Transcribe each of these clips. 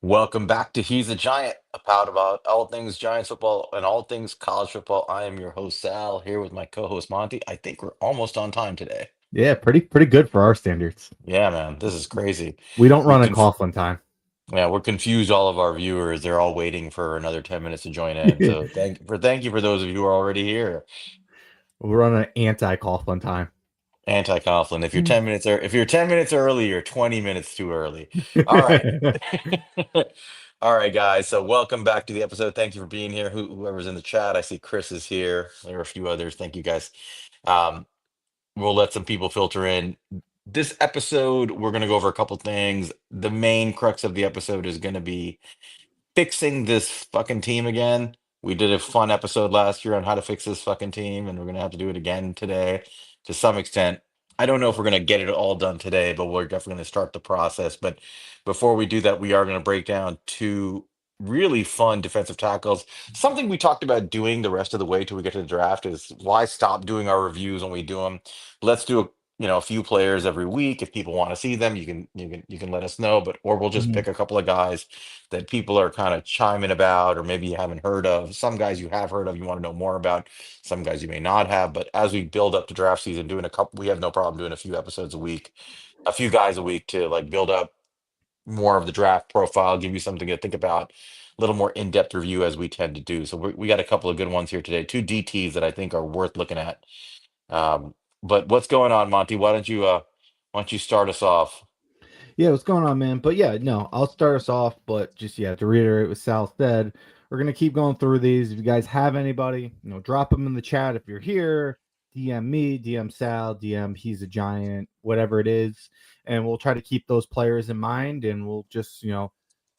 Welcome back to He's a Giant, a pod about all things Giants football and all things college football. I am your host, Sal, here with my co-host, Monty. I think we're almost on time today. Yeah, pretty good for our standards. Yeah, man, this is crazy. We don't We run a conf Coughlin time. Yeah, we're confused all of our viewers. They're all waiting for another 10 minutes to join in. So thank you for those of you who are already here. We run an anti-Coughlin time. Anti-Coughlin. If you're 10 minutes early, you're 20 minutes too early. All right. All right, guys. So welcome back to the episode. Thank you for being here. Whoever's in the chat, I see Chris is here. There are a few others. Thank you, guys. Um, we'll let some people filter in. This episode, we're going to go over a couple things. The main crux of the episode is going to be fixing this fucking team again. We did a fun episode last year on how to fix this fucking team, and we're gonna have to do it again today to some extent. I don't know if we're gonna get it all done today, but we're definitely gonna start the process. But before we do that, we are gonna break down two really fun defensive tackles. Something we talked about doing the rest of the way till we get to the draft is why stop doing our reviews when we do them. Let's do a few players every week. If people want to see them, you can let us know. But or we'll just Mhm. pick a couple of guys that people are kind of chiming about, or maybe you haven't heard of. Some guys you have heard of, you want to know more about. Some guys you may not have. But as we build up to draft season, we have no problem doing a few episodes a week, a few guys a week to like build up more of the draft profile, give you something to think about, a little more in-depth review as we tend to do. So we got a couple of good ones here today, two DTs that I think are worth looking at. Um, but what's going on, Monty? Why don't you start us off? Yeah, what's going on, man? But yeah, no, I'll start us off. But just to reiterate what Sal said, we're gonna keep going through these. If you guys have anybody, drop them in the chat. If you're here, DM me, DM Sal, DM He's a Giant, whatever it is, and we'll try to keep those players in mind. And we'll just,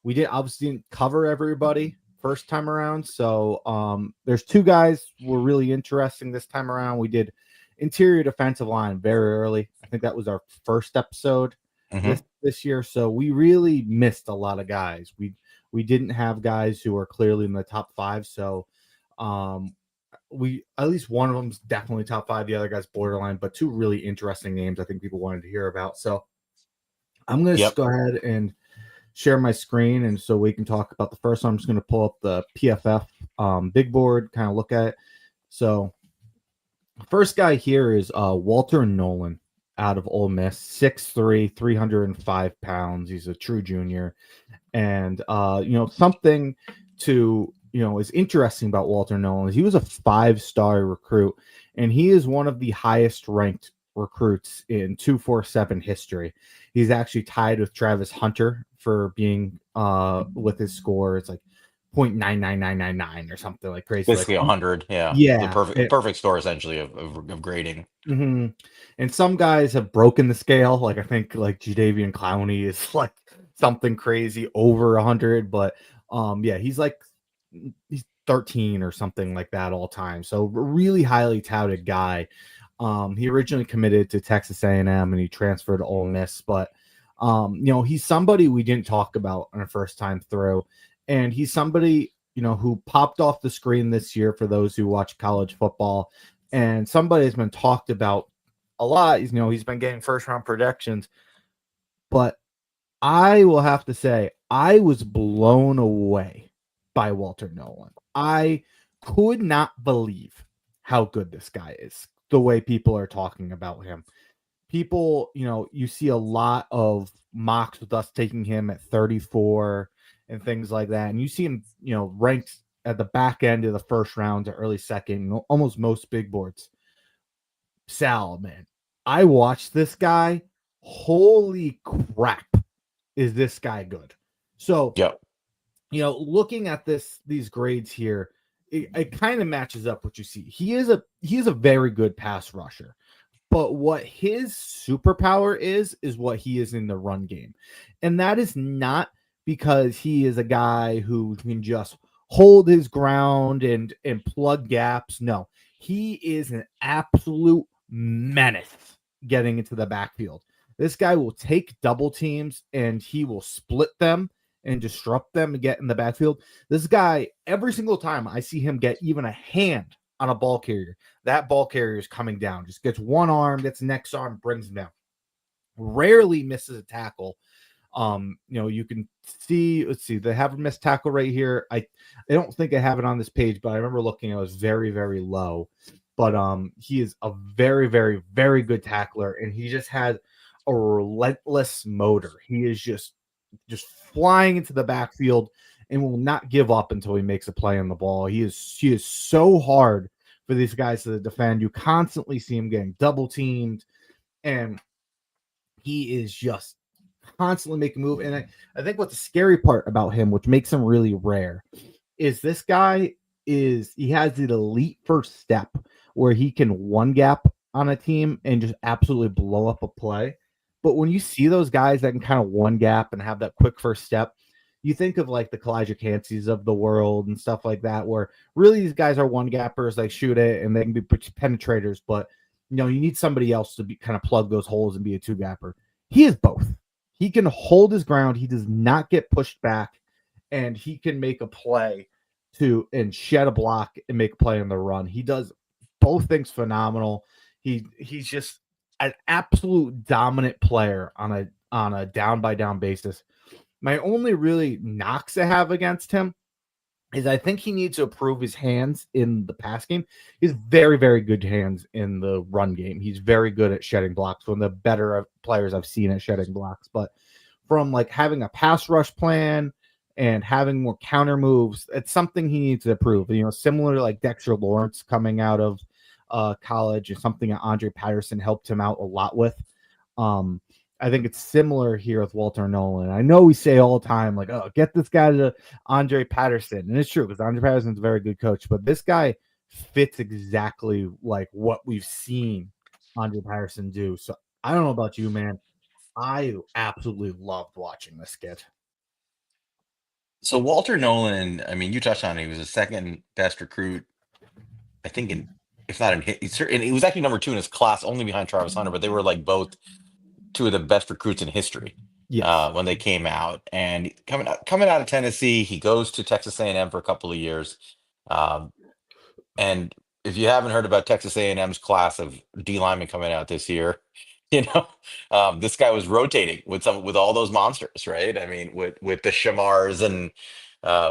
we didn't cover everybody first time around. So there's two guys were really interesting this time around. We did interior defensive line very early. I think that was our first episode Hmm. this year. So we really missed a lot of guys. We didn't have guys who are clearly in the top five. So um we at least one of them's definitely top five. The other guy's borderline, but two really interesting names I think people wanted to hear about. So I'm gonna just Yep. go ahead and share my screen, and so we can talk about the first one. I'm just gonna pull up the PFF big board, kind of look at it. So first guy here is Walter Nolan out of Ole Miss, 6'3", 305 pounds. He's a true junior. And something to is interesting about Walter Nolan is he was a 5-star recruit, and he is one of the highest ranked recruits in 247 history. He's actually tied with Travis Hunter for being with his score. It's like 0.99999 or something like crazy. Like Basically 100. Yeah. The yeah, perfect score essentially of grading. hmm. And some guys have broken the scale. Like I think like Jadeveon Clowney is like something crazy over 100, but yeah, he's 13 or something like that all time. So really highly touted guy. He originally committed to Texas A&M and he transferred to Ole Miss, but he's somebody we didn't talk about on a first time through, and he's somebody who popped off the screen this year for those who watch college football, and somebody has been talked about a lot. He's been getting first round projections, but I will have to say I was blown away by Walter Nolan. I could not believe how good this guy is. The way people are talking about him, people, you see a lot of mocks with us taking him at 34 and things like that, and you see him, ranked at the back end of the first round to early second, almost most big boards. Sal, man, I watched this guy. Holy crap, is this guy good? So, Yep. looking at these grades here, it kind of matches up what you see. He is a very good pass rusher, but what his superpower is what he is in the run game, and that is not because he is a guy who can just hold his ground and plug gaps. No, he is an absolute menace getting into the backfield. This guy will take double teams and he will split them and disrupt them and get in the backfield. This guy, every single time I see him get even a hand on a ball carrier, that ball carrier is coming down. Just gets one arm, gets next arm, brings him down. Rarely misses a tackle. You can see, let's see, they have a missed tackle right here. I don't think I have it on this page, but I remember looking, it was very, very low. But he is a very, very, very good tackler, and he just has a relentless motor. He is just flying into the backfield and will not give up until he makes a play on the ball. He is so hard for these guys to defend. You constantly see him getting double teamed, and he is just constantly making move. And I think what's the scary part about him, which makes him really rare, is this guy is he has an elite first step where he can one gap on a team and just absolutely blow up a play. But when you see those guys that can kind of one gap and have that quick first step, you think of like the Kalijah Canseys of the world and stuff like that, where really these guys are one gappers, they shoot it and they can be penetrators, but you need somebody else to be kind of plug those holes and be a two gapper. He is both. He can hold his ground, he does not get pushed back, and he can make a play and shed a block and make a play on the run. He does both things phenomenal. He's just an absolute dominant player on a down by down basis. My only really knocks I have against him is I think he needs to improve his hands in the pass game. He's very, very good hands in the run game. He's very good at shedding blocks, one of the better players I've seen at shedding blocks. But from like having a pass rush plan and having more counter moves, it's something he needs to improve. Similar to like Dexter Lawrence coming out of college, is something that Andre Patterson helped him out a lot with. Um, I think it's similar here with Walter Nolan. I know we say all the time, like, oh, get this guy to Andre Patterson. And it's true because Andre Patterson's a very good coach, but this guy fits exactly like what we've seen Andre Patterson do. So I don't know about you, man. I absolutely loved watching this kid. So Walter Nolan, I mean, you touched on it. He was the second best recruit, I think, in if not in hit. He was actually number two in his class, only behind Travis Hunter. But they were like both two of the best recruits in history Yes. when they came out. And coming out of Tennessee, he goes to Texas A&M for a couple of years. Um, and if you haven't heard about Texas A&M's class of D linemen coming out this year, you know, this guy was rotating with all those monsters, right? I mean, with the Shamars and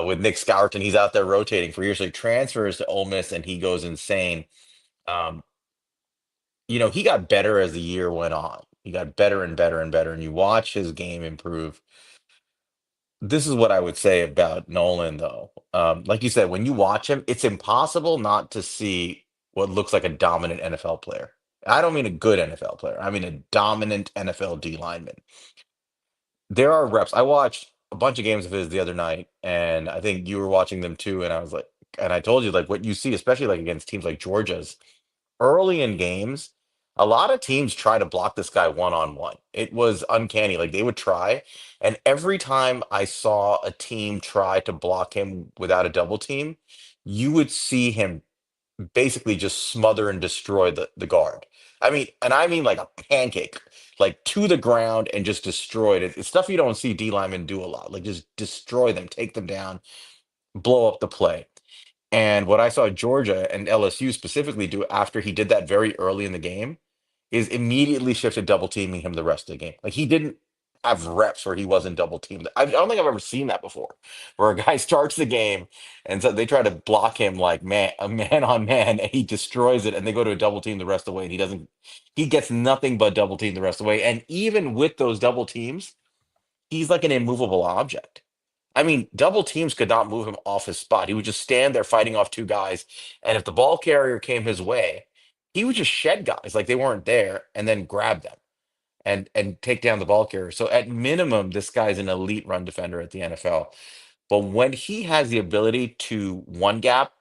with Nick Scourton, he's out there rotating for years. So he transfers to Ole Miss and he goes insane. Um, he got better as the year went on. He got better and better and better, and you watch his game improve. This is what I would say about Nolan, though. Like you said, when you watch him, it's impossible not to see what looks like a dominant NFL player. I don't mean a good NFL player. I mean a dominant NFL D lineman. There are reps. I watched a bunch of games of his the other night, and I think you were watching them too. And I was like, and I told you, like, what you see, especially like against teams like Georgia's, early in games, a lot of teams try to block this guy one on one. It was uncanny. Like they would try, and every time I saw a team try to block him without a double team, you would see him basically just smother and destroy the guard. I mean like a pancake, like to the ground and just destroyed it. It's stuff you don't see D linemen do a lot. Like just destroy them, take them down, blow up the play. And what I saw Georgia and LSU specifically do after he did that very early in the game is immediately shifted double teaming him the rest of the game. Like he didn't have reps where he wasn't double teamed. I don't think I've ever seen that before, where a guy starts the game and so they try to block him like a man on man, and he destroys it, and they go to a double team the rest of the way, and he gets nothing but double team the rest of the way. And even with those double teams, he's like an immovable object. I mean, double teams could not move him off his spot. He would just stand there fighting off two guys. And if the ball carrier came his way, he would just shed guys like they weren't there and then grab them and take down the ball carrier. So at minimum, this guy's an elite run defender at the NFL. But when he has the ability to one gap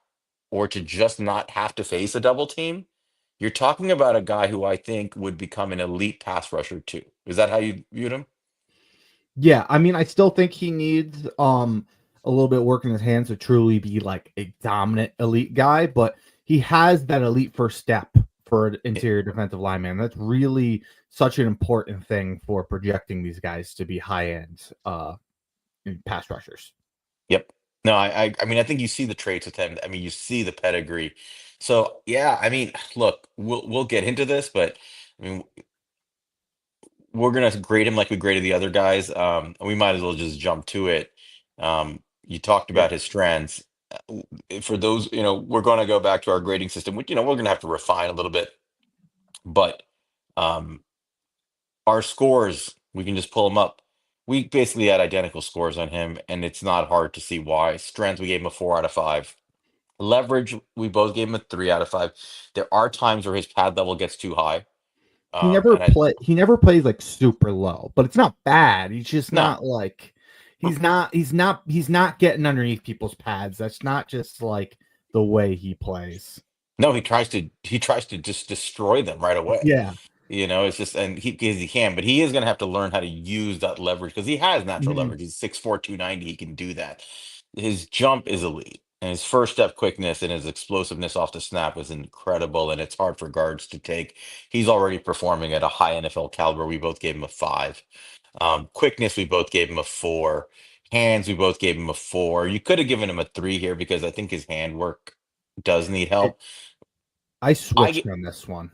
or to just not have to face a double team, you're talking about a guy who I think would become an elite pass rusher too. Is that how you viewed him? Yeah, I mean, I still think he needs a little bit of work in his hands to truly be like a dominant elite guy, but he has that elite first step for an interior defensive lineman. That's really such an important thing for projecting these guys to be high end pass rushers. Yep. No, I mean, I think you see the traits with him. I mean, you see the pedigree. So yeah, I mean, look, we'll get into this, but I mean, we're gonna grade him like we graded the other guys. We might as well just jump to it. You talked Yeah. about his strengths. For those, we're gonna go back to our grading system, which we're gonna have to refine a little bit. But um, our scores, we can just pull them up. We basically had identical scores on him, and it's not hard to see why. Strength, we gave him a 4 out of 5. Leverage, we both gave him a 3 out of 5. There are times where his pad level gets too high. And I He never plays like super low, but it's not bad. He's just no, not like he's not getting underneath people's pads. That's not just like the way he plays. no, he tries to just destroy them right away. Yeah. It's just, and because he can, but he is going to have to learn how to use that leverage because he has natural Mhm. leverage. He's 6'4", 290. He can do that. His jump is elite, and his first step quickness and his explosiveness off the snap is incredible. And it's hard for guards to take. He's already performing at a high NFL caliber. We both gave him a 5. Quickness, we both gave him a 4. Hands, we both gave him a 4. You could have given him a 3 here because I think his handwork does need It, help. I I switched on this one.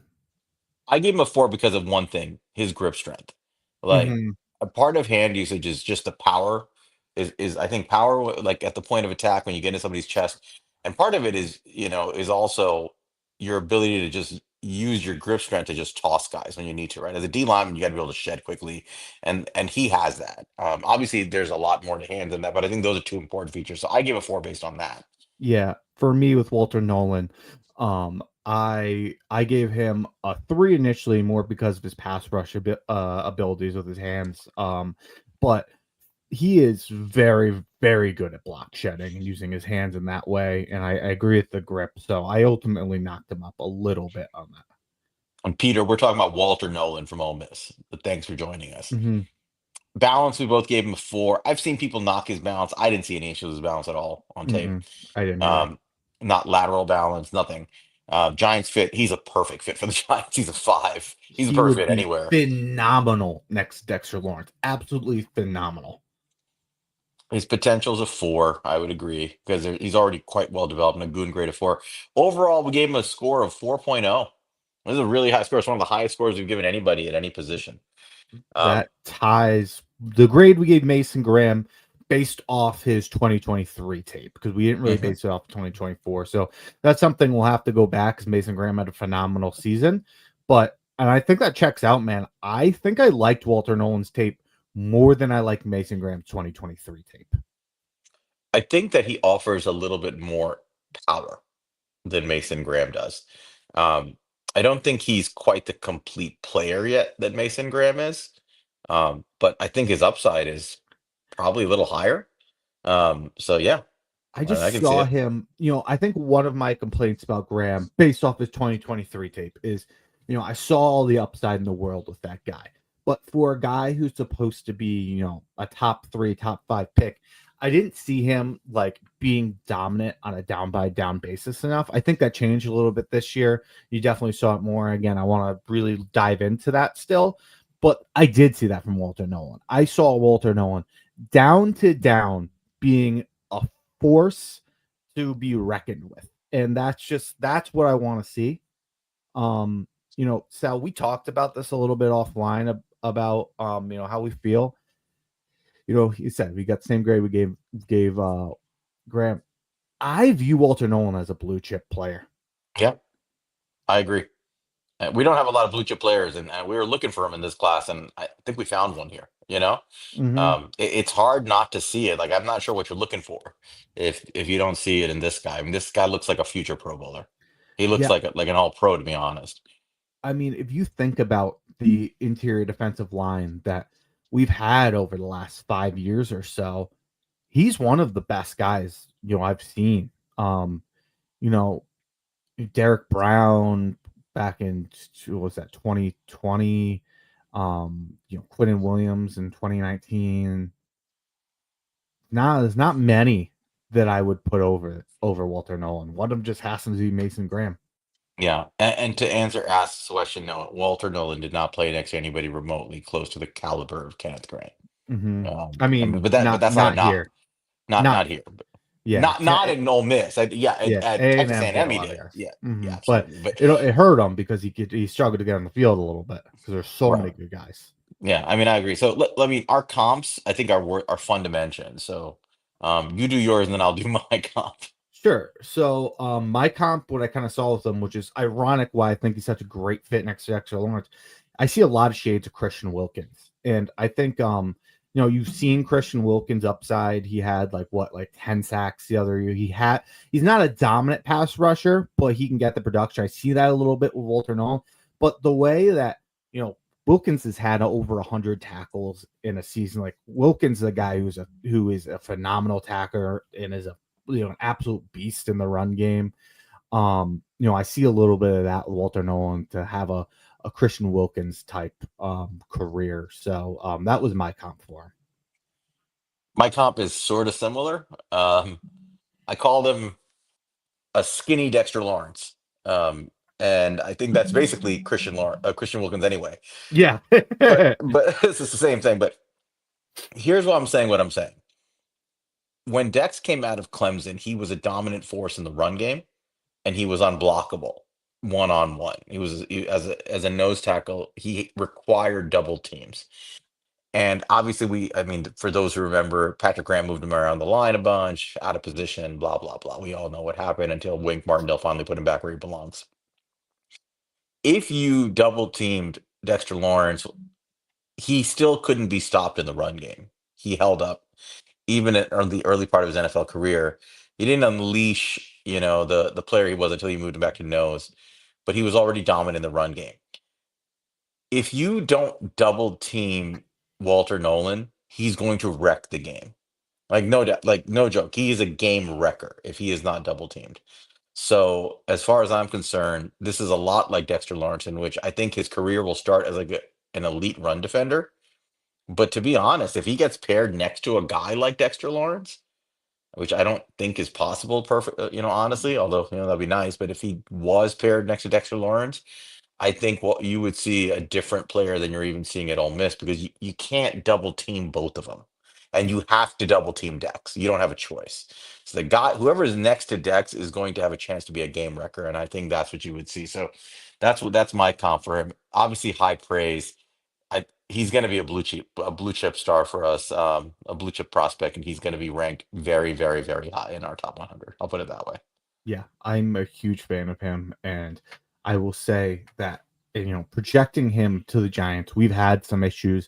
I gave him a 4 because of one thing, his grip strength. Like, Mhm. a part of hand usage is just the power is I think power like at the point of attack when you get into somebody's chest. And part of it is also your ability to just use your grip strength to just toss guys when you need to, right? As a D lineman, you got to be able to shed quickly, and he has that. Obviously, there's a lot more to hand than that, but I think those are two important features. So I give a 4 based on that. Yeah, for me with Walter Nolan, I gave him a 3 initially more because of his pass rush abilities with his hands. But he is very, very good at block shedding and using his hands in that way. And I agree with the grip. So I ultimately knocked him up a little bit on that. And Peter, we're talking about Walter Nolan from Ole Miss. But thanks for joining us. Hmm. Balance, we both gave him a 4. I've seen people knock his balance. I didn't see any issues with his balance at all on tape. Mm-mm. I didn't either. Um, Not lateral balance, nothing. Giants fit. He's a perfect fit for the Giants. He's a 5. He's a He perfect would fit be anywhere. phenomenal next to Dexter Lawrence. Absolutely phenomenal. His potential is a 4. I would agree because he's already quite well developed and a good grade of 4. Overall, we gave him a score of 4.0. This is a really high score. It's one of the highest scores we've given anybody at any position. Um, That ties the grade we gave Mason Graham based off his 2023 tape because we didn't really mhm. base it off 2024. So that's something we'll have to go back because Mason Graham had a phenomenal season. And I think that checks out, man. I think I liked Walter Nolan's tape more than I liked Mason Graham's 2023 tape. I think that he offers a little bit more power than Mason Graham does. Um, I don't think he's quite the complete player yet that Mason Graham is. But I think his upside is probably a little higher. So yeah, I I just can see saw it. him, I think one of my complaints about Graham based off his 2023 tape is, I saw all the upside in the world with that guy. But for a guy who's supposed to be, a top 3, top 5 pick, I didn't see him like being dominant on a down by down basis enough. I think that changed a little bit this year. You definitely saw it more. Again, I want to really dive into that still, but I did see that from Walter Nolan. I saw Walter Nolan down to down being a force to be reckoned with. And that's what I want to see. Sal, we talked about this a little bit offline about how we feel. He said we got the same grade we gave Graham. I view Walter Nolan as a blue chip player. Yeah, I agree. We don't have a lot of blue chip players, and we were looking for them in this class, and I think we found one here. Hmm. It's hard not to see it. Like I'm not sure what you're looking for if you don't see it in this guy. I mean, this guy looks like a future Pro Bowler. He looks Yeah, like an All Pro, to be honest. I mean, if you think about the interior defensive line that we've had over the last 5 years or so, he's one of the best guys I've seen. You know, Derek Brown back in what was that 2020, Quinton Williams in 2019. Now there's not many that I would put over Walter Nolan. One of them just happens to be Mason Graham. Yeah, and to answer Ask's question, no, Walter Nolan did not play next to anybody remotely close to the caliber of Kenneth Grant. Hmm. I mean, But not that's not a not knock. here, not Not here. yeah, Not in Ole Miss. Yeah, yeah. at A and Texas M had a A&M he lot of did. guys, Yeah, yeah, but absolutely. But it hurt him because he struggled to get on the field a little bit because there's so many right. good guys. Yeah, I mean, I agree. So let me our comps, I think are fun to mention. So you do yours and then I'll do my comp. Sure. So, my comp, what I kind of saw with him, which is ironic why I think he's such a great fit next to Dexter Lawrence. I see a lot of shades of Christian Wilkins, and I think, you've seen Christian Wilkins upside. He had like 10 sacks the other year. He's not a dominant pass rusher, but he can get the production. I see that a little bit with Walter Nolan, but the way that you know Wilkins has had over 100 tackles in a season. Like Wilkins is a guy who is a phenomenal tackler and is a an absolute beast in the run game. I see a little bit of that with Walter Nolan to have a Christian Wilkins type career. So that was my comp for him. My comp is sort of similar. I called him a skinny Dexter Lawrence. And I think that's basically Christian Wilkins anyway. Yeah. But this is the same thing. But here's why I'm saying what I'm saying. When Dex came out of Clemson, he was a dominant force in the run game, and he was unblockable one on one. As a nose tackle, he required double teams. And obviously, I mean, for those who remember, Patrick Graham moved him around the line a bunch, out of position, blah, blah, blah. We all know what happened until Wink Martindale finally put him back where he belongs. If you double teamed Dexter Lawrence, he still couldn't be stopped in the run game. He held up, even in the early part of his NFL career. He didn't unleash, the player he was until you moved him back to nose, but he was already dominant in the run game. If you don't double team Walter Nolan, he's going to wreck the game. Like no doubt, like no joke. He is a game wrecker if he is not double teamed. So as far as I'm concerned, this is a lot like Dexter Lawrence, in which I think his career will start as an elite run defender. But to be honest, if he gets paired next to a guy like Dexter Lawrence, which I don't think is possible, perfect, honestly, although that'd be nice. But if he was paired next to Dexter Lawrence, I think what you would see a different player than you're even seeing at Ole Miss, because you can't double team both of them. And you have to double team Dex. You don't have a choice. So whoever is next to Dex is going to have a chance to be a game wrecker. And I think that's what you would see. So that's my comp for him. Obviously high praise. He's going to be a blue chip star for us, a blue chip prospect, and he's going to be ranked very, very, very high in our top 100. I'll put it that way. Yeah, I'm a huge fan of him, and I will say that projecting him to the Giants, we've had some issues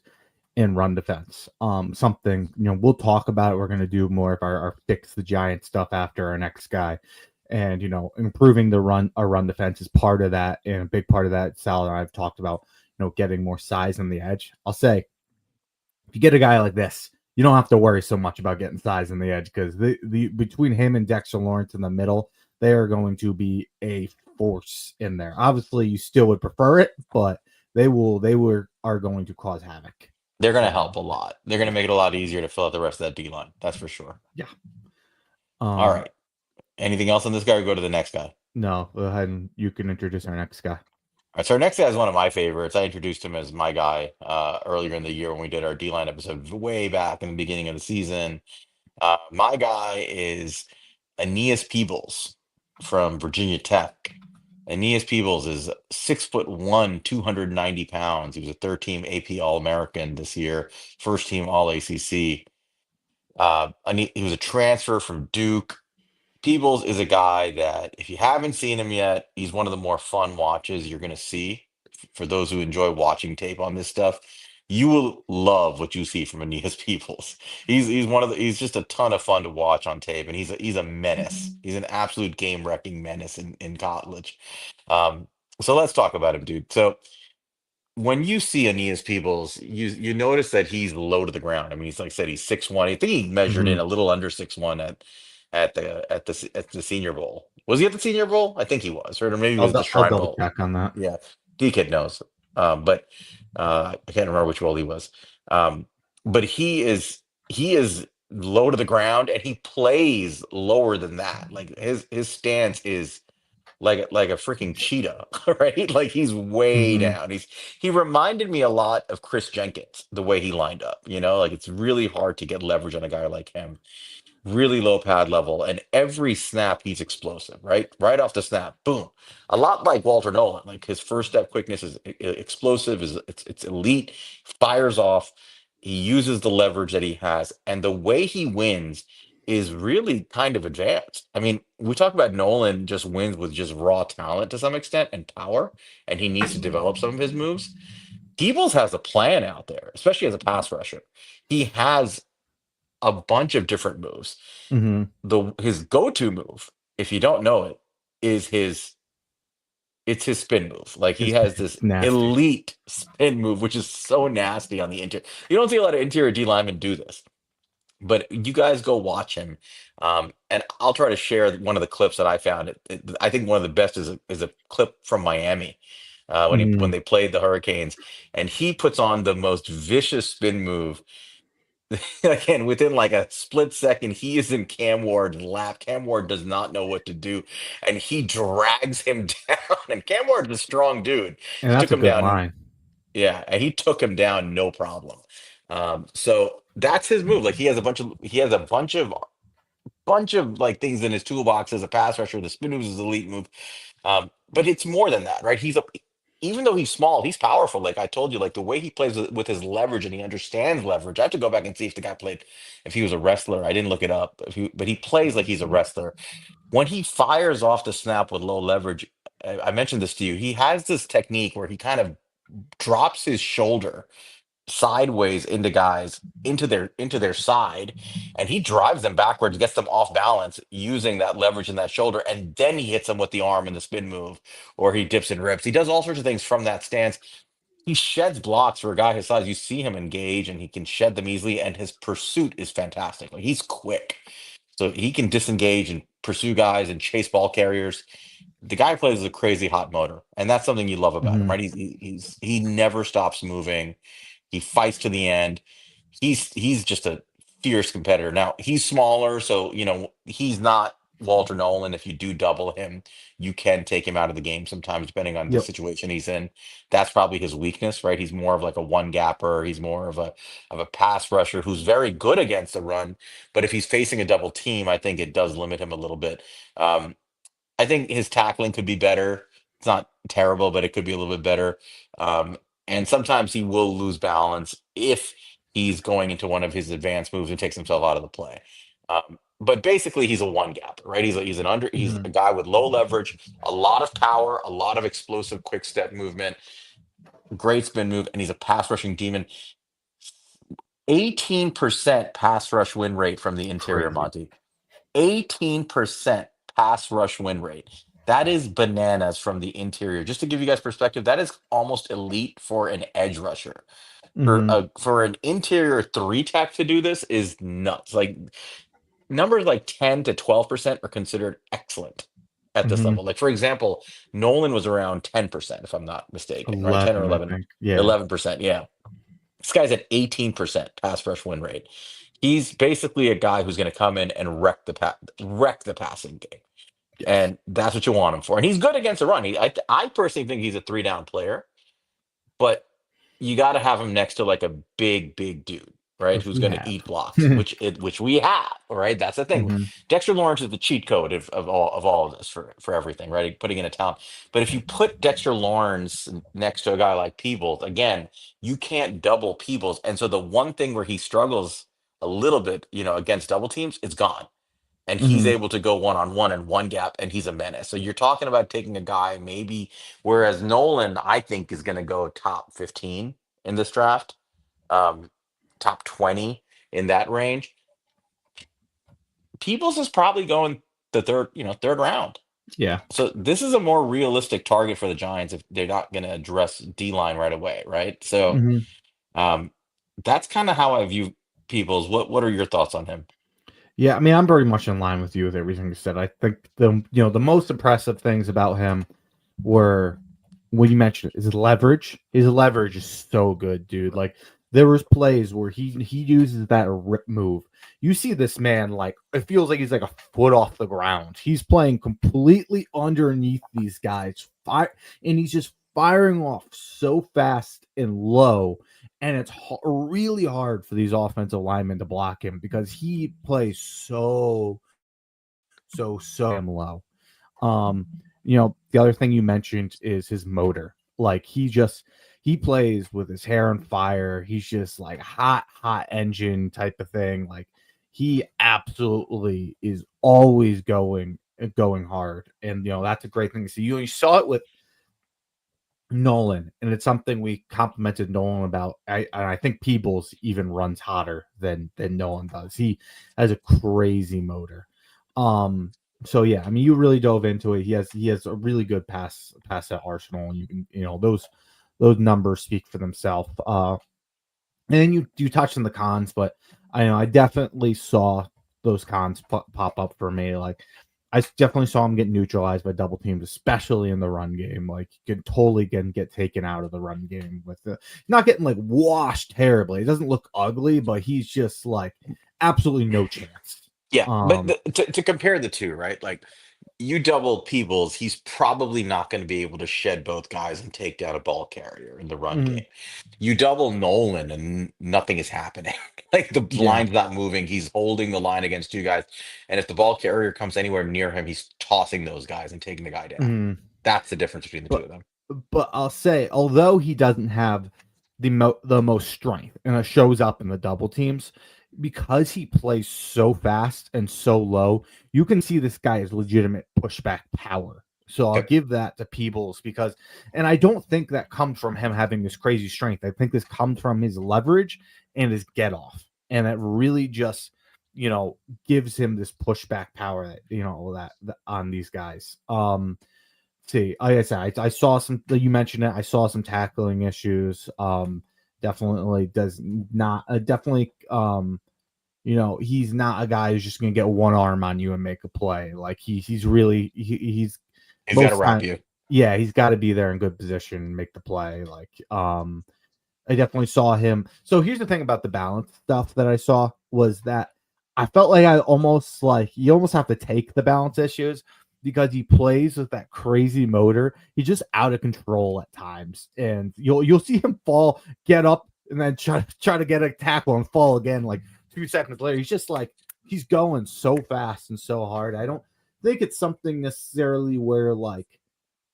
in run defense. Something we'll talk about. We're going to do more of our fix the Giant stuff after our next guy, and improving our run defense is part of that, and a big part of that. Sal and I've talked about getting more size on the edge. I'll say if you get a guy like this, you don't have to worry so much about getting size on the edge, because the between him and Dexter Lawrence in the middle, they are going to be a force in there. Obviously, you still would prefer it, but are going to cause havoc. They're going to So help a lot. They're going to make it a lot easier to fill out the rest of that D line. That's for sure. yeah. All Um, right. Anything else on this guy, or go to the next guy? All no, go ahead and you can introduce our next guy. right. So our next guy is one of my favorites. I introduced him as my guy earlier in the year when we did our D line episode way back in the beginning of the season. My guy is Aeneas Peebles from Virginia Tech. Aeneas Peebles is 6'1", 290 pounds. He was a third team AP All American this year, first team All ACC. He was a transfer from Duke. Peebles is a guy that, if you haven't seen him yet, he's one of the more fun watches you're going to see. For those who enjoy watching tape on this stuff, you will love what you see from Aeneas Peebles. He's just a ton of fun to watch on tape, and he's a menace. He's an absolute game wrecking menace in college. Um, so let's talk about him, dude. So when you see Aeneas Peebles, you notice that he's low to the ground. I mean, he's like I said, he's 6'1". I think he measured in Mhm. a little under 6'1" at the Senior Bowl. Was he at the Senior Bowl? I think he was, right? Or maybe it was the I'll Shrine double Bowl. check on that. Yeah, D-Kid knows. But I can't remember which bowl he was. Um, but he is low to the ground, and he plays lower than that. Like his stance is like a freaking cheetah, right? Like he's way Hmm. down. He reminded me a lot of Chris Jenkins, the way he lined up. Like it's really hard to get leverage on a guy like him. really low pad level, and every snap he's explosive, right off the snap, boom. A lot like Walter Nolan, like his first step quickness is explosive, is it's elite, fires off. He uses the leverage that he has, and the way he wins is really kind of advanced. I mean, we talk about Nolan just wins with just raw talent to some extent and power, and he needs to develop some of his moves. Peebles has a plan out there, especially as a pass rusher. He has a bunch of different moves. Mm-hmm. His go-to move, if you don't know it, is his spin move. Like he has this It's nasty. elite spin move, which is so nasty on the interior. You don't see a lot of interior D linemen do this, but you guys go watch him. And I'll try to share one of the clips that I found. I think one of the best is a clip from Miami. When Mm-hmm. they played the Hurricanes, and he puts on the most vicious spin move. Again, within like a split second, he is in Cam Ward's lap. Cam Ward does not know what to do, and he drags him down. And Cam Ward's a strong dude. And He that's took a him good down. line. Yeah, and he took him down, no problem. So that's his move. Like he has a bunch of like things in his toolbox as a pass rusher. The spin move is his elite move. But it's more than that, right? Even though he's small, he's powerful. Like I told you, like the way he plays with his leverage and he understands leverage. I have to go back and see if the guy played, if he was a wrestler. I didn't look it up, but he plays like he's a wrestler. When he fires off the snap with low leverage, I mentioned this to you. He has this technique where he kind of drops his shoulder sideways into guys into their side, and he drives them backwards, gets them off balance using that leverage in that shoulder, and then he hits them with the arm in the spin move, or he dips and rips. He does all sorts of things from that stance. He sheds blocks for a guy his size. You see him engage, and he can shed them easily, and his pursuit is fantastic. Like he's quick, so he can disengage and pursue guys and chase ball carriers. The guy plays with a crazy hot motor, and that's something you love about him, Mm-hmm. right? He never stops moving. He fights to the end. He's just a fierce competitor. Now he's smaller, so he's not Walter Nolan. If you do double him, you can take him out of the game sometimes, depending on the Yep. situation he's in. That's probably his weakness, right? He's more of like a one gapper. He's more of a pass rusher who's very good against the run. But if he's facing a double team, I think it does limit him a little bit. Um, I think his tackling could be better. It's not terrible, but it could be a little bit better. Um, and sometimes he will lose balance if he's going into one of his advanced moves and takes himself out of the play. But basically, he's a one gap, right? He's Mm-hmm. a guy with low leverage, a lot of power, a lot of explosive quick step movement, great spin move, and he's a pass rushing demon. 18% pass rush win rate from the interior, Crazy. Monty. 18% pass rush win rate. That is bananas from the interior. Just to give you guys perspective, that is almost elite for an edge rusher. For Mm-hmm. a for an interior three tech to do this is nuts. Like numbers like 10 to 12% are considered excellent at this Mm-hmm. level. Like for example, Nolan was around 10%, if I'm not mistaken, right? 10 or 11, I 11, think. Yeah. 11%. Yeah. This guy's at 18% pass rush win rate. He's basically a guy who's going to come in and wreck the passing game, Yes. and that's what you want him for. And he's good against the run. I personally think he's a three down player, but you got to have him next to like a big dude, right? Which Who's we going to have. eat blocks, which we have, right? That's the thing. Mm-hmm. Dexter Lawrence is the cheat code of all of this for everything, right? Putting in a talent. But if you put Dexter Lawrence next to a guy like Peebles, again, you can't double Peebles, and so the one thing where he struggles a little bit, against double teams, it's gone, and he's Mm-hmm. able to go one on one and one gap, and he's a menace. So you're talking about taking a guy maybe, whereas Nolan, I think, is going to go top 15 in this draft, um, top 20 in that range. Peebles is probably going the third round. Yeah. So this is a more realistic target for the Giants if they're not going to address D line right away, right? So Mm-hmm. um, that's kind of how I view Peebles. What are your thoughts on him? Yeah, I mean, I'm very much in line with you with everything you said. I think the most impressive things about him were when you mentioned it, his leverage. His leverage is so good, dude. Like there was plays where he uses that rip move. You see this man like it feels like he's like a foot off the ground. He's playing completely underneath these guys, and he's just firing off so fast and low. and it's really hard for these offensive linemen to block him because he plays so damn low. The other thing you mentioned is his motor. Like he plays with his hair on fire. He's just like hot engine type of thing. Like he absolutely is always going hard, and that's a great thing to see. You saw it with Nolan, and it's something we complimented Nolan about. I think Peebles even runs hotter than Nolan does. He has a crazy motor. Um, so yeah, I mean, you really dove into it. He has a really good pass at Arsenal, and you can those numbers speak for themselves. And then you touched on the cons, but I definitely saw those cons pop up for me. Like I definitely saw him get neutralized by double teams, especially in the run game. Like you can totally get taken out of the run game with not getting like washed terribly. It doesn't look ugly, but he's just like absolutely no chance. Yeah, but Um, to compare the two, right? Like you double Peebles, he's probably not going to be able to shed both guys and take down a ball carrier in the run game. mhm, You double Nolan and nothing is happening. Like the yeah. line's not moving. He's holding the line against two guys. And if the ball carrier comes anywhere near him, he's tossing those guys and taking the guy down. Mhm. That's the difference between the two But of them. I'll say, although he doesn't have the most strength, and it shows up in the double teams, because he plays so fast and so low, you can see this guy is legitimate pushback power. So I'll Yep. give that to Peebles and I don't think that comes from him having this crazy strength. I think this comes from his leverage and his get off, and it really just you know gives him this pushback power that on these guys. See, like I said, I saw some. You mentioned it. I saw some tackling issues. Definitely does not. Definitely. He's not a guy who's just gonna get one arm on you and make a play. Like he's really he's He's got to most wrap time. you. Yeah, he's got to be there in good position and make the play. Like I definitely saw him. So here's the thing about the balance stuff that I saw was that I felt like you almost have to take the balance issues because he plays with that crazy motor. He's just out of control at times, and you'll see him fall, get up, and then try to get a tackle and fall again. Like 2 seconds later, he's just like he's going so fast and so hard. I don't think it's something necessarily where like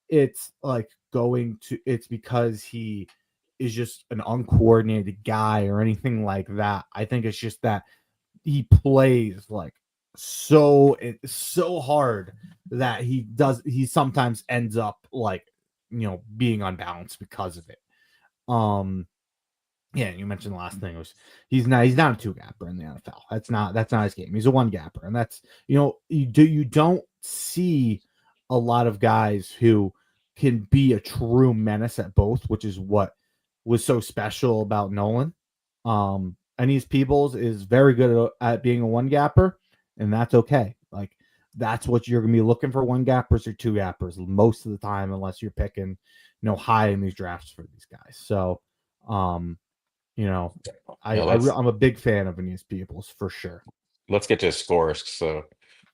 it's like it's because he is just an uncoordinated guy or anything like that. I think it's just that he plays like so hard that he sometimes ends up like being unbalanced because of it. Um yeah, you mentioned the last thing was he's not a two gapper in the NFL. That's not his game. He's a one gapper, and that's you don't see a lot of guys who can be a true menace at both, which is what was so special about Nolan. Aeneas Peebles is very good at being a one gapper, and that's okay. Like that's what you're gonna be looking for, one gappers or two gappers most of the time, unless you're picking high in these drafts for these guys. So um you know, Yeah, let's I'm a big fan of Aeneas Peebles for sure. let's get to his scores so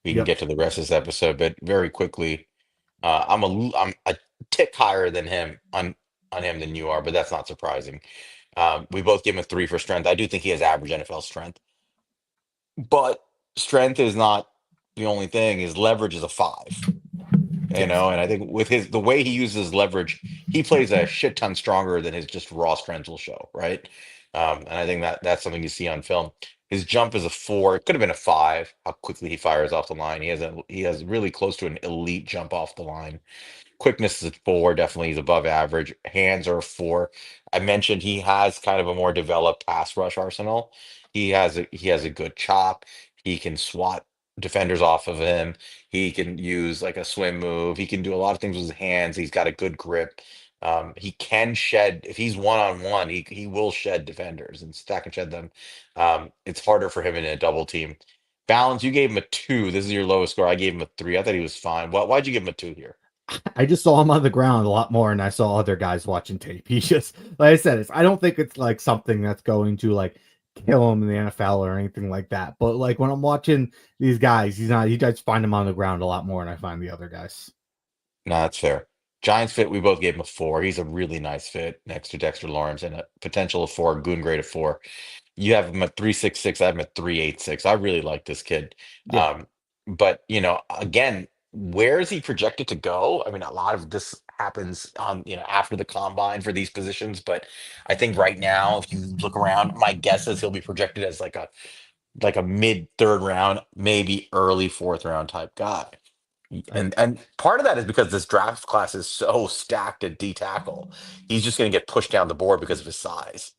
we can Yep. get to the rest of this episode. But very quickly, I'm a tick higher than him on him than you are, but that's not surprising. We both give him a 3 for strength. I do think he has average NFL strength, but strength is not the only thing. His leverage is a 5. Yes. And I think with the way he uses leverage, he plays a shit ton stronger than his just raw strength will show, right? And I think that's something you see on film. His jump is a 4. It could have been a 5. How quickly he fires off the line. He has really close to an elite jump off the line. Quickness is a 4, definitely he's above average. Hands are a 4. I mentioned he has kind of a more developed pass rush arsenal. He has a good chop. He can swat defenders off of him. He can use like a swim move. He can do a lot of things with his hands. He's got a good grip. He can shed if he's one on one. He will shed defenders and stack and shed them. It's harder for him in a double team. Balance, you gave him a 2. This is your lowest score. I gave him a 3. I thought he was fine. Why'd you give him a 2 here? I just saw him on the ground a lot more, and I saw other guys watching tape. He's just like I said, I don't think it's like something that's going to like kill him in the NFL or anything like that. But like when I'm watching these guys, he's not. I just find him on the ground a lot more, and I find the other guys. No, that's fair. Giants fit, we both gave him a 4. He's a really nice fit next to Dexter Lawrence and a potential of 4, goon grade of 4. You have him at 3.66. I have him at 3.86. I really like this kid. Yeah, Um, but again, where is he projected to go? I mean, a lot of this happens on, after the combine for these positions. But I think right now, if you look around, my guess is he'll be projected as like a mid third round, maybe early fourth round type guy. I And part of that is because this draft class is so stacked at D tackle. He's just going to get pushed down the board because of his size.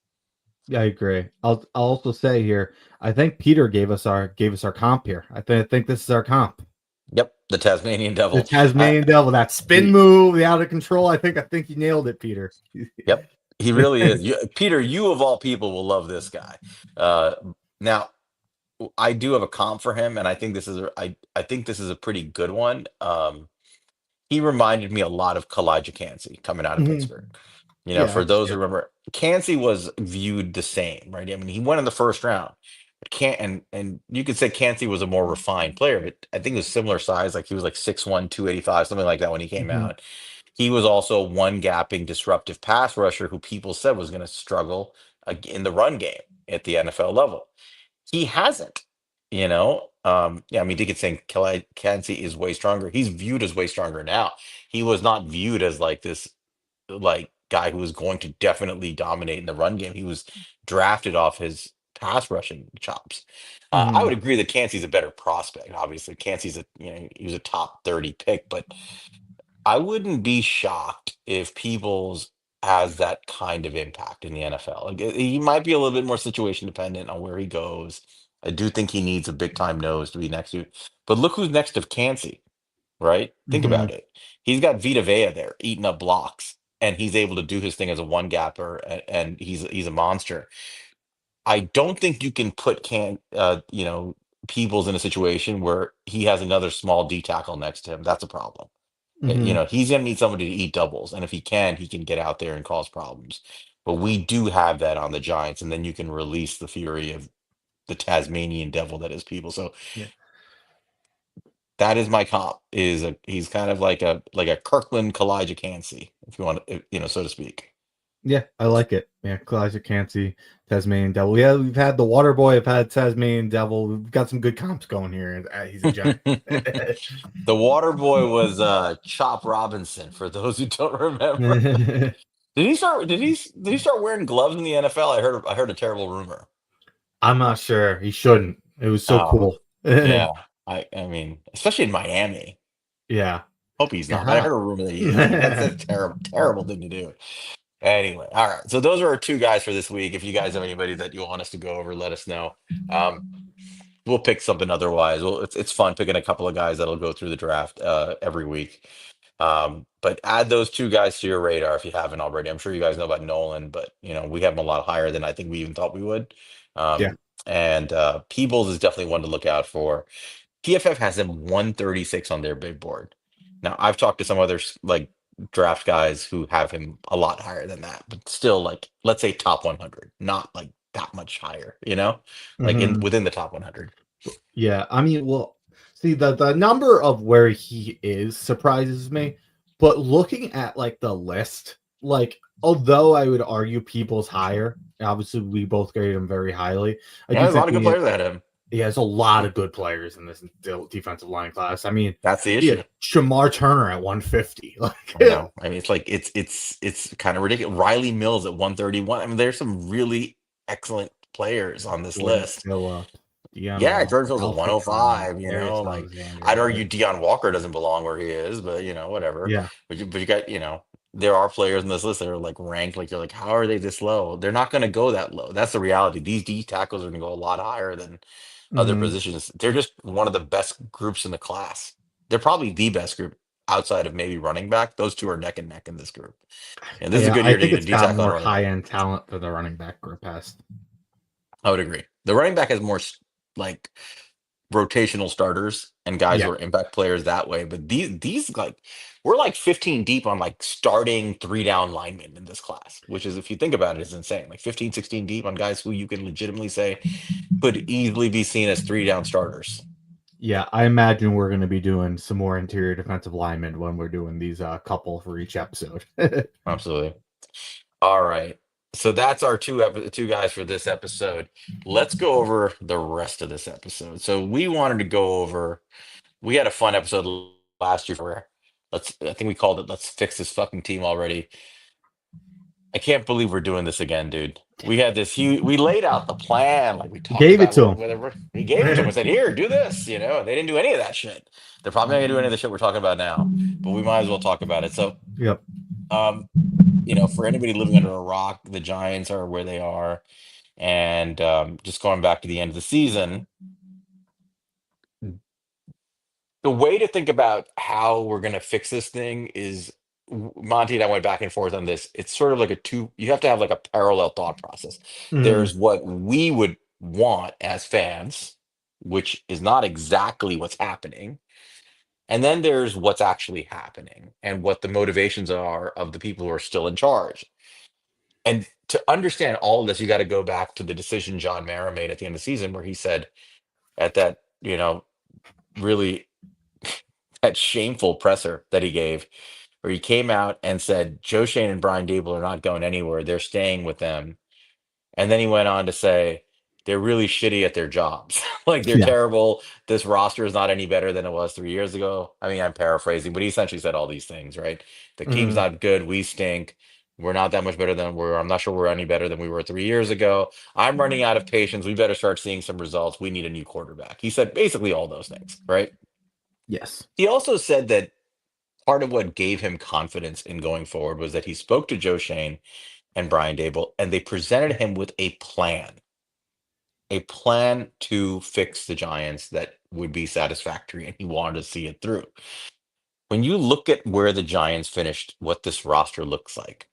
I agree. I'll also say here, I think Peter gave us our comp here. I think this is our comp. Yep, the Tasmanian The Devil. Tasmanian Devil, that spin He, move, the out of control. I think you nailed it, Peter. yep, he really is. Peter, you of all people will love this guy. Uh, Now, I do have a comp for him, and I think this is a pretty good one. He reminded me a lot of Kalijah Kancey coming out of Mhm. Pittsburgh. Yeah, For those who yeah. remember, Kancey was viewed the same, right? I mean, he went in the first round. Can't and you could say Kancey was a more refined player, but I think he was similar size, like he was like 6'1", 285, something like that when he came Mhm. out. He was also a one gapping disruptive pass rusher who people said was going to struggle in the run game at the NFL level. He hasn't, Yeah, I mean, they could say Kancey is way stronger. He's viewed as way stronger now. He was not viewed as like this like guy who was going to definitely dominate in the run game. He was drafted off his pass rushing chops. I Mhm. would agree that Kancey's a better prospect. Obviously, Kancey's he was a top 30 pick, but I wouldn't be shocked if Peoples has that kind of impact in the NFL. Like he might be a little bit more situation dependent on where he goes. I do think he needs a big time nose to be next to. But look who's next to Kancey, right? Think about Mhm. it. He's got Vita Vea there eating up blocks, and he's able to do his thing as a one gapper, and he's a monster. I don't think you can put Peebles in a situation where he has another small D tackle next to him. That's a problem. Mhm. He's going to need somebody to eat doubles, and if he can get out there and cause problems. But we do have that on the Giants, and then you can release the fury of the Tasmanian devil that is people. So Yeah. that is my comp. He's kind of like a Kirkland Kalijah Kancey, if you want to, so to speak. Yeah, I like it. Yeah, Kalijah Kancey, Tasmanian Devil. Yeah, we've had the Water Boy, I've had Tasmanian Devil. We've got some good comps going here. And he's a giant. The water boy was Chop Robinson, for those who don't remember. Did he start wearing gloves in the NFL? I heard a terrible rumor. I'm not sure. He shouldn't. It was so Oh, cool. yeah. I mean, especially in Miami. Yeah. Hope he's not, but I God. heard a rumor that he is. Like that's terrible, terrible thing to do. Anyway, all right. So those are our two guys for this week. If you guys have anybody that you want us to go over, let us know. Um, we'll pick something otherwise. Well, it's fun picking a couple of guys that'll go through the draft every week. But add those two guys to your radar if you haven't already. I'm sure you guys know about Nolan, but we have him a lot higher than I think we even thought we would. Yeah. And Peebles is definitely one to look out for. PFF has them 136 on their big board. Now, I've talked to some others like draft guys who have him a lot higher than that, but still like let's say top 100, not like that much higher, like in Mhm. within the top 100. Yeah, I mean, well, see the number of where he is surprises me, but looking at like the list, like although I would argue people's higher, obviously we both grade him very highly. I Yeah, do there's a think lot of good players ahead of him. he has a lot of good players in this defensive line class. I mean, That's the he had issue. Shamar Turner at 150. Like, I know. I mean, it's like it's kind of ridiculous. Riley Mills at 131. I mean, there's some really excellent players on this Jordan list. Phillip, Deanna Yeah, Jordan Walker, Fields is Alfred Trout, 105, Darius like I'd Alexander. argue Dion Walker doesn't belong where he is, but whatever. Yeah. But you got, there are players in this list that are like ranked, like you're like, how are they this low? They're not gonna go that low. That's the reality. These D tackles are gonna go a lot higher than other Hmm. positions. They're just one of the best groups in the class. They're probably the best group outside of maybe running back. Those two are neck and neck in this group. And this is a Yeah, good I year to think get a it's D got tackle and more a running high back. end talent for the running back group has. I would agree. The running back has more like rotational starters and guys Yeah. who are impact players that way. But these like we're like 15 deep on like starting three down linemen in this class, which is if you think about it, is insane. Like 15, 16 deep on guys who you can legitimately say could easily be seen as three down starters. Yeah, I imagine we're going to be doing some more interior defensive linemen when we're doing these couple for each episode. Absolutely. All right. So that's our two guys for this episode. Let's go over the rest of this episode. So we wanted to go over. We had a fun episode last year where I think we called it "Let's fix this fucking team already." I can't believe we're doing this again, dude. We had this huge. We laid out the plan, like we talked Gave it about. to Whether we gave it to them, we said, "Here, do this." And they didn't do any of that shit. They're probably not gonna do any of the shit we're talking about now, but we might as well talk about it. So, Yep. um, for anybody living under a rock, the Giants are where they are, and just going back to the end of the season, the way to think about how we're going to fix this thing is Monty and I went back and forth on this. It's sort of like you have to have like a parallel thought process. Mm, There's what we would want as fans, which is not exactly what's happening. And then there's what's actually happening and what the motivations are of the people who are still in charge. And to understand all of this, you got to go back to the decision John Mara made at the end of the season, where he said at that, really that shameful presser that he gave, where he came out and said Joe Shane and Brian Dable are not going anywhere. They're staying with them. And then he went on to say they're really shitty at their jobs. Like they're yeah. terrible. This roster is not any better than it was 3 years ago. I mean, I'm paraphrasing, but he essentially said all these things, right? The team's Mm, not good. We stink. We're not that much better than I'm not sure we're any better than we were 3 years ago. I'm running out of patience. We better start seeing some results. We need a new quarterback. He said basically all those things, right? yes. He also said that part of what gave him confidence in going forward was that he spoke to Joe Shane and Brian Dable, and they presented him with a plan to fix the Giants that would be satisfactory, and he wanted to see it through. When you look at where the Giants finished, what this roster looks like,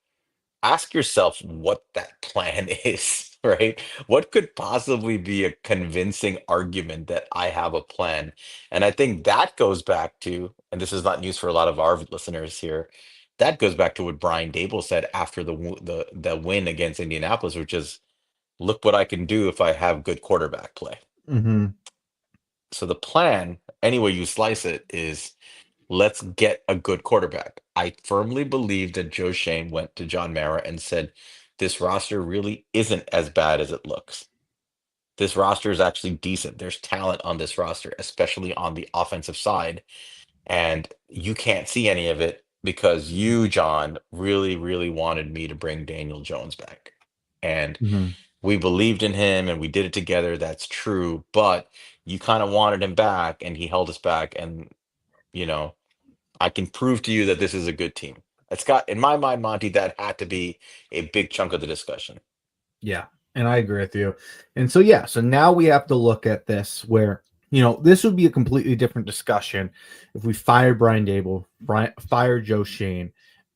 ask yourself what that plan is, right? What could possibly be a convincing argument that I have a plan? And I think that goes back to, and this is not news for a lot of our listeners here, that goes back to what Brian Dable said after the win against Indianapolis, which is, look what I can do if I have good quarterback play. Hmm. So the plan, any way you slice it, is let's get a good quarterback. I firmly believe that Joe Shane went to John Mara and said, this roster really isn't as bad as it looks. This roster is actually decent. There's talent on this roster, especially on the offensive side. And you can't see any of it because you, John, really, really wanted me to bring Daniel Jones back. And Hmm. we believed in him and we did it together. That's true. But you kind of wanted him back and he held us back. And, you know, I can prove to you that this is a good team. It's got, in my mind, Monty, that had to be a big chunk of the discussion. Yeah, and I agree with you. And so yeah, so now we have to look at this where this would be a completely different discussion if we fired Brian Dable, fire Joe Shane,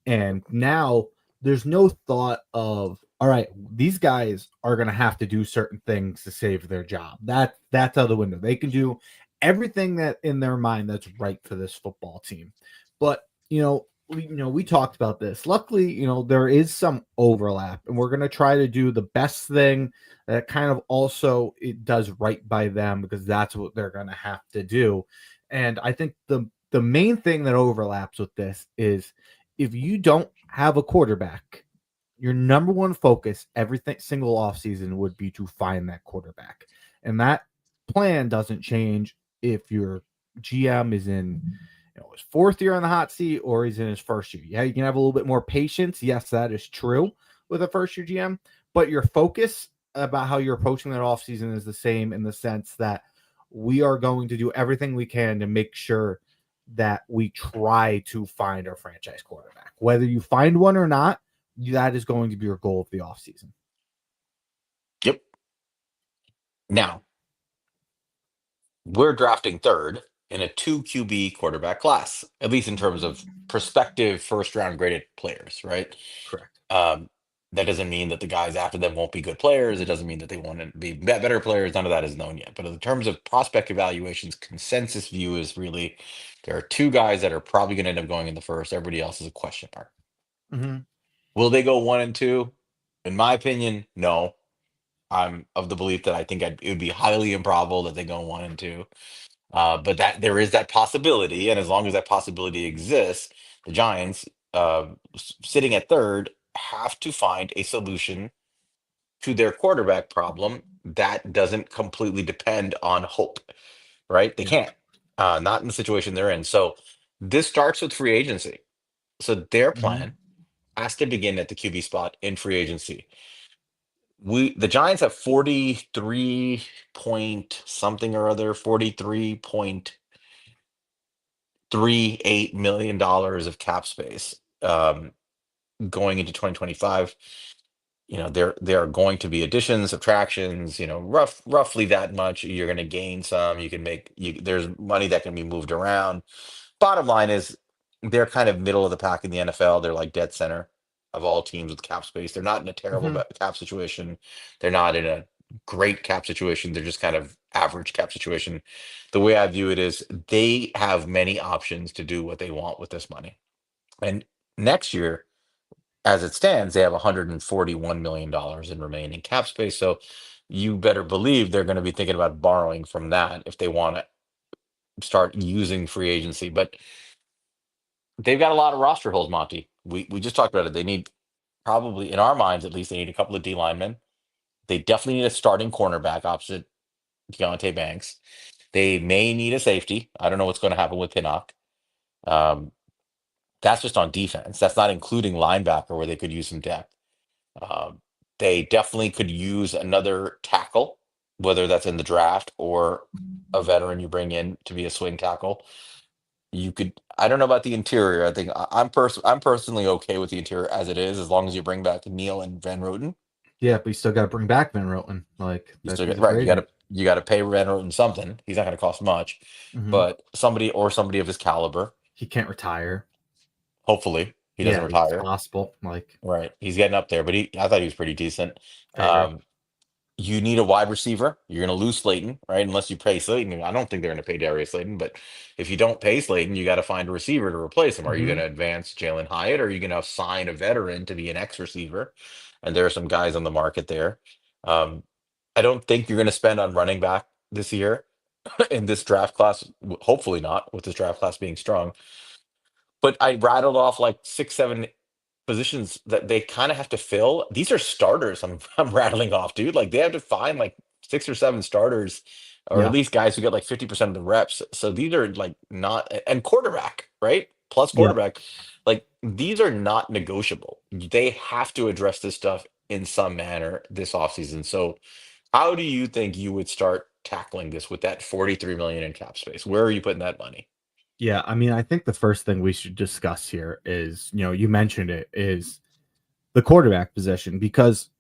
and now there's no thought of all right, these guys are gonna have to do certain things to save their job. That's out the window. They can do everything that in their mind that's right for this football team. But we talked about this. Luckily, there is some overlap, and we're gonna try to do the best thing that kind of also it does right by them because that's what they're gonna have to do. And I think the main thing that overlaps with this is if you don't have a quarterback, your number one focus everything single offseason would be to find that quarterback. And that plan doesn't change if your GM is in his fourth year on the hot seat or he's in his first year. Yeah, you can have a little bit more patience. Yes, that is true with a first year GM, but your focus about how you're approaching that offseason is the same in the sense that we are going to do everything we can to make sure that we try to find our franchise quarterback. Whether you find one or not, that is going to be your goal of the offseason. Yep. Now, we're drafting third in a two QB quarterback class, at least in terms of prospective first round graded players, right? Correct. Um, that doesn't mean that the guys after them won't be good players. It doesn't mean that they won't be better players. None of that is known yet. But in terms of prospect evaluations, consensus view is really there are two guys that are probably going to end up going in the first. Everybody else is a question mark. Mm-hmm. Will they go 1 and 2? In my opinion, no. I'm of the belief that I think it would be highly improbable that they go 1 and 2. But that there is that possibility, and as long as that possibility exists, the Giants, sitting at third, have to find a solution to their quarterback problem that doesn't completely depend on hope, right? They Yeah. can't, not in the situation they're in. So this starts with free agency. So their Mhm. plan has to begin at the QB spot in free agency. The Giants have 43 point something or other, $43.38 million of cap space, going into 2025. There are going to be additions, subtractions, roughly that much. You're going to gain some. There's money that can be moved around. Bottom line is they're kind of middle of the pack in the NFL. They're like dead center of all teams with cap space. They're not in a terrible Mhm. cap situation. They're not in a great cap situation. They're just kind of average cap situation. The way I view it is they have many options to do what they want with this money. And next year, as it stands, they have $141 million in remaining cap space. So you better believe they're going to be thinking about borrowing from that if they want to start using free agency. But they've got a lot of roster holes, Monty. We just talked about it. They need, probably in our minds at least, they need a couple of D linemen. They definitely need a starting cornerback opposite Deontay Banks. They may need a safety. I don't know what's going to happen with Pinnock. Um, that's just on defense. That's not including linebacker where they could use some depth. Um, they definitely could use another tackle, whether that's in the draft or a veteran you bring in to be a swing tackle. You could. I don't know about the interior. I think I'm personally okay with the interior as it is, as long as you bring back Neal and Van Roten. Yeah, but you still got to bring back Van Roten. Like You that, still he's get a right. free agent. You got to pay Van Roten something. He's not going to cost much, Hmm. but somebody of his caliber. He can't retire. Hopefully, he doesn't Yeah, it's retire. possible. Like Right, he's getting up there, but I thought he was pretty decent. I agree. You need a wide receiver. You're going to lose Slayton, right? Unless you pay Slayton. I don't think they're going to pay Darius Slayton, but if you don't pay Slayton, you got to find a receiver to replace him. Are you going Hmm. to advance Jalen Hyatt, or are you going to sign a veteran to be an X receiver? And there are some guys on the market there. Um, I don't think you're going to spend on running back this year in this draft class. Hopefully not, with this draft class being strong. But I rattled off like six, seven positions that they kind of have to fill. These are starters I'm rattling off, dude. Like they have to find like six or seven starters, or at Yeah, least guys who get like 50% of the reps. So these are like not, and quarterback, right? Plus yeah, quarterback. Like these are not negotiable. They have to address this stuff in some manner this offseason. So how do you think you would start tackling this with that 43 million in cap space? Where are you putting that money? yeah. I mean, I think the first thing we should discuss here is, you mentioned it, is the quarterback position because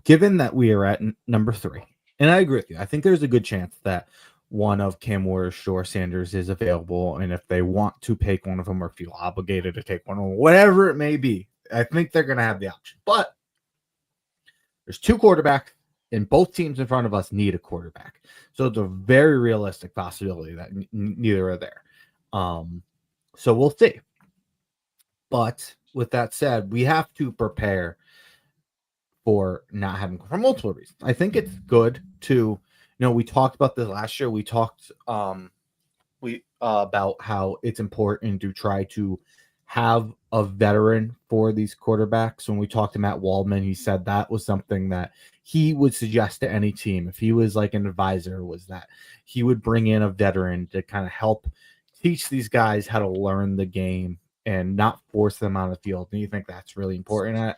given that we are at number 3, and I agree with you, I think there's a good chance that one of Cam Ward, Shore Sanders is available, and if they want to take one of them or feel obligated to take one of them, whatever it may be, I think they're going to have the option. But there's 2 quarterbacks, and both teams in front of us need a quarterback, so it's a very realistic possibility that neither are there. So we'll see. But with that said, we have to prepare for not having for multiple reasons. I think it's good to, we talked about this last year. We talked we about how it's important to try to have a veteran for these quarterbacks. When we talked to Matt Waldman, he said that was something that he would suggest to any team if he was like an advisor, was that he would bring in a veteran to kind of help teach these guys how to learn the game and not force them on the field. And you think that's really important.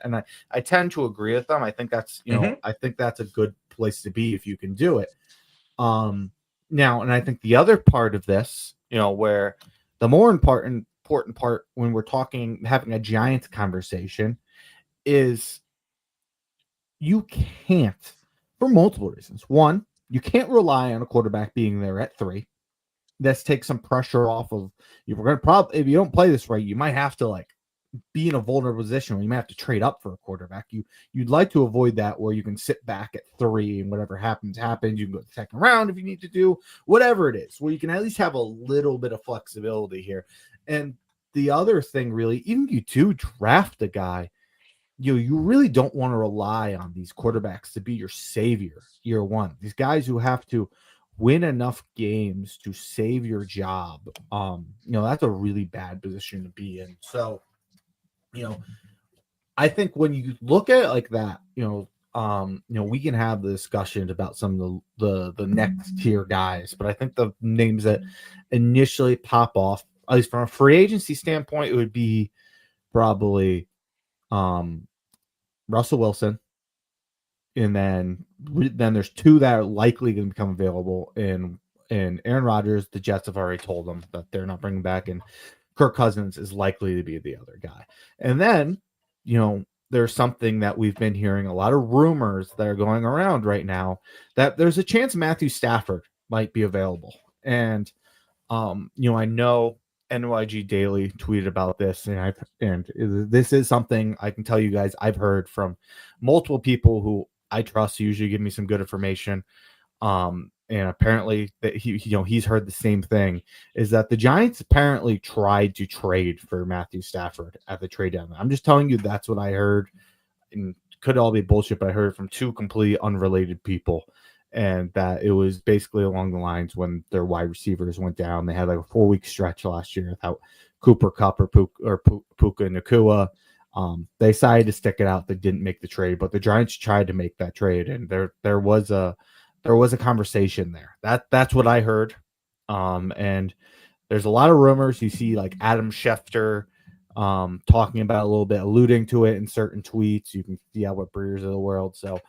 I tend to agree with them. I think that's, Hmm. I think that's a good place to be if you can do it. Now, and I think the other part of this, where the more important part when we're talking having a Giants conversation is you can't, for multiple reasons. One, you can't rely on a quarterback being there at 3. This takes some pressure off of you. We're gonna probably, if you don't play this right, you might have to like be in a vulnerable position where you might have to trade up for a quarterback. You'd like to avoid that where you can sit back at 3 and whatever happens. You can go to the second round if you need to do whatever it is, where you can at least have a little bit of flexibility here. And the other thing, really, even if you do draft a guy, you really don't want to rely on these quarterbacks to be your savior year one. These guys who have to win enough games to save your job, that's a really bad position to be in. So, you know, I think when you look at it like that, we can have the discussions about some of the next tier guys, but I think the names that initially pop off, at least from a free agency standpoint, it would be probably um, Russell Wilson, and then there's two that are likely going to become available, and Aaron Rodgers. The Jets have already told them that they're not bringing back, and Kirk Cousins is likely to be the other guy. And then, there's something that we've been hearing, a lot of rumors that are going around right now, that there's a chance Matthew Stafford might be available. And I know NYG Daily tweeted about this, and this is something I can tell you guys I've heard from multiple people who I trust, usually give me some good information. And apparently that he's heard the same thing, is that the Giants apparently tried to trade for Matthew Stafford at the trade deadline. I'm just telling you that's what I heard, and could all be bullshit, but I heard it from two completely unrelated people, and that it was basically along the lines when their wide receivers went down. They had like a 4-week stretch last year without Cooper Cup or Puka Nakua. They decided to stick it out. They didn't make the trade, but the Giants tried to make that trade, and there was a conversation there. That's what I heard. And there's a lot of rumors. You see like Adam Schefter talking about a little bit, alluding to it in certain tweets. You can see Albert Breers of the world. So,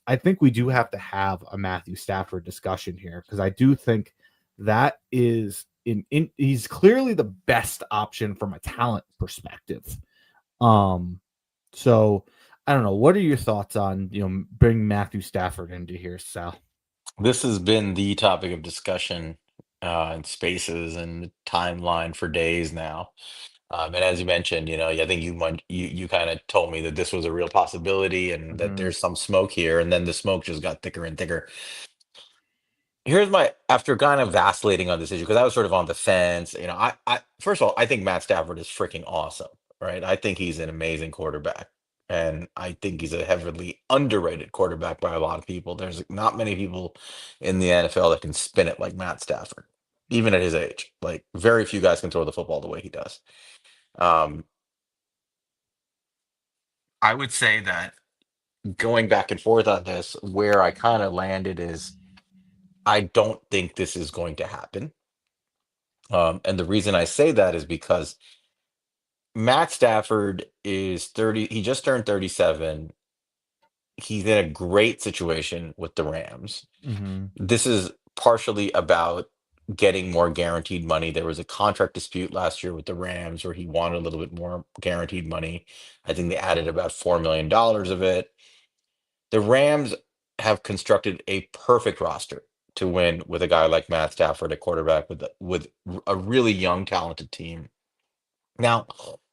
I think we do have to have a Matthew Stafford discussion here, because I do think that is he's clearly the best option from a talent perspective. So I don't know. What are your thoughts on, bringing Matthew Stafford into here, Sal? This has been the topic of discussion in spaces and timeline for days now. And as you mentioned, I think you kind of told me that this was a real possibility and that Mm-hmm. there's some smoke here, and then the smoke just got thicker and thicker. Here's my after kind of vacillating on this issue, because I was sort of on the fence. I first of all, I think Matt Stafford is freaking awesome, right? I think he's an amazing quarterback, and I think he's a heavily underrated quarterback by a lot of people. There's not many people in the NFL that can spin it like Matt Stafford, even at his age. Like very few guys can throw the football the way he does. Um, I would say that going back and forth on this, where I kind of landed is I don't think this is going to happen. And the reason I say that is because Matt Stafford is 30. He just turned 37. He's in a great situation with the Rams. Mm-hmm. This is partially about getting more guaranteed money. There was a contract dispute last year with the Rams where he wanted a little bit more guaranteed money. I think they added about $4 million of it. The Rams have constructed a perfect roster to win with a guy like Matt Stafford at quarterback, with a really young, talented team. Now,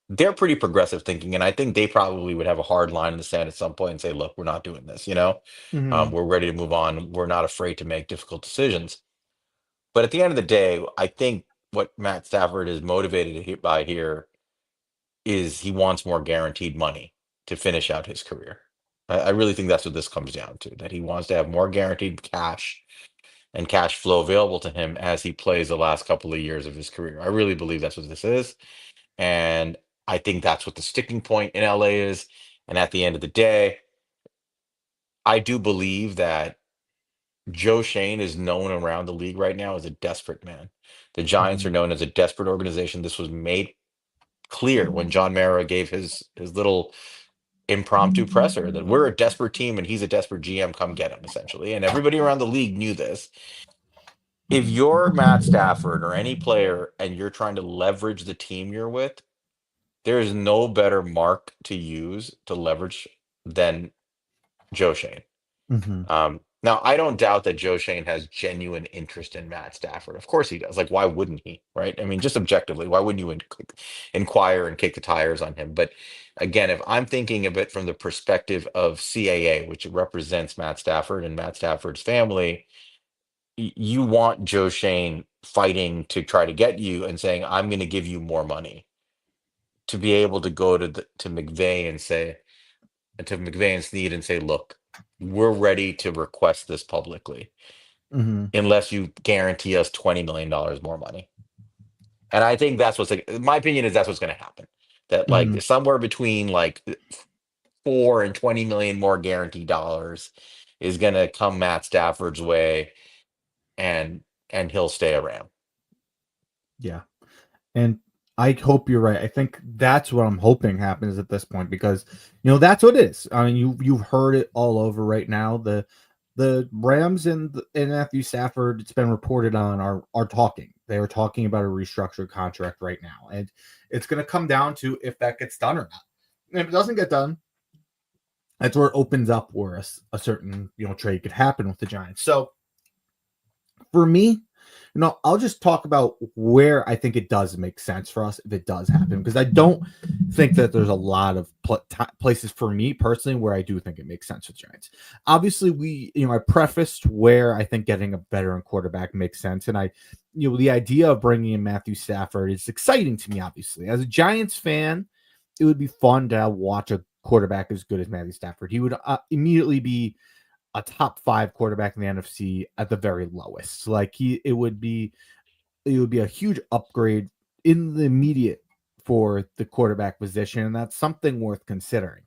they're pretty progressive thinking, and I think they probably would have a hard line in the sand at some point and say, "Look, we're not doing this. Mm-hmm. We're ready to move on. We're not afraid to make difficult decisions." But at the end of the day, I think what Matt Stafford is motivated by here is he wants more guaranteed money to finish out his career. I really think that's what this comes down to, that he wants to have more guaranteed cash and cash flow available to him as he plays the last couple of years of his career. I really believe that's what this is. And I think that's what the sticking point in LA is. And at the end of the day, I do believe that Joe Shane is known around the league right now as a desperate man. The Giants are Mm-hmm. known as a desperate organization. This was made clear when John Mara gave his little impromptu presser, that we're a desperate team and he's a desperate GM. Come get him, essentially. And everybody around the league knew this. If you're Matt Stafford or any player and you're trying to leverage the team you're with, there is no better mark to use to leverage than Joe Shane. Mm-hmm. Now, I don't doubt that Joe Shane has genuine interest in Matt Stafford. Of course he does. Like, why wouldn't he? Right? I mean, just objectively, why wouldn't you inquire and kick the tires on him? But again, if I'm thinking of it from the perspective of CAA, which represents Matt Stafford and Matt Stafford's family, you want Joe Shane fighting to try to get you and saying, "I'm going to give you more money," to be able to go to McVay and say, to McVay and Snead and say, "Look, we're ready to request this publicly." Mhm. unless you guarantee us $20 million more money. And I think that's what's my opinion is that's what's going to happen. That like Mhm. somewhere between like 4 and 20 million more guaranteed dollars is going to come Matt Stafford's way, and he'll stay around. Yeah. And I hope you're right. I think that's what I'm hoping happens at this point because that's what it is. I mean, you've heard it all over right now. The Rams and Matthew Stafford, it's been reported on, are talking. They are talking about a restructured contract right now, and it's going to come down to if that gets done or not. And if it doesn't get done, that's where it opens up where a certain trade could happen with the Giants. So for me, I'll just talk about where I think it does make sense for us if it does happen, because I don't think that there's a lot of places for me personally where I do think it makes sense with Giants. Obviously, I prefaced where I think getting a veteran quarterback makes sense, and the idea of bringing in Matthew Stafford is exciting to me. Obviously, as a Giants fan, it would be fun to watch a quarterback as good as Matthew Stafford. He would immediately be a top 5 quarterback in the NFC at the very lowest. Like it would be a huge upgrade in the immediate for the quarterback position, and that's something worth considering.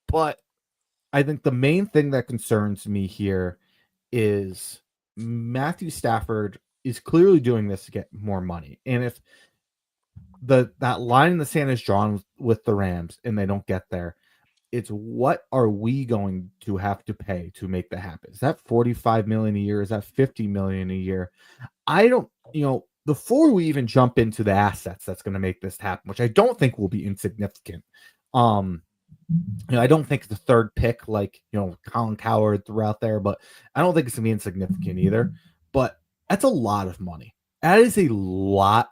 But I think the main thing that concerns me here is Matthew Stafford is clearly doing this to get more money. And if that line in the sand is drawn with the Rams and they don't get there, it's what are we going to have to pay to make that happen? Is that 45 million a year? Is that 50 million a year? I don't, before we even jump into the assets that's going to make this happen, which I don't think will be insignificant. Um, I don't think the third pick, like, Colin Coward threw out there, but I don't think it's going to be insignificant either. But that's a lot of money. That is a lot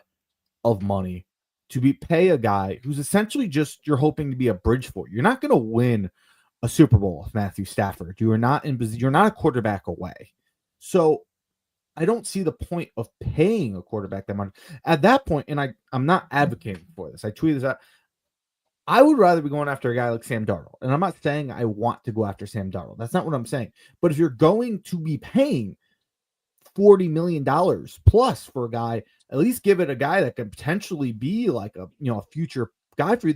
of money to be pay a guy who's essentially just you're hoping to be a bridge for. You're not going to win a Super Bowl with Matthew Stafford. You're not a quarterback away. So I don't see the point of paying a quarterback that much at that point. And I'm not advocating for this. I tweeted this out. I would rather be going after a guy like Sam Darnold. And I'm not saying I want to go after Sam Darnold. That's not what I'm saying. But if you're going to be paying $40 million plus for a guy, at least give it a guy that could potentially be like a future guy for you.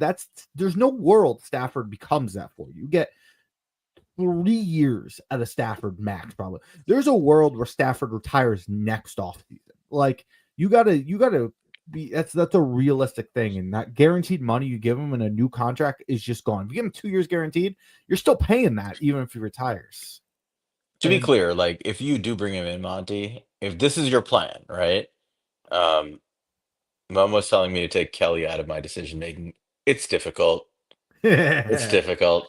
There's no world Stafford becomes that for you. You get 3 years at a Stafford max, probably. There's a world where Stafford retires next offseason. Like you gotta be that's a realistic thing, and that guaranteed money you give him in a new contract is just gone. If you give him 2 years guaranteed, you're still paying that even if he retires. To be And clear, like if you do bring him in, Monty, if this is your plan, right? Um, Mom was telling me to take Kelly out of my decision making. It's difficult. It's difficult.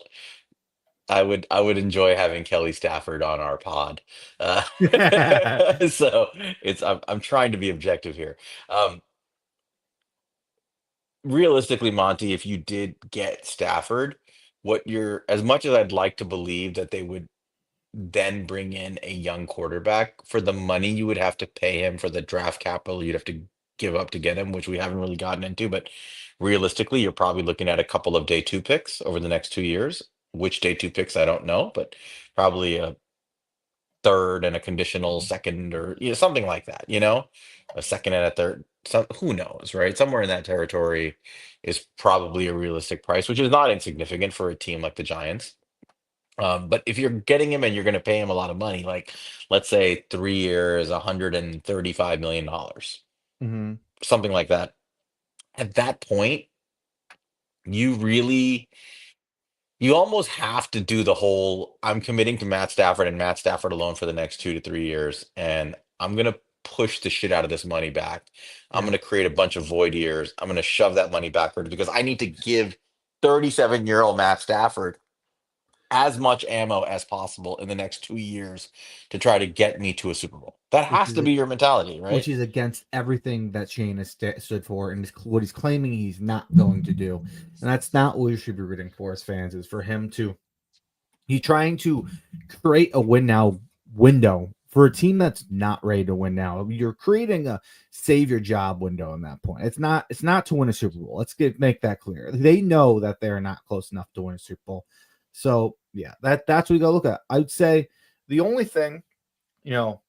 I would enjoy having Kelly Stafford on our pod. Uh, so I'm trying to be objective here. Um, Realistically, Monty, if you did get Stafford, what you're as much as I'd like to believe that they would then bring in a young quarterback for the money you would have to pay him for the draft capital you'd have to give up to get him, which we haven't really gotten into. But realistically, you're probably looking at a couple of day two picks over the next 2 years. Which day two picks, I don't know, but probably a third and a conditional second, or something like that, a second and a third. Who knows, right? Somewhere in that territory is probably a realistic price, which is not insignificant for a team like the Giants. But if you're getting him and you're going to pay him a lot of money, like let's say 3 years, $135 million, Mhm. something like that. At that point, you really, you almost have to do the whole I'm committing to Matt Stafford and Matt Stafford alone for the next 2 to 3 years. And I'm going to push the shit out of this money back. I'm Yeah. going to create a bunch of void years. I'm going to shove that money backwards because I need to give 37-year-old Matt Stafford as much ammo as possible in the next 2 years to try to get me to a Super Bowl. That which has is to be your mentality, which right? is against everything that Shane has stood for and what he's claiming he's not going to do. And that's not what we should be rooting for as fans, is for him to he's trying to create a win now window for a team that's not ready to win now. You're creating a save your job window in that point. It's not to win a Super Bowl. Make that clear. They know that they're not close enough to win a Super Bowl. So yeah, that's what we go look at. I would say the only thing you know,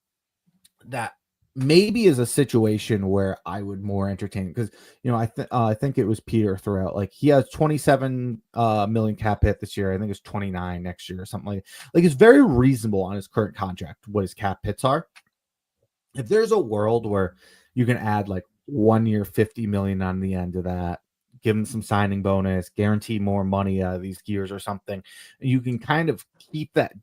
that maybe is a situation where I would more entertain because I think it was Peter throughout. Like he has 27 million cap hit this year. I think it's 29 next year or something like it's very reasonable on his current contract what his cap hits are. If there's a world where you can add like 1 year 50 million on the end of that, give him some signing bonus, guarantee more money out of these years or something, you can kind of keep that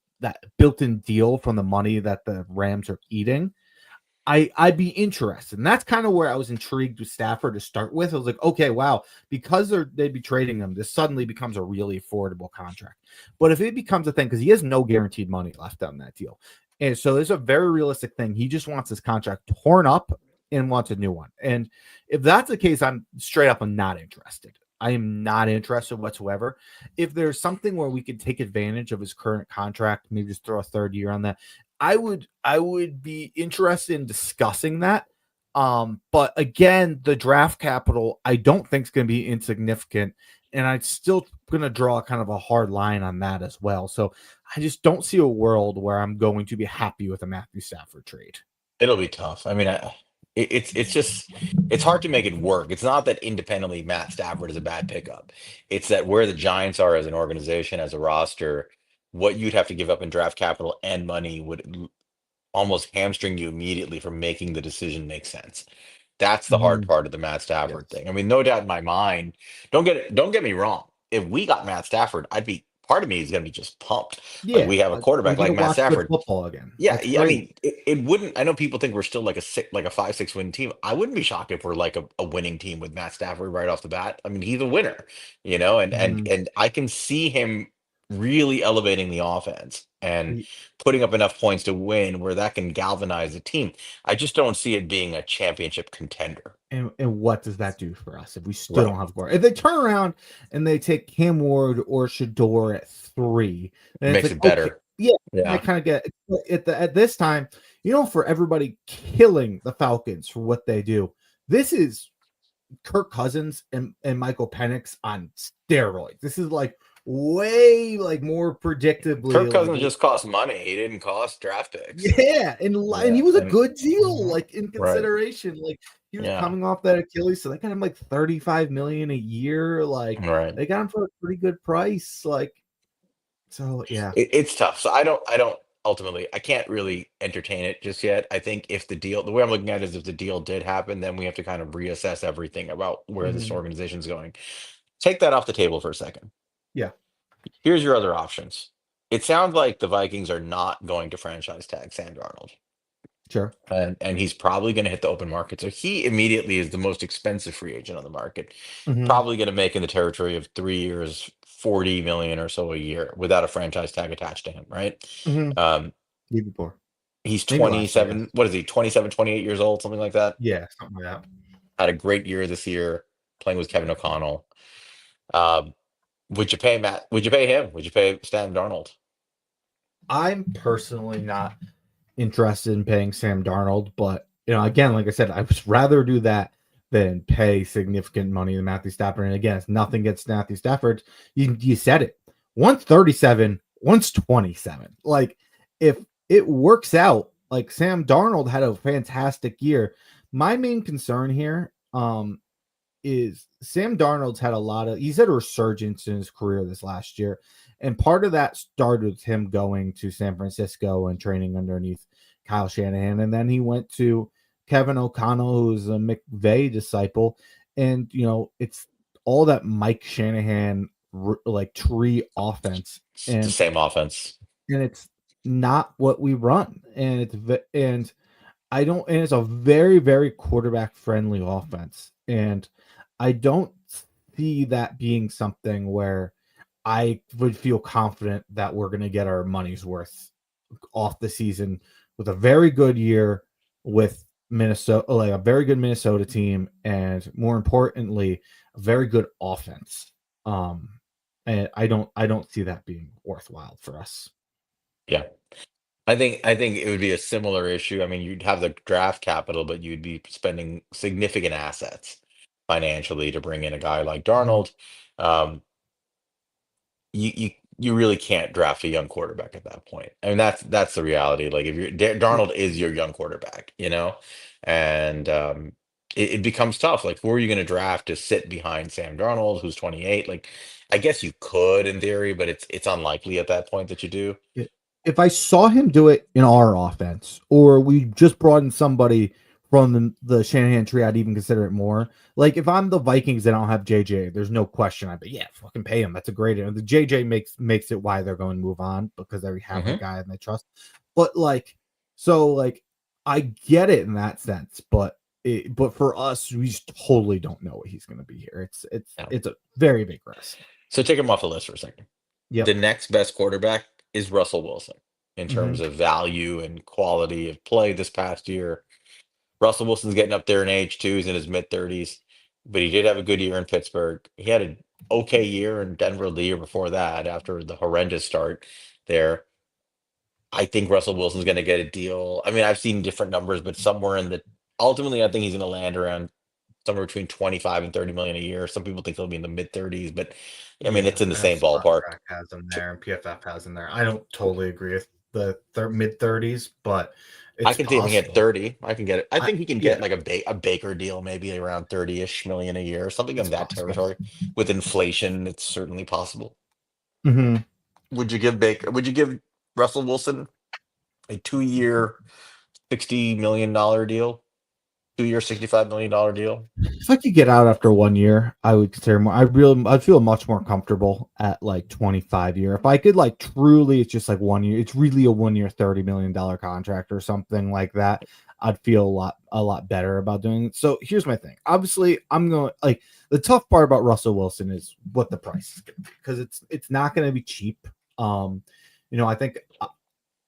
built-in deal from the money that the Rams are eating. I'd be interested. And that's kind of where I was intrigued with Stafford to start with. I was like, okay, wow, because they'd be trading him, this suddenly becomes a really affordable contract. But if it becomes a thing, because he has no guaranteed money left on that deal. And so there's a very realistic thing. He just wants his contract torn up and wants a new one. And if that's the case, I'm not interested. I am not interested whatsoever. If there's something where we could take advantage of his current contract, maybe just throw a third year on that, I would be interested in discussing that. But again, the draft capital I don't think is going to be insignificant, and I'm still going to draw kind of a hard line on that as well. So I just don't see a world where I'm going to be happy with a Matthew Stafford trade. It'll be tough. I mean, it's just it's hard to make it work. It's not that independently Matt Stafford is a bad pickup. It's that where the Giants are as an organization, as a roster, what you'd have to give up in draft capital and money would almost hamstring you immediately from making the decision make sense. That's the hard Mhm. part of the Matt Stafford Yes. thing. I mean, no doubt in my mind. Don't get me wrong. If we got Matt Stafford, I'd be part of me is going to be just pumped. Like Yeah, we have a we quarterback get like to Matt watch good Stafford. football again. Yeah, That's yeah, I great. mean, it wouldn't. I know people think we're still like like a 5-6 win team. I wouldn't be shocked if we're like a winning team with Matt Stafford right off the bat. I mean, he's a winner, and Mhm. I can see him really elevating the offense and Y- putting up enough points to win where that can galvanize a team. I just don't see it being a championship contender. And what does that do for us if we still Right. don't have Gore? If they turn around and they take Cam Ward or Shador at 3, then it's Makes like, it okay, better. yeah, I Yeah. kind of get at this time, for everybody killing the Falcons for what they do, this is Kirk Cousins and Michael Penix on steroids. This is like way like more predictably Kirk like Cousins just cost money. He didn't cost draft picks. yeah, and he Yeah. was a And good deal, Mhm. like in Right. consideration. Like he was Yeah. coming off that Achilles, so they got him like 35 million a year. Like Right. they got him for a pretty good price. Like so, yeah. It's tough. So I don't ultimately I can't really entertain it just yet. I think if the way I'm looking at it is if the deal did happen, then we have to kind of reassess everything about where this Mhm. organization's going. Take that off the table for a second. Yeah, Here's your other options. It sounds like the Vikings are not going to franchise tag Sam Darnold. sure. And he's probably going to hit the open market. So he immediately is the most expensive free agent on the market. Mhm. Probably going to make in the territory of 3 years, 40 million or so a year without a franchise tag attached to him, right? Mhm. Um, Year before. he's Maybe last year, 27. yes. What is he? 27, 28 years old, something like that. Yeah, something like that. Had a great year this year playing with Kevin O'Connell. Um, would you pay Matt? Would you pay him? Would you pay Stan Darnold? I'm personally not interested in paying Sam Darnold, but again, like I said, I would rather do that than pay significant money to Matthew Stafford. And again, it's nothing against Matthew Stafford. You said it. Once 37, once 27. Like if it works out, like Sam Darnold had a fantastic year. My main concern here is Sam Darnold's had he's had a resurgence in his career this last year. And part of that started with him going to San Francisco and training underneath Kyle Shanahan. And then he went to Kevin O'Connell, who's a McVay disciple. And, it's all that Mike Shanahan like tree offense. It's the And same offense. it's not what we run. And I don't, and it's a very, very quarterback friendly offense. And I don't see that being something where I would feel confident that we're going to get our money's worth off the season with a very good year with Minnesota, like a very good Minnesota team, and more importantly, a very good offense. Um, and I don't see that being worthwhile for us. Yeah. I think it would be a similar issue. I mean, you'd have the draft capital, but you'd be spending significant assets financially to bring in a guy like Mhm. Darnold. Um, you you really can't draft a young quarterback at that point. I mean, that's the reality. Like if you're Darnold is your young quarterback, and it becomes tough. Like, who are you going to draft to sit behind Sam Darnold, who's 28? Like, I guess you could in theory, but it's unlikely at that point that you do. If I saw him do it in our offense, or we just brought in somebody from the Shanahan tree, I'd even consider it more. Like if I'm the Vikings and I don't have JJ, there's no question. I'd be fucking pay him. That's a great. The JJ makes it why they're going to move on because they have a Hmm. guy and they trust. But like I get it in that sense, but for us, we just totally don't know what he's going to be here. Yeah. It's a very big risk. So take him off the list for a second. The Yep. next best quarterback is Russell Wilson in Hmm. terms of value and quality of play this past year. Russell Wilson's getting up there in age too. He's in his mid 30s, but he did have a good year in Pittsburgh. He had an okay year in Denver the year before that after the horrendous start there. I think Russell Wilson's going to get a deal. I mean, I've seen different numbers, but somewhere in the ultimately, I think he's going to land around somewhere between 25 and 30 million a year. Some people think he'll be in the mid 30s, but I mean, it's Yeah, in the and same ballpark. Spot has him there, and PFF has him there. I don't totally agree with the mid 30s, but I it's can see him get possible. 30. I can get it. I I think he can get Yeah, like a Baker deal, maybe around 30-ish million a year, something in it's that possible. territory. With inflation, it's certainly possible. Hmm. Would you give Russell Wilson a 2-year, $60 million deal? 2-year, $65 million deal? If I could get out after 1 year, I would consider more. I'd feel much more comfortable at like 25 year. If I could like truly, it's just like 1 year. It's really a 1 year, $30 million contract or something like that. I'd feel a lot better about doing it. So here's my thing. Obviously, I'm going like the tough part about Russell Wilson is what the price is going to be because it's not going to be cheap. Um, I think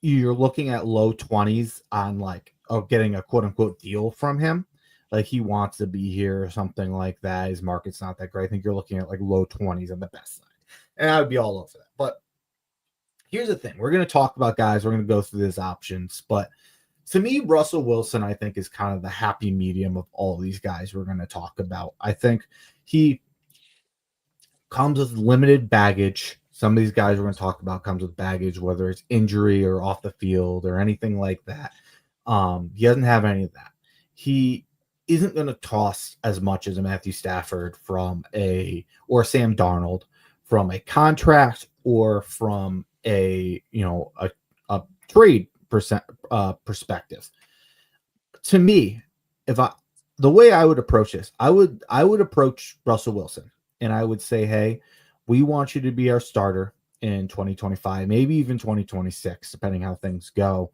you're looking at low 20s on like getting a quote unquote deal from him. Like he wants to be here or something like that. His market's not that great. I think you're looking at like low 20s on the best side. And I would be all over that. But here's the thing. We're going to talk about guys. We're going to go through these options. But to me, Russell Wilson, I think, is kind of the happy medium of all these guys we're going to talk about. I think he comes with limited baggage. Some of these guys we're going to talk about comes with baggage, whether it's injury or off the field or anything like that. He doesn't have any of that. He isn't going to toss as much as a Matthew Stafford or Sam Darnold from a contract or from a trade perspective. To me, if I the way I would approach this, I would approach Russell Wilson and I would say, hey, we want you to be our starter in 2025, maybe even 2026, depending how things go.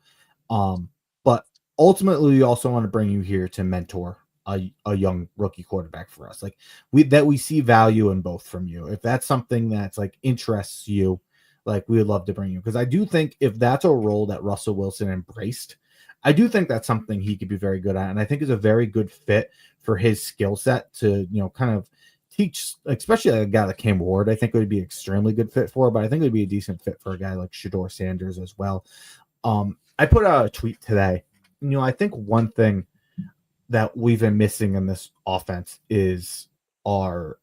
But ultimately, we also want to bring you here to mentor a young rookie quarterback for us. Like we see value in both from you. If that's something that's like interests you, like we would love to bring you because I do think if that's a role that Russell Wilson embraced, I do think that's something he could be very good at, and I think is a very good fit for his skill set to kind of teach, especially a guy like Cam Ward. I think it would be an extremely good fit for, but I think it would be a decent fit for a guy like Shador Sanders as well. I put out a tweet today. I think one thing that we've been missing in this offense is our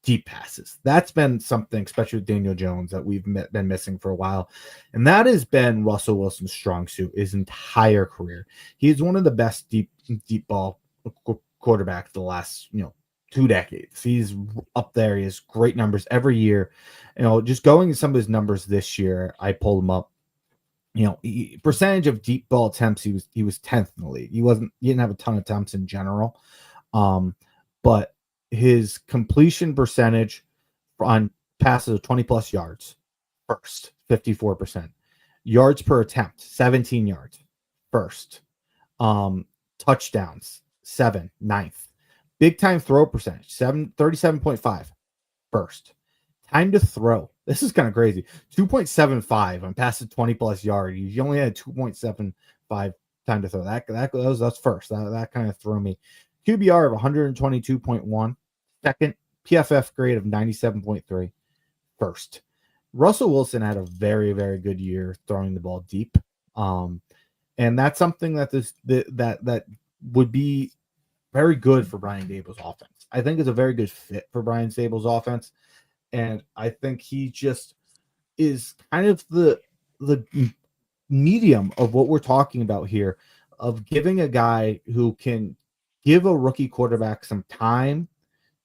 deep passes. That's been something, especially with Daniel Jones, that we've been missing for a while. And that has been Russell Wilson's strong suit his entire career. He's one of the best deep ball quarterbacks the last, 2 decades. He's up there. He has great numbers every year. Just going to some of his numbers this year, I pulled him up. Percentage of deep ball attempts, he was 10th in the league. He didn't have a ton of attempts in general. But his completion percentage on passes of 20 plus yards, first, 54%. Yards per attempt, 17 yards, first. Touchdowns, 7, ninth. Big time throw percentage, 37.5, first. Time to throw. This is kind of crazy. 2.75 on passes 20 plus yards. You only had 2.75 time to throw. That's first. That kind of threw me. QBR of 122.1. Second. PFF grade of 97.3. First. Russell Wilson had a very, very good year throwing the ball deep. And that's something that would be very good for Brian Daboll's offense. I think it's a very good fit for Brian Daboll's offense. And I think he just is kind of the medium of what we're talking about here, of giving a guy who can give a rookie quarterback some time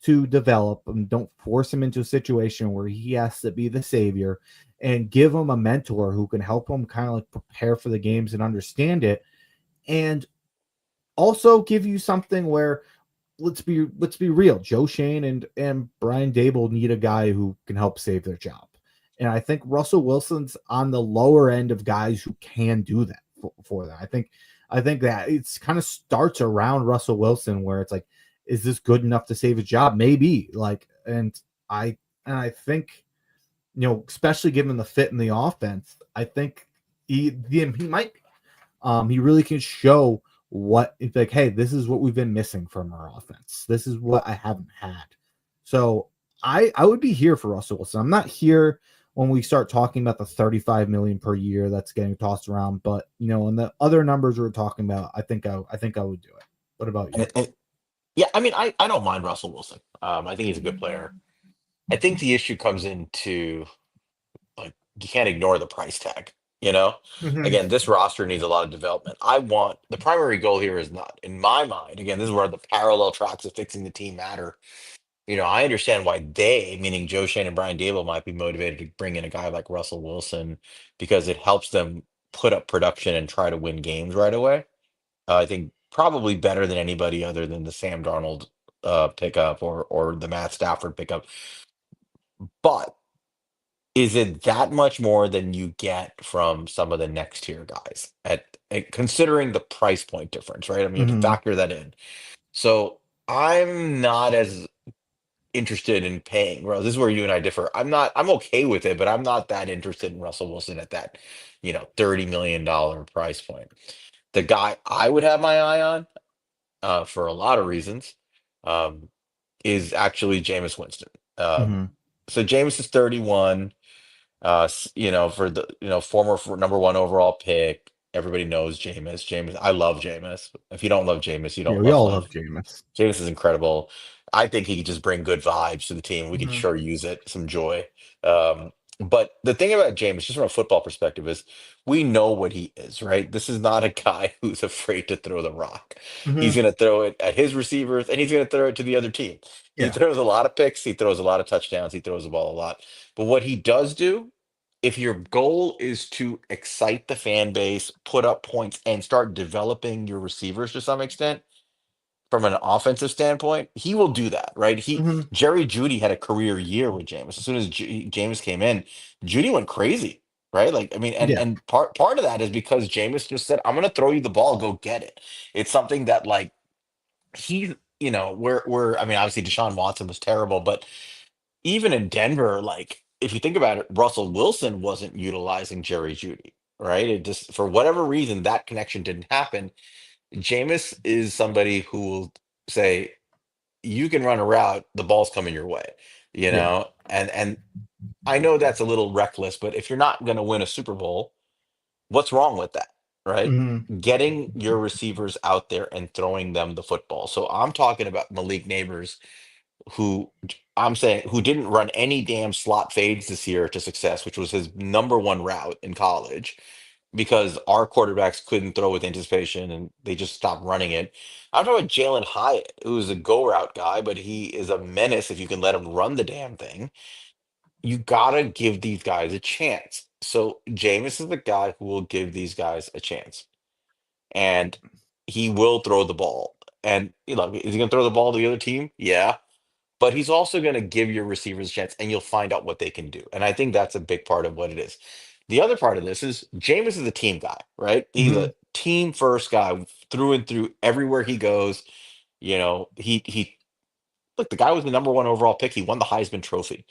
to develop and don't force him into a situation where he has to be the savior, and give him a mentor who can help him kind of like prepare for the games and understand it, and also give you something where, let's be real. Joe Shane and Brian Daboll need a guy who can help save their job. And I think Russell Wilson's on the lower end of guys who can do that for them. I think that it's kind of starts around Russell Wilson, where it's like, is this good enough to save his job? Maybe. Like, I think, especially given the fit in the offense, I think he might be. He really can show what it's like. Hey, this is what we've been missing from our offense. This is what I haven't had. So I would be here for Russell Wilson. I'm not here when we start talking about the 35 million per year that's getting tossed around, but and the other numbers we are talking about, I think I would do it. What about you? And yeah, I mean, I don't mind Russell Wilson. I think he's a good player. I think the issue comes into, like, you can't ignore the price tag. You know, Mm-hmm. again, this roster needs a lot of development. I want the primary goal here is not, in my mind. Again, this is where the parallel tracks of fixing the team matter. I understand why they, meaning Joe Shane and Brian Dable, might be motivated to bring in a guy like Russell Wilson because it helps them put up production and try to win games right away. I think probably better than anybody other than the Sam Darnold pickup or the Matt Stafford pickup. But is it that much more than you get from some of the next tier guys considering the price point difference, right? I mean, you have to Mm-hmm. factor that in. So I'm not as interested in paying. Well, this is where you and I differ. I'm okay with it, but I'm not that interested in Russell Wilson at that, $30 million price point. The guy I would have my eye on, for a lot of reasons, um, is actually Jameis Winston. Mm-hmm. So Jameis is 31. For the former number one overall pick. Everybody knows Jameis. Jameis, I love Jameis. If you don't love Jameis, you Yeah, don't we love all life. love Jameis. Jameis is incredible. I think he could just bring good vibes to the team. We could Mm-hmm. sure use it, some joy. But the thing about Jameis, just from a football perspective, is we know what he is, right? This is not a guy who's afraid to throw the rock. He's Mm-hmm. going to throw it at his receivers and he's going to throw it to the other team. He Yeah. throws a lot of picks, he throws a lot of touchdowns, he throws the ball a lot. But what he does do, if your goal is to excite the fan base, put up points, and start developing your receivers to some extent, from an offensive standpoint, he will do that, right? Mm-hmm. Jerry Judy had a career year with Jameis. As soon as Jameis came in, Judy went crazy, right? Like, I mean, and Yeah. and part of that is because Jameis just said, "I'm going to throw you the ball, go get it." It's something that, like, he, where I mean, obviously Deshaun Watson was terrible, but even in Denver, like, if you think about it, Russell Wilson wasn't utilizing Jerry Judy, right? It just, for whatever reason, that connection didn't happen. Jameis is somebody who will say, you can run a route, the ball's coming your way, Yeah. and I know that's a little reckless, but if you're not going to win a Super Bowl, what's wrong with that, right? Mm-hmm. Getting your receivers out there and throwing them the football. So I'm talking about Malik Neighbors, who I'm saying who didn't run any damn slot fades this year to success, which was his number one route in college, because our quarterbacks couldn't throw with anticipation and they just stopped running it. I'm talking about Jalen Hyatt, who's a go route guy, but he is a menace if you can let him run the damn thing. You gotta give these guys a chance. So Jameis is the guy who will give these guys a chance, and he will throw the ball. And is he gonna throw the ball to the other team? Yeah, but he's also going to give your receivers a chance and you'll find out what they can do. And I think that's a big part of what it is. The other part of this is Jameis is a team guy, right? He's Mm-hmm. a team first guy through and through everywhere he goes. He look, the guy was the number one overall pick. He won the Heisman Trophy.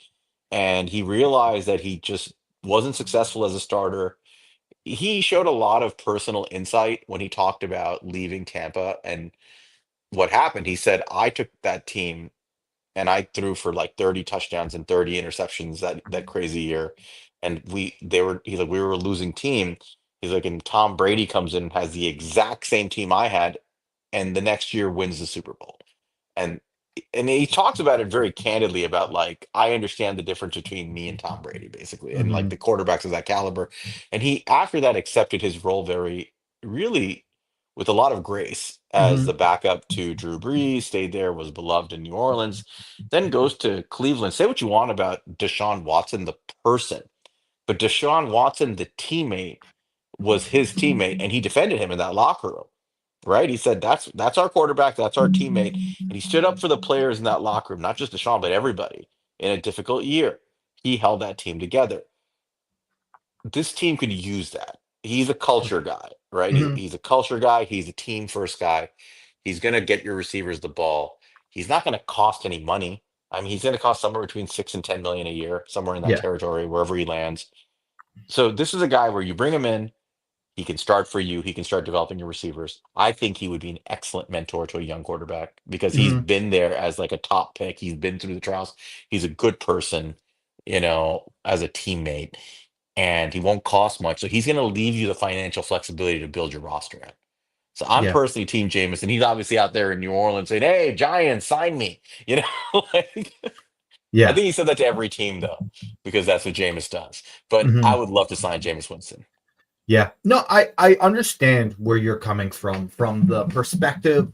And he realized that he just wasn't successful as a starter. He showed a lot of personal insight when he talked about leaving Tampa and what happened. He said, I took that team and I threw for like 30 touchdowns and 30 interceptions that crazy year. And he's like, we were a losing team. He's like, and Tom Brady comes in and has the exact same team I had, and the next year wins the Super Bowl. And and he talks about it very candidly about like, I understand the difference between me and Tom Brady, basically, and like Hmm. the quarterbacks of that caliber. And he, after that, accepted his role very, really with a lot of grace as the Hmm. backup to Drew Brees, stayed there, was beloved in New Orleans, then goes to Cleveland. Say what you want about Deshaun Watson, the person, but Deshaun Watson, the teammate, was his teammate, and he defended him in that locker room, right? He said, that's our quarterback, that's our teammate, and he stood up for the players in that locker room, not just Deshaun, but everybody in a difficult year. He held that team together. This team could use that. He's a culture guy, right? Hmm. He's a culture guy. He's a team first guy. He's going to get your receivers the ball. He's not going to cost any money. I mean, he's going to cost somewhere between 6 and 10 million a year, somewhere in that Yeah. territory, wherever he lands. So this is a guy where you bring him in, he can start for you. He can start developing your receivers. I think he would be an excellent mentor to a young quarterback because he's Hmm. been there as like a top pick. He's been through the trials. He's a good person, you know, as a teammate, and he won't cost much. So he's going to leave you the financial flexibility to build your roster in. So I'm Yeah. personally Team Jameis, and he's obviously out there in New Orleans saying, "Hey, Giants, sign me." You know, like, I Yeah. think he said that to every team though, because that's what Jameis does. But I Hmm. would love to sign Jameis Winston. Yeah. No, I understand where you're coming from the perspective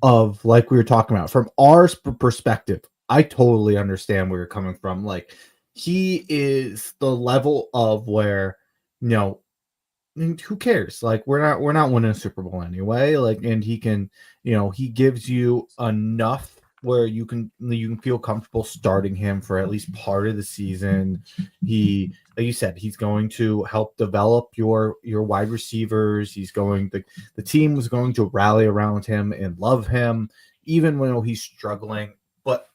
of like we were talking about from our perspective. I totally understand where you're coming from. Like he is the level of where you know who cares? Like we're not winning a Super Bowl anyway. Like and he can, he gives you enough where you can feel comfortable starting him for at least part of the season. He like you said, he's going to help develop your wide receivers. The team was going to rally around him and love him, even when he's struggling. But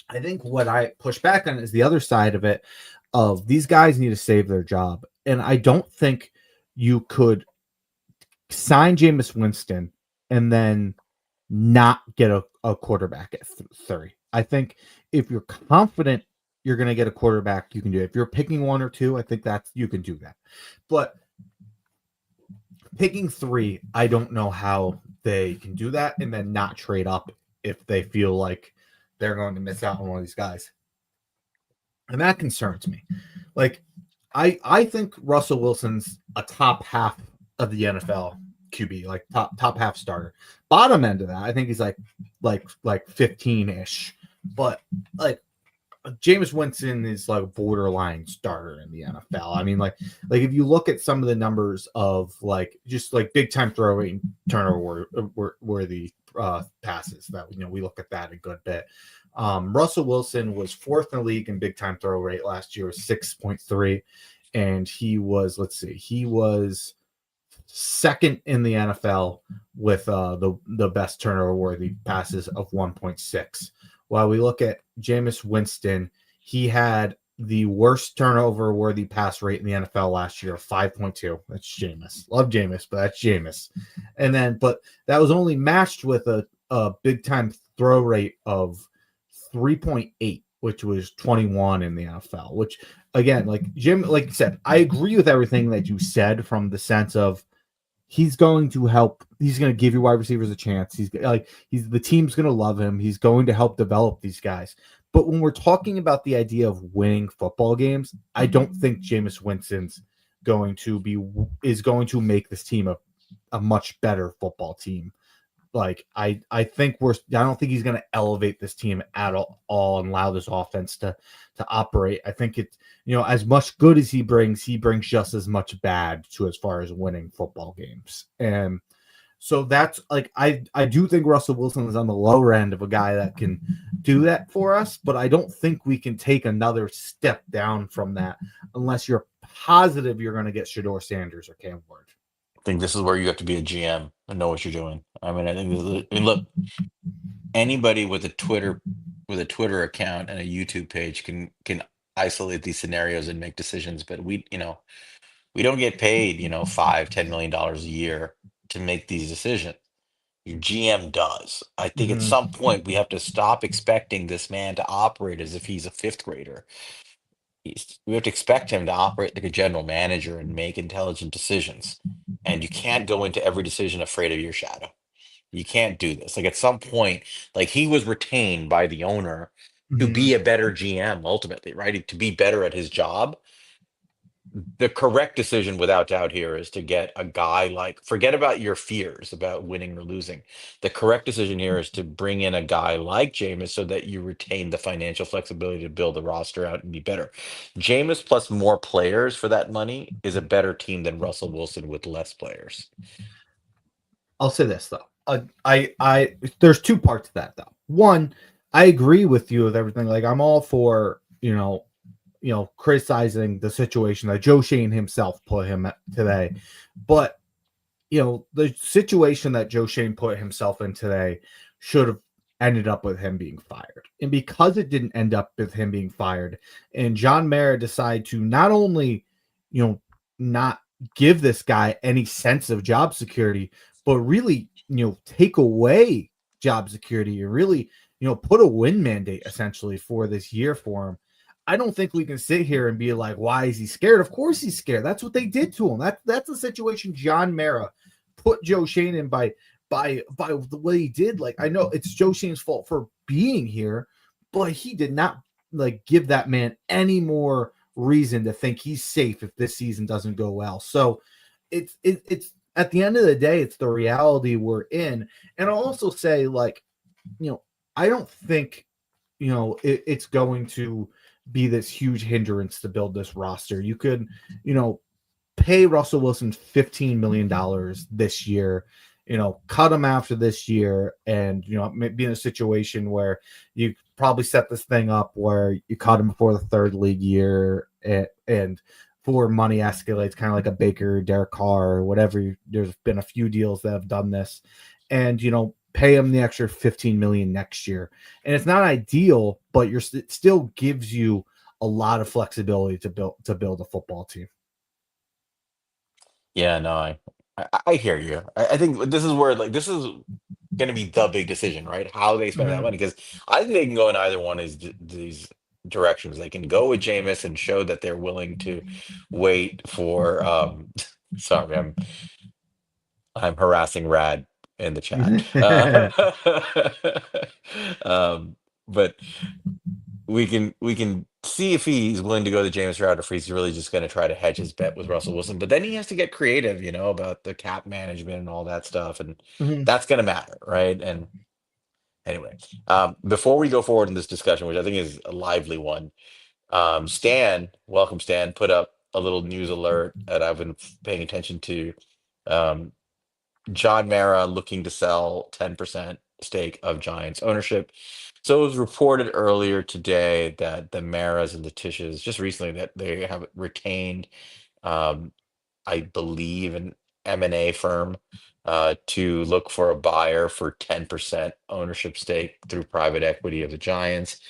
I think what I push back on is the other side of it of these guys need to save their job. And I don't think you could sign Jameis Winston and then not get a quarterback at 30. I think if you're confident you're going to get a quarterback, you can do it. If you're picking one or two, I think that's you can do that. But picking three, I don't know how they can do that and then not trade up if they feel like they're going to miss out on one of these guys. And that concerns me. Like I think Russell Wilson's a top half of the NFL QB, like top half starter. Bottom end of that, I think he's like 15-ish. But like Jameis Winston is like a borderline starter in the NFL. I mean, like if you look at some of the numbers of like just like big time throw rate and turnover worthy passes that we look at that a good bit. Russell Wilson was fourth in the league in big time throw rate last year, 6.3, and he was second in the NFL with the best turnover worthy passes of 1.6. While we look at Jameis Winston, he had the worst turnover worthy pass rate in the NFL last year, 5.2. That's Jameis. Love Jameis, but that's Jameis. But that was only matched with a big time throw rate of 3.8, which was 21 in the NFL, which again, like Jim, like you said, I agree with everything that you said from the sense of he's going to help. He's going to give your wide receivers a chance. He's the team's going to love him. He's going to help develop these guys. But when we're talking about the idea of winning football games, I don't think Jameis Winston's going to make this team a much better football team. Like I don't think he's going to elevate this team at all and allow this offense to operate. I think it's as much good as he brings just as much bad to as far as winning football games. And so that's like I do think Russell Wilson is on the lower end of a guy that can do that for us, but I don't think we can take another step down from that unless you're positive you're going to get Shador Sanders or Cam Ward. I think this is where you have to be a GM and know what you're doing. I mean, I mean, look, anybody with a Twitter account and a YouTube page can isolate these scenarios and make decisions, but we don't get paid, 5, $10 million a year to make these decisions. Your GM does. I think at some Mm-hmm. point we have to stop expecting this man to operate as if he's a fifth grader. We have to expect him to operate like a general manager and make intelligent decisions. And you can't go into every decision afraid of your shadow. You can't do this. Like at some point, like he was retained by the owner to Mhm. be a better GM ultimately, right? To be better at his job. The correct decision without doubt here is to get a guy like, forget about your fears about winning or losing. The correct decision here is to bring in a guy like Jameis so that you retain the financial flexibility to build the roster out and be better. Jameis plus more players for that money is a better team than Russell Wilson with less players. I'll say this though. There's two parts to that though. One, I agree with you with everything. Like I'm all for criticizing the situation that Joe Shane himself put him at today, but the situation that Joe Shane put himself in today should have ended up with him being fired. And because it didn't end up with him being fired, and John Mara decided to not only, not give this guy any sense of job security, but really, take away job security and really, put a win mandate essentially for this year for him. I don't think we can sit here and be like, why is he scared? Of course he's scared. That's what they did to him. That's the situation John Mara put Joe Shane in by the way he did. Like I know it's Joe Shane's fault for being here, but he did not like give that man any more reason to think he's safe if this season doesn't go well. So it's at the end of the day, it's the reality we're in. And I'll also say, like, I don't think it's going to be this huge hindrance to build this roster. You could, pay Russell Wilson $15 million this year, cut him after this year, and be in a situation where you probably set this thing up where you cut him before the third league year, and for money escalates, kind of like a Baker, Derek Carr, or whatever. There's been a few deals that have done this, and pay him the extra 15 million next year. And it's not ideal, but it still gives you a lot of flexibility to build a football team. Yeah, no, I hear you. I think this is where like this is going to be the big decision, right? How they spend that Mhm. money, because I think they can go in either one of these directions. They can go with Jameis and show that they're willing to wait for. Sorry, I'm harassing Rad in the chat. Um, but we can see if he's willing to go the James route, or if he's really just going to try to hedge his bet with Russell Wilson. But then he has to get creative, about the cap management and all that stuff, and Mhm. that's going to matter, right? And anyway, before we go forward in this discussion, which I think is a lively one, Stan, welcome Stan, put up a little news alert that I've been paying attention to. Um, John Mara looking to sell 10% stake of Giants ownership. So it was reported earlier today that the Maras and the Tishes, just recently, that they have retained, um, I believe, an M&A firm to look for a buyer for 10% ownership stake through private equity of the Giants.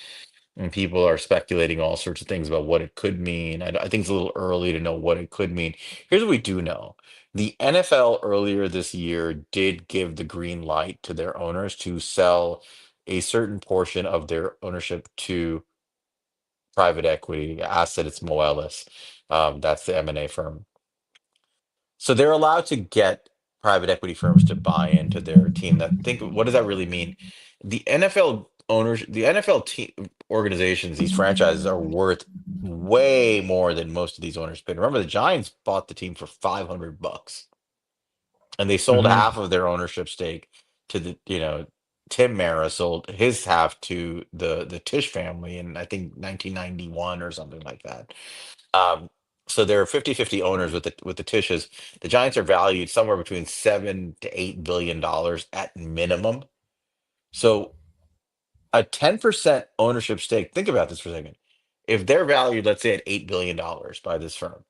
And people are speculating all sorts of things about what it could mean. I think it's a little early to know what it could mean. Here's what we do know. The NFL earlier this year did give the green light to their owners to sell a certain portion of their ownership to private equity asset. It's Moelis. That's the M&A firm. So they're allowed to get private equity firms to buy into their team. What does that really mean? The NFL owners, the NFL team organizations, these franchises are worth way more than most of these owners paid. Remember, the Giants bought the team for $500, and they sold half Mhm. of their ownership stake to Tim Mara sold his half to the Tisch family in, I think, 1991 or something like that. Um, so there are 50-50 owners with the Tisches. The Giants are valued somewhere between $7 to $8 billion at minimum. So a 10% ownership stake, think about this for a second. If they're valued, let's say, at $8 billion by this firm,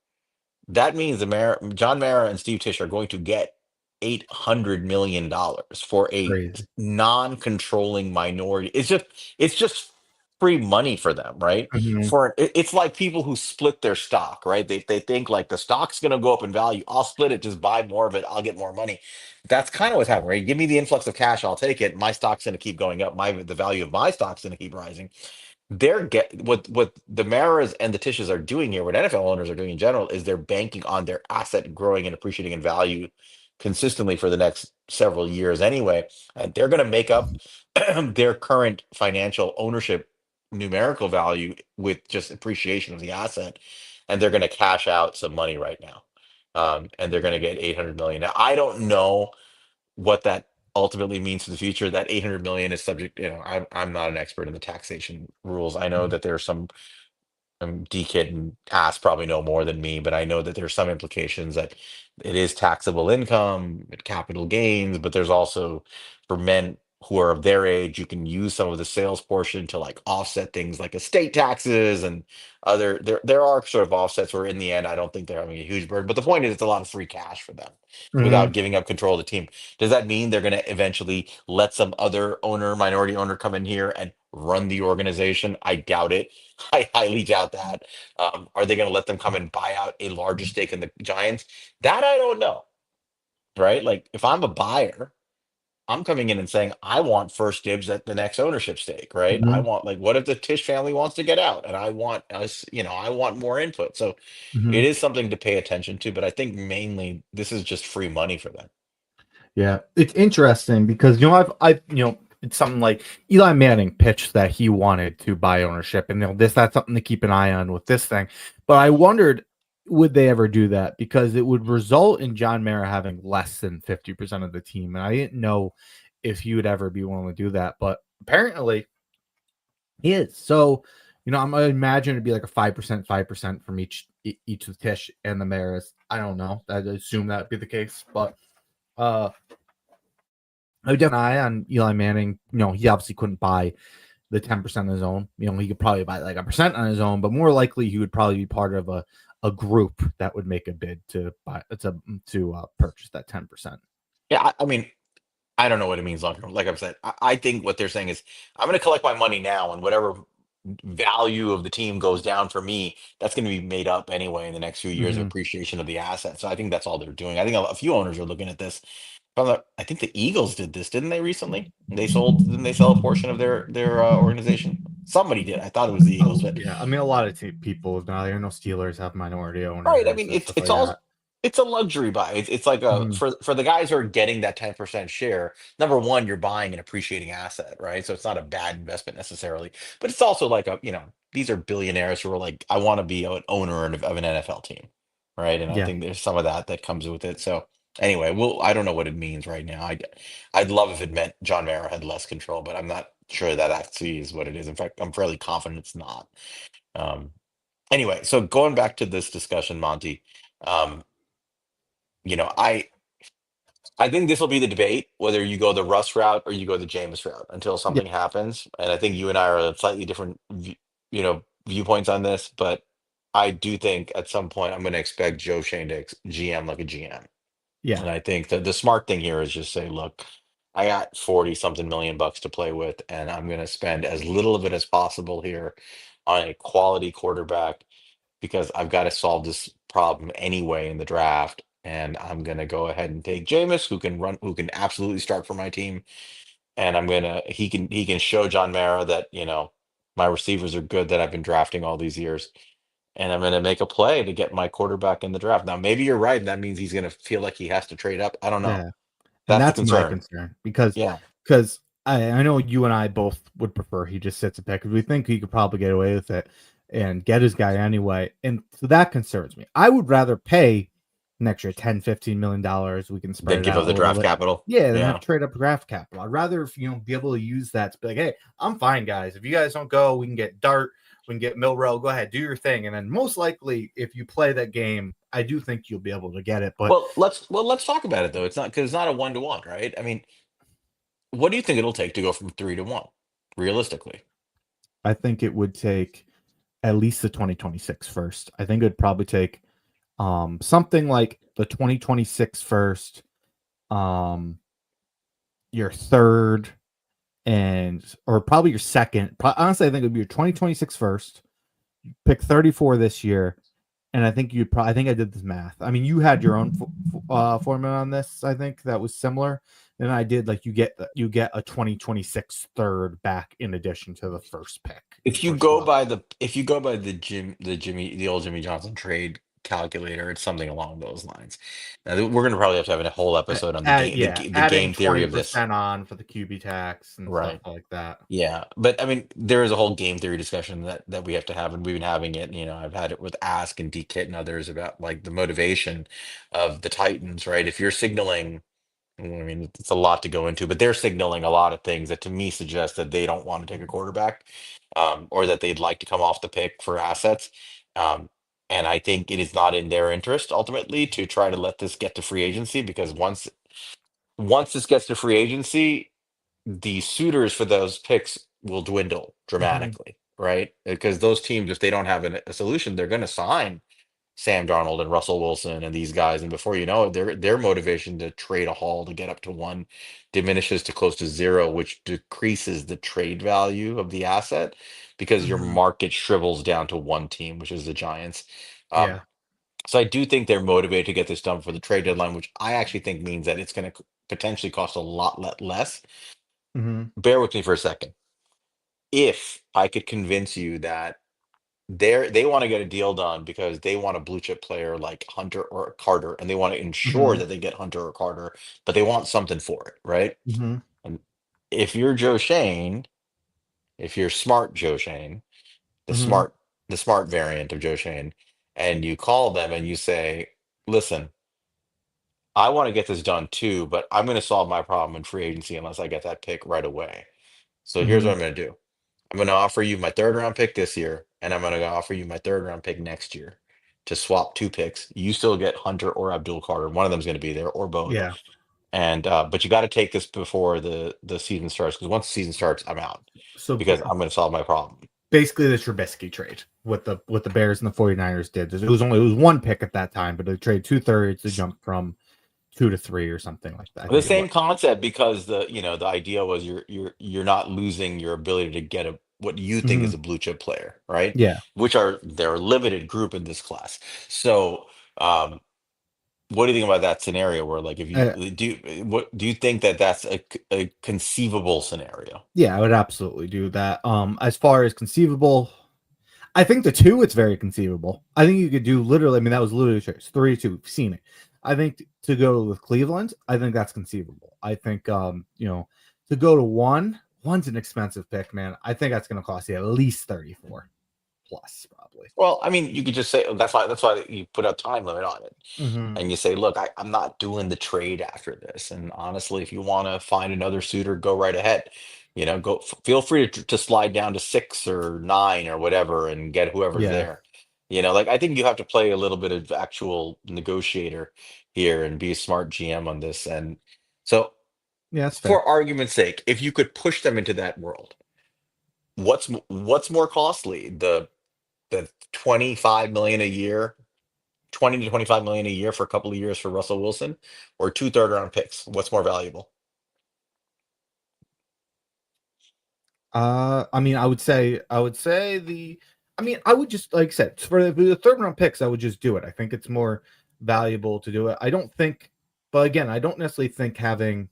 that means John Mara and Steve Tisch are going to get $800 million for a Crazy. non-controlling minority. It's just free money for them, right? Mhm. It's like people who split their stock, right? They think like the stock's going to go up in value. I'll split it, just buy more of it. I'll get more money. That's kind of what's happening, right? Give me the influx of cash, I'll take it. My stock's going to keep going up. The value of my stock's going to keep rising. What the Maras and the Tishes are doing here, what NFL owners are doing in general, is they're banking on their asset growing and appreciating in value consistently for the next several years anyway. And they're going to make up their current financial ownership numerical value with just appreciation of the asset, and they're going to cash out some money right now. And they're going to get 800 million. Now, I don't know what that ultimately means for the future. That 800 million is subject, I'm not an expert in the taxation rules. I know Mhm. that there's some DKIT and Ass probably know more than me, but I know that there's some implications that it is taxable income, capital gains, but there's also for men who are of their age, you can use some of the sales portion to like offset things like estate taxes and other there are sort of offsets where in the end I don't think they're having a huge burden. But the point is it's a lot of free cash for them without Mhm. giving up control of the team. Does that mean they're going to eventually let some other owner, minority owner come in here and run the organization? I doubt it. I highly doubt that. Are they going to let them come and buy out a larger stake in the Giants? That I don't know, right? Like if I'm a buyer, I'm coming in and saying I want first dibs at the next ownership stake, right? I Mhm. want like what if the Tish family wants to get out and I want us, I want more input. So it Mhm. is something to pay attention to, but I think mainly this is just free money for them. Yeah, it's interesting because it's something like Eli Manning pitched that he wanted to buy ownership, and that's something to keep an eye on with this thing. But I wondered, would they ever do that? Because it would result in John Mara having less than 50% of the team, and I didn't know if he would ever be willing to do that. But apparently, he is. So, I'm gonna imagine it'd be like a 5% from each of Tish and the Maras. I don't know. I assume that'd be the case, but. I would definitely eye on Eli Manning. He obviously couldn't buy the 10% on his own. He could probably buy like a percent on his own, but more likely he would probably be part of a group that would make a bid to buy to purchase that 10%. Yeah, I mean, I don't know what it means long term. Like I've said, I think what they're saying is I'm going to collect my money now, and whatever value of the team goes down for me, that's going to be made up anyway in the next few years of Hmm. appreciation of the asset. So I think that's all they're doing. I think a few owners are looking at this. I think the Eagles did this, didn't they recently? Didn't they sell a portion of their organization? Somebody did. I thought it was the Eagles, Oh but yeah, I mean a lot of people have now. I know Steelers have minority right. I owners mean, and it's stuff it's like all that. it's a luxury buy. It's like a Hmm. for the guys who are getting that 10% share. Number one, you're buying an appreciating asset, right? So it's not a bad investment necessarily, but it's also like these are billionaires who are like, I want to be an owner of an NFL team, right? And I Yeah, think there's some of that comes with it. So anyway, I don't know what it means right now. I'd love if it meant John Mara had less control, but I'm not sure that actually is what it is. In fact, I'm fairly confident it's not. Um, anyway, so going back to this discussion, Monty, um, you know, I think this will be the debate whether you go the Russ route or you go the Jameis route until yeah, something happens. And I think you and I are on slightly different, viewpoints on this. But I do think at some point I'm going to expect Joe Shane to GM like a GM. yeah, And I think that the smart thing here is just say, look, I got 40 something million bucks to play with, and I'm going to spend as little of it as possible here on a quality quarterback because I've got to solve this problem anyway in the draft. And I'm gonna go ahead and take Jameis, who can absolutely start for my team. And he can show John Mara that, my receivers are good that I've been drafting all these years. And I'm gonna make a play to get my quarterback in the draft. Now, maybe you're right. That means he's gonna feel like he has to trade up. I don't know. yeah. And That's the that's my concern. concern because Yeah. because I know you and I both would prefer he just sits a pick because we think he could probably get away with it and get his guy anyway. And so that concerns me. I would rather pay next year 10-15 million dollars. We can spread Then it give out up a the little draft bit. capital. Yeah, then have Yeah. trade up draft capital. I'd rather be able to use that to be like, hey, I'm fine, guys. If you guys don't go, we can get Dart, we can get Milrow. Go ahead, do your thing. And then most likely, if you play that game, I do think you'll be able to get it. But Well, let's talk about it though. It's not because it's not a 1-to-1, right? I mean, what do you think it'll take to go from 3-to-1, realistically? I think it would take at least the 2026 first. I think it would probably take something like the 2026 first, um your third and or probably your second. Honestly, I think it would be your 2026 first, pick 34 this year, and I think you'd probably I think I did this math. I mean, you had your own formula on this, I think that was similar. And I did like you get a 2026 third back in addition to the first pick, the If you first go slot. by the if you go by the old Jimmy Johnson trade calculator. It's something along those lines. Now, we're going to probably have to have a whole episode on the game, Yeah, the adding game theory of this. 20% on for the QB tax and stuff Right. like that. Yeah, but I mean, there is a whole game theory discussion that we have to have, and we've been having it. I've had it with Ask and DKit and others about like the motivation of the Titans, right? If you're signaling, I mean, it's a lot to go into, but they're signaling a lot of things that to me suggest that they don't want to take a quarterback, or that they'd like to come off the pick for assets. Um, and I think it is not in their interest ultimately to try to let this get to free agency because once this gets to free agency the suitors for those picks will dwindle Mhm. dramatically, right? Because those teams, if they don't have a solution, they're going to sign Sam Darnold and Russell Wilson and these guys, and before you know it, their motivation to trade a haul to get up to one diminishes to close to zero, which decreases the trade value of the asset because your Mhm. market shrivels down to one team, which is the Giants. Um, Yeah. so I do think they're motivated to get this done for the trade deadline, which I actually think means that it's going to potentially cost a lot less. Mhm. Bear with me for a second. If I could convince you that they want to get a deal done because they want a blue chip player like Hunter or Carter, and they want to ensure Mhm. that they get Hunter or Carter, but they want something for it, right? Mhm. And if you're Joe Shane, if you're smart Joe Shane, the Mhm. smart the smart variant of Joe Shane, and you call them and you say, listen, I want to get this done too, but I'm going to solve my problem in free agency unless I get that pick right away. So here's what Mhm. I'm going to do. I'm going to offer you my third round pick this year, and I'm going to offer you my third round pick next year to swap two picks. You still get Hunter or Abdul Carter. One of them's going to be there, or both. Yeah. And but you got to take this before the season starts because once the season starts, I'm out So because I'm going to solve my problem. basically the Trubisky trade, what the Bears and the 49ers did. It was one pick at that time, but they trade 2/3 to jump from 2 to 3 or something like that. I The think it was. same concept because the idea was you're not losing your ability to get a what you think is Mhm. a blue chip player, right? Yeah. Which are they're a limited group in this class. So um what do you think about that scenario where like if you Uh, what do you think that that's a conceivable scenario? yeah, I would absolutely do that. As far as conceivable, I think the two, it's very conceivable. I think you could do literally. I mean, that was literally choice 3-2. We've seen it. I think to go with Cleveland, I think that's conceivable. I think to go to one's an expensive pick, man. I think that's going to cost you at least 34 plus, probably. Well, I mean, you could just say that's why you put a time limit on it. Mm-hmm. And you say, look, I'm not doing the trade after this. And honestly, if you want to find another suitor, go right ahead. Feel free to slide down to 6 or 9 or whatever and get whoever's Yeah, there. Like I think you have to play a little bit of actual negotiator here and be a smart GM on this. And so, yeah, that's for fair. argument's sake, if you could push them into that world, what's more costly? The 25 million a year 20 to 25 million a year for a couple of years for Russell Wilson or two third round picks? What's more valuable? I mean, I would just like I said for the third round picks, I would just do it. I think it's more valuable to do it. I don't think, but again, I don't necessarily think having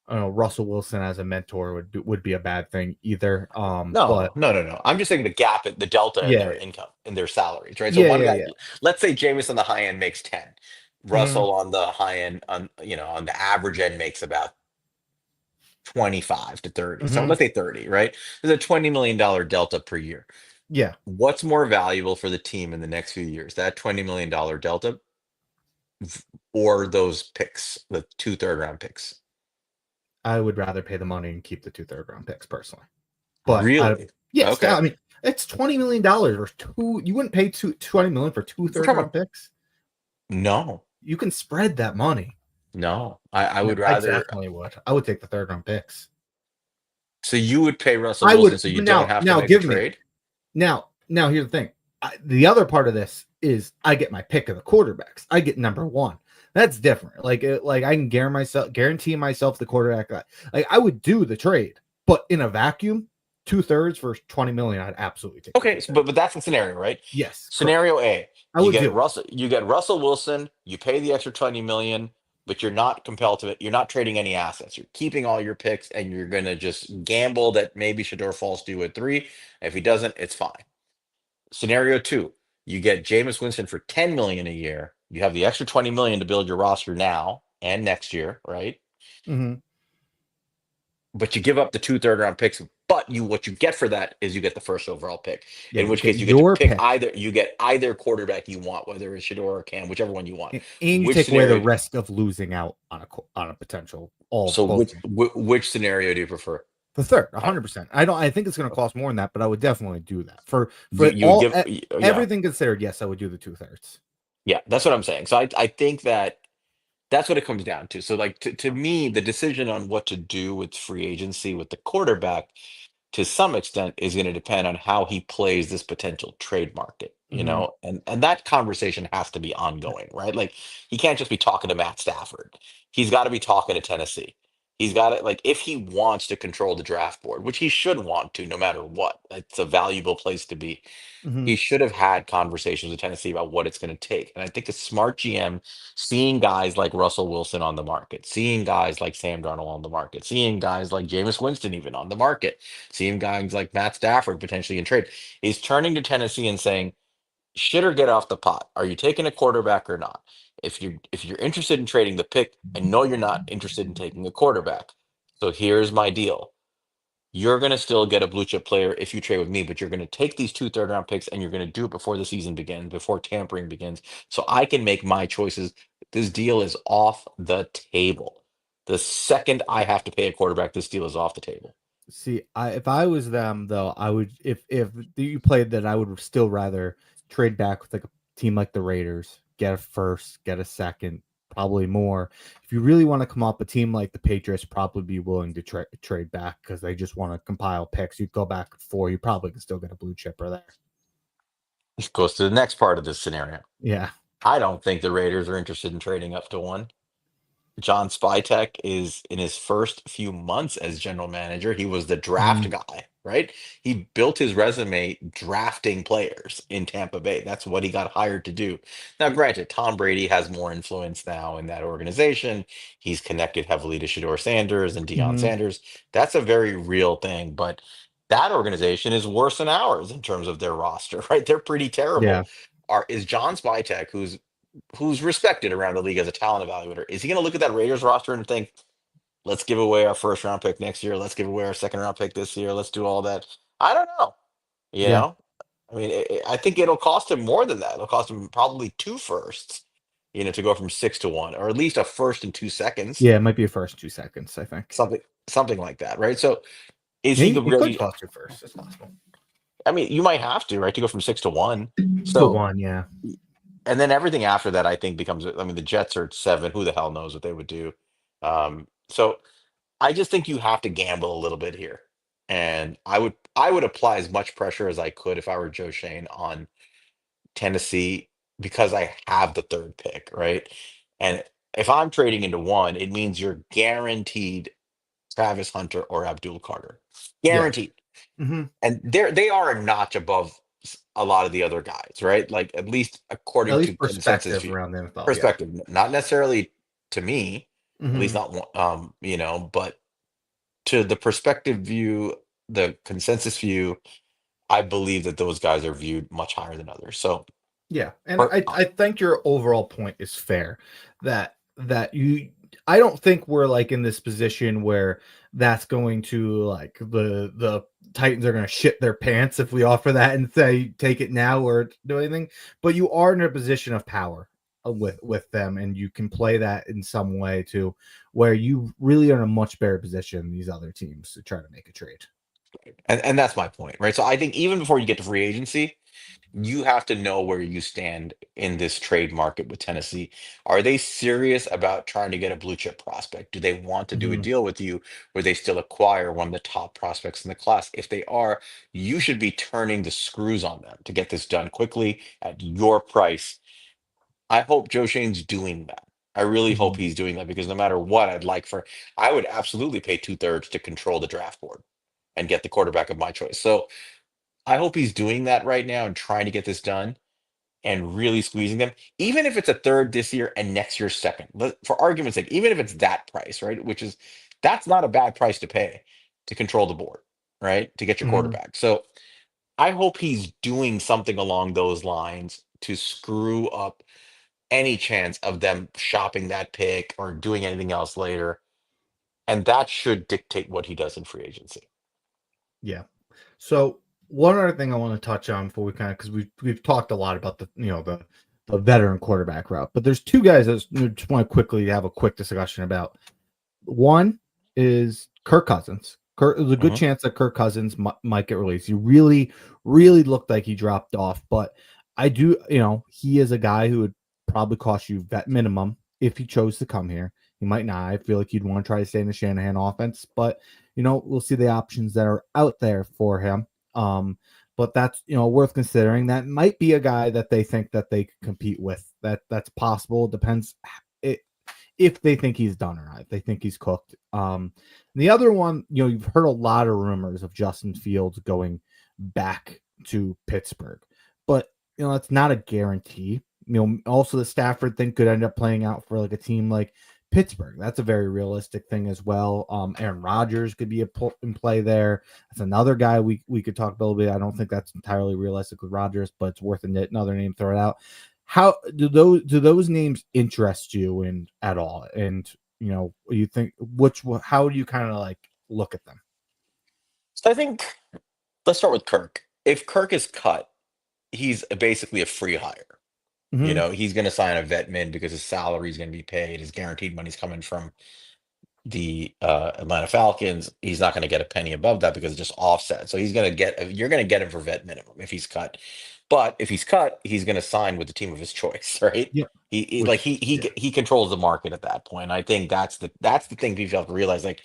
Russell Wilson as a mentor would be a bad thing either. No, But no, no, no. I'm just saying the gap, the delta in yeah, their income, in their salaries, right? So yeah, one yeah, guy, yeah. let's say Jameis on the high end makes 10. Hmm. Russell on the high end, on the average end makes about 25 to 30. So Hmm. let's say 30, right? There's a $20 million delta per year. Yeah, What's more valuable for the team in the next few years? That $20 million delta or those picks, the two third round picks? I would rather pay the money and keep the two third round picks personally. But Really? yes, Okay. I mean it's $20 million or two. You wouldn't pay 20 million for two We're third talking round about picks. no. You can spread that money. No, I No, would I rather. definitely would. I would take the third round picks. So you would pay Russell I Wilson would so you don't now. have to Now make the give me trade? now. Here's the thing. The other part of this is I get my pick of the quarterbacks. I get number one. That's different. Like I can guarantee myself the quarterback. Like I would do the trade, but in a vacuum, 2/3 for 20 million, I'd absolutely take the Okay, two thirds. but that's the scenario, right? Yes, correct. Scenario A, I would do it. You get Russell Wilson, you pay the extra 20 million, but you're not compelled to it. You're not trading any assets. You're keeping all your picks and you're gonna just gamble that maybe Shador falls due at 3. If he doesn't, it's fine. Scenario two, You get Jameis Winston for 10 million a year. You have the extra 20 million to build your roster now and next year, right? Hmm. But you give up the two third round picks. But what you get for that is you get the first overall pick. Yeah, In you which get case you get to your pick pick, either you get either quarterback you want, whether it's Shador or Cam, whichever one you want. and you Which take away the scenario? risk of losing out on a potential all So both. which scenario do you prefer? The third, Uh, 100%. I don't. I think it's going to cost more than that, but I would definitely do that for you would all give yeah, everything considered. Yes, I would do the 2/3. yeah, that's what I'm saying. So I think that that's what it comes down to. So like to me, the decision on what to do with free agency with the quarterback to some extent is going to depend on how he plays this potential trade market, Hmm. and that conversation has to be ongoing, right? Like he can't just be talking to Matt Stafford. He's got to be talking to Tennessee. He's got to, like, if he wants to control the draft board, which he should want to no matter what. It's a valuable place to be. Hmm. He should have had conversations with Tennessee about what it's going to take. And I think a smart GM, seeing guys like Russell Wilson on the market, seeing guys like Sam Darnold on the market, seeing guys like Jameis Winston even on the market, seeing guys like Matt Stafford potentially in trade, is turning to Tennessee and saying, shit or get off the pot. Are you taking a quarterback or not? If you're interested in trading the pick, I know you're not interested in taking a quarterback. So here's my deal. You're going to still get a blue chip player if you trade with me, but you're going to take these two third round picks and you're going to do it before the season begins, before tampering begins, so I can make my choices. This deal is off the table. The second I have to pay a quarterback, this deal is off the table. See, if I was them though, I would if you played that, I would still rather trade back with like a team like the Raiders, get a first, get a second, probably more. If you really want to come up, a team like the Patriots probably be willing to trade back because they just want to compile picks. You'd go back 4, you probably can still get a blue chipper there. This goes to the next part of this scenario. Yeah. I don't think the Raiders are interested in trading up to one. John Spytek is in his first few months as general manager. He was the draft Mhm. guy, right? He built his resume drafting players in Tampa Bay. That's what he got hired to do. Now, granted, Tom Brady has more influence now in that organization. He's connected heavily to Shador Sanders and Deion Mhm. Sanders. That's a very real thing, but that organization is worse than ours in terms of their roster, right? They're pretty Yeah. terrible. Is John Spytek, who's respected around the league as a talent evaluator, is he going to look at that Raiders roster and think, let's give away our first round pick next year, let's give away our second round pick this year, let's do all that? I don't know. You Yeah. know, I mean, I think it'll cost him more than that. It'll cost him probably two firsts, to go from 6 to 1, or at least a first and 2 seconds, Yeah, it might be a first 2 seconds, I think. something something like that, right? So is he It could ready? cost you first. It's possible. I mean, you might have to, right, to go from 6 to 1. To So, one, yeah. and then everything after that, I think becomes. I mean, the Jets are at 7. Who the hell knows what they would do? So I just think you have to gamble a little bit here, and I would apply as much pressure as I could if I were Joe Shane on Tennessee, because I have the third pick, right? And if I'm trading into one, it means you're guaranteed Travis Hunter or Abdul Carter, Yeah. guaranteed, Hmm. and they are a notch above a lot of the other guys, right? Like at least At according to least consensus perspective view, around the NFL. Yeah. perspective, not necessarily to me, at least Hmm. not one, but to the perspective view, the consensus view, I believe that those guys are viewed much higher than others. So, Yeah, and per- I think your overall point is fair. That you, I don't think we're like in this position where that's going to like the Titans are going to shit their pants if we offer that and say take it now or do anything. But you are in a position of power with them, and you can play that in some way too, where you really are in a much better position than these other teams to try to make a trade. and that's my point, right? So I think even before you get to free agency, you have to know where you stand in this trade market with Tennessee. Are they serious about trying to get a blue chip prospect? Do they want to do a Hmm. deal with you where they still acquire one of the top prospects in the class? If they are, you should be turning the screws on them to get this done quickly at your price. I hope Joe Shane's doing that. I really hope Hmm. he's doing that, because no matter what, I would absolutely pay two-thirds to control the draft board and get the quarterback of my choice. So I hope he's doing that right now and trying to get this done and really squeezing them, even if it's a third this year and next year second. For argument's sake, even if it's that price, right? That's not a bad price to pay to control the board, right? To get your Hmm. quarterback. So I hope he's doing something along those lines to screw up any chance of them shopping that pick or doing anything else later. And that should dictate what he does in free agency. Yeah. So one other thing I want to touch on before we kind of, because we've talked a lot about the veteran quarterback route, but there's two guys that I just want to quickly have a quick discussion about. One is Kirk Cousins. There's a good Hmm. chance that Kirk Cousins might get released. He really, really looked like he dropped off, but I do, he is a guy who would probably cost you vet minimum if he chose to come here. He might not. I feel like you'd want to try to stay in the Shanahan offense, but we'll see the options that are out there for him. But that's worth considering. That might be a guy that they think that they could compete with. That's possible. Depends. It if they think he's done or not, if they think he's cooked. The other one, you've heard a lot of rumors of Justin Fields going back to Pittsburgh, but it's not a guarantee. Also the Stafford thing could end up playing out for like a team like Pittsburgh. That's a very realistic thing as well. Aaron Rodgers could be in play there. That's another guy we could talk about a little bit. I don't think that's entirely realistic with Rodgers, but it's worth another name throw it out. How do those names interest you in at all? And you think how do you kind of like look at them? So I think let's start with Kirk. If Kirk is cut, he's basically a free hire. Hmm. He's going to sign a vet min because his salary is going to be paid. His guaranteed money's coming from the Atlanta Falcons. He's not going to get a penny above that because it's just offset. So you're going to get him for vet minimum if he's cut. But if he's cut, he's going to sign with the team of his choice, right? Yeah. Like Which yeah. he controls the market at that point. I think that's the thing people have to realize. Like,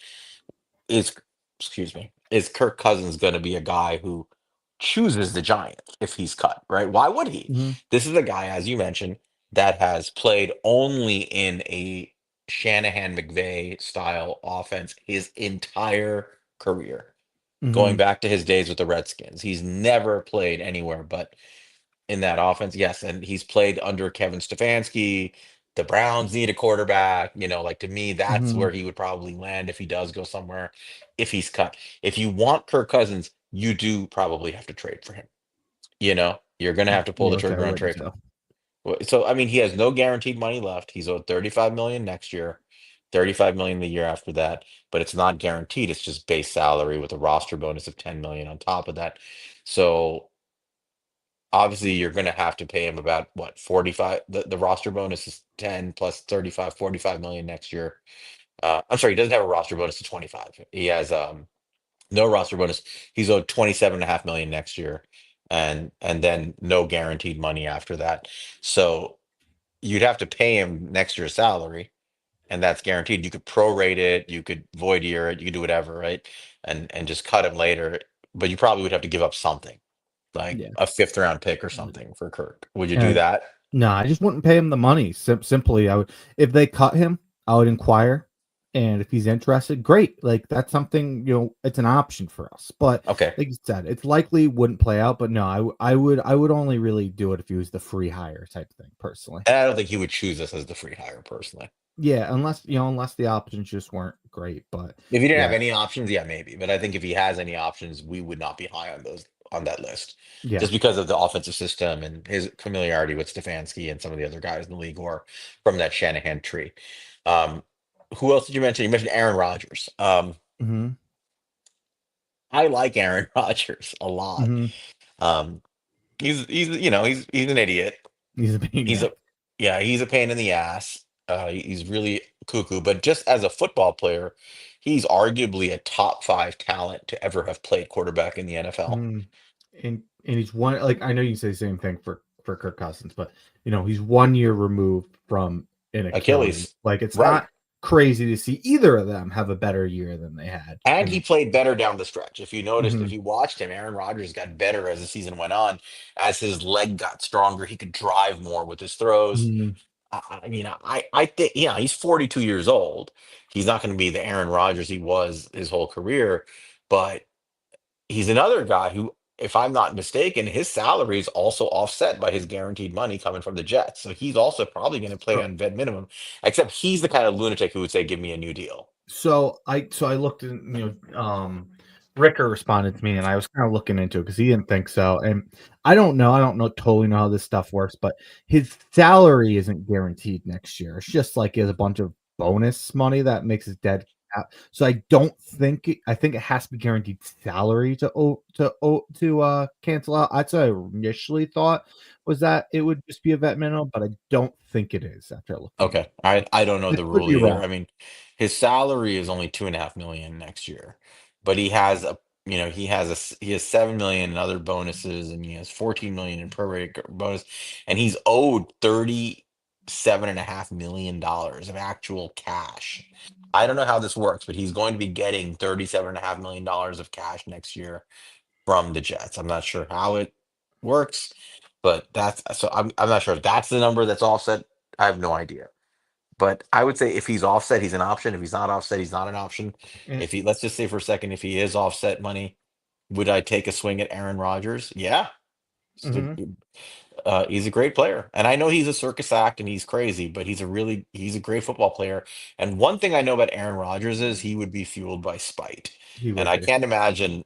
is excuse me, is Kirk Cousins going to be a guy who chooses the Giants if he's cut, right? Why would he? Hmm. This is a guy, as you mentioned, that has played only in a Shanahan McVay style offense his entire career, going Hmm. back to his days with the Redskins. He's never played anywhere but in that offense. Yes, and he's played under Kevin Stefanski. The Browns need a quarterback. Like to me, that's Hmm. where he would probably land if he does go somewhere, if he's cut. If you want Kirk Cousins, you do probably have to trade for him. You're going to have to pull the Yeah. Okay. trigger on What trade. so? So I mean, he has no guaranteed money left. He's owed 35 million next year, 35 million the year after that, but it's not guaranteed. It's just base salary with a roster bonus of 10 million on top of that. So obviously you're going to have to pay him about what 45. The roster bonus is 10 plus 35, 45 million next year. I'm sorry, he doesn't have a roster bonus to 25. He has no roster bonus. He's owed 27.5 million next year, and then no guaranteed money after that. So you'd have to pay him next year's salary, and that's guaranteed. You could prorate it, you could void year it, you could do whatever, right? And just cut him later. But you probably would have to give up something, like Yeah. a fifth round pick or something for Kirk. Would you do And that? no, I just wouldn't pay him the money. Simply, I would if they cut him, I would inquire, and if he's interested, great. Like that's something it's an option for us. But Okay. like you said, it's likely wouldn't play out. But no, I would only really do it if he was the free hire type thing, personally. And I don't think he would choose us as the free hire personally. Yeah, unless the options just weren't great. But If he didn't have yeah, any options, yeah, maybe. But I think if he has any options, we would not be high on that list. yeah. Just because of the offensive system and his familiarity with Stefanski and some of the other guys in the league who are from that Shanahan tree. Um, who else did you mention? You mentioned Aaron Rodgers. Hmm. I like Aaron Rodgers a lot. Hmm. Um, he's an idiot. He's a big He's yeah. a Yeah, he's a pain in the ass. He's really cuckoo, but just as a football player, he's arguably a top five talent to ever have played quarterback in the NFL. Mm. And he's one like I know you can say the same thing for Kirk Cousins, but he's 1 year removed from an Achilles. Achilles, Like it's right. not crazy to see either of them have a better year than they had. And he And played better down the stretch. If you noticed, if mhm, you watched him, Aaron Rodgers got better as the season went on. As his leg got stronger, he could drive more with his throws. mhm. I think, he's 42 years old. He's not going to be the Aaron Rodgers he was his whole career, but he's another guy who, if I'm not mistaken, his salary is also offset by his guaranteed money coming from the Jets. So he's also probably going to play So on vet minimum, except he's the kind of lunatic who would say, give me a new deal. so I looked in Ricker responded to me, and I was kind of looking into it because he didn't think so. And I don't know totally know how this stuff works, but his salary isn't guaranteed next year. It's just like he has a bunch of bonus money that makes his dead cap. So I don't think I think it has to be guaranteed salary to cancel out. That's what I initially thought was that it would just be a vet minimum, but I don't think it is after looking into Okay. I don't know it. the Could rule be either. wrong. I mean, his salary is only 2.5 million next year, but he has a he has 7 million in other bonuses, and he has 14 million in prorated bonus, and he's owed $37.5 million of actual cash. I don't know how this works, but he's going to be getting $37.5 million of cash next year from the Jets. I'm not sure how it works, but that's so I'm not sure if that's the number that's offset. I have no idea. But I would say if he's offset, he's an option. If he's not offset, he's not an option. And, If he, let's just say for a second, if he is offset money, would I take a swing at Aaron Rodgers? Yeah. So, mhm, he's a great player, and I know he's a circus act and he's crazy, but he's a great football player. And one thing I know about Aaron Rodgers is he would be fueled by spite, he and would I be. can't imagine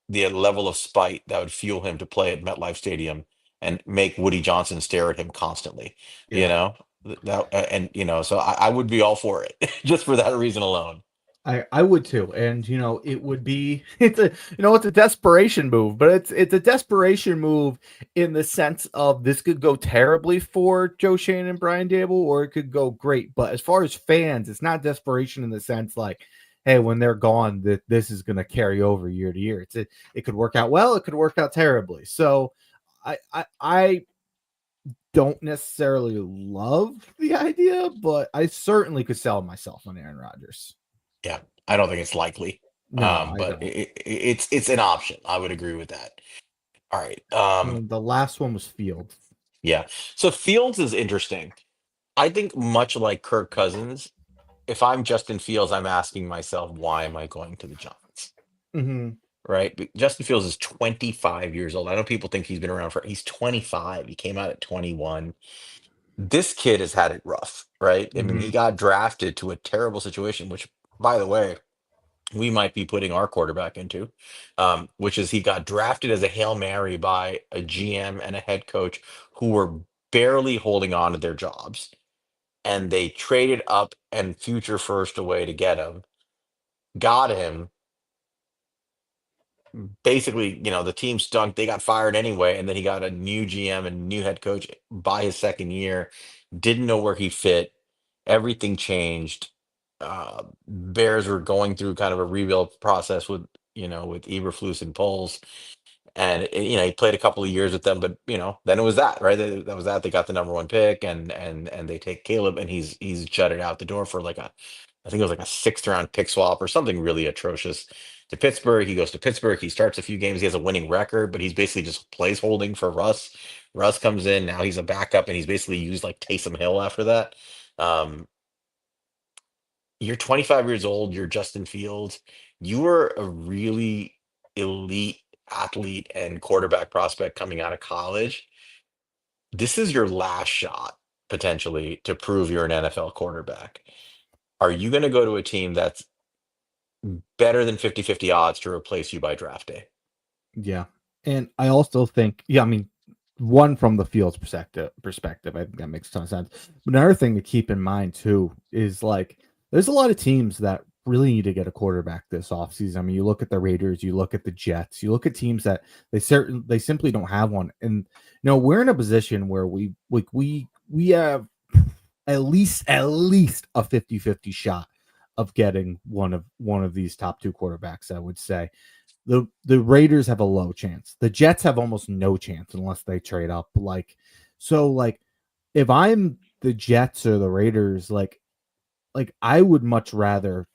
the level of spite that would fuel him to play at MetLife Stadium and make Woody Johnson stare at him constantly. You Yeah. know and so I would be all for it just for that reason alone. I would too, and it would be it's a desperation move, but it's a desperation move in the sense of this could go terribly for Joe Shane and Brian Daboll, or it could go great. But as far as fans, it's not desperation in the sense like, hey, when they're gone, that this is going to carry over year to year. It could work out well, it could work out terribly. So I don't necessarily love the idea, but I certainly could sell myself on Aaron Rodgers. Yeah, I don't think it's likely, No, I but don't. it's an option. I would agree with that. All right. The last one was Fields. Yeah. So Fields is interesting. I think much like Kirk Cousins, if I'm Justin Fields, I'm asking myself, why am I going to the Giants? Mhm. Right? But Justin Fields is 25 years old. I know people think he's been around he's 25. He came out at 21. This kid has had it rough, right? I mean, he Mhm. got drafted to a terrible situation, which, by the way, we might be putting our quarterback into, which is he got drafted as a Hail Mary by a GM and a head coach who were barely holding on to their jobs. And they traded up and future first away to get him, got him. Basically, the team stunk. They got fired anyway. And then he got a new GM and new head coach by his second year, didn't know where he fit. Everything changed. Bears were going through kind of a rebuild process with Eberflus and Poles, and he played a couple of years with them, but then it was that, right? That was that. They got the number one pick, and they take Caleb, and he's jutted out the door for like I think it was like a sixth round pick swap or something really atrocious to Pittsburgh. He goes to Pittsburgh. He starts a few games. He has a winning record, but he's basically just plays holding for Russ. Russ comes in now. He's a backup, and he's basically used like Taysom Hill after that. Um, you're 25 years old, you're Justin Fields, you were a really elite athlete and quarterback prospect coming out of college. This is your last shot potentially to prove you're an NFL quarterback. Are you going to go to a team that's better than 50-50 odds to replace you by draft day? Yeah. And I also think, yeah, I mean, one from the Fields perspective, I think that makes a ton of sense. But another thing to keep in mind too is like there's a lot of teams that really need to get a quarterback this offseason. I mean, you look at the Raiders, you look at the Jets, you look at teams that they simply don't have one. And we're in a position where we have at least a 50-50 shot of getting one of these top two quarterbacks, I would say. The Raiders have a low chance. The Jets have almost no chance unless they trade up. Like if I'm the Jets or the Raiders, like I would much rather,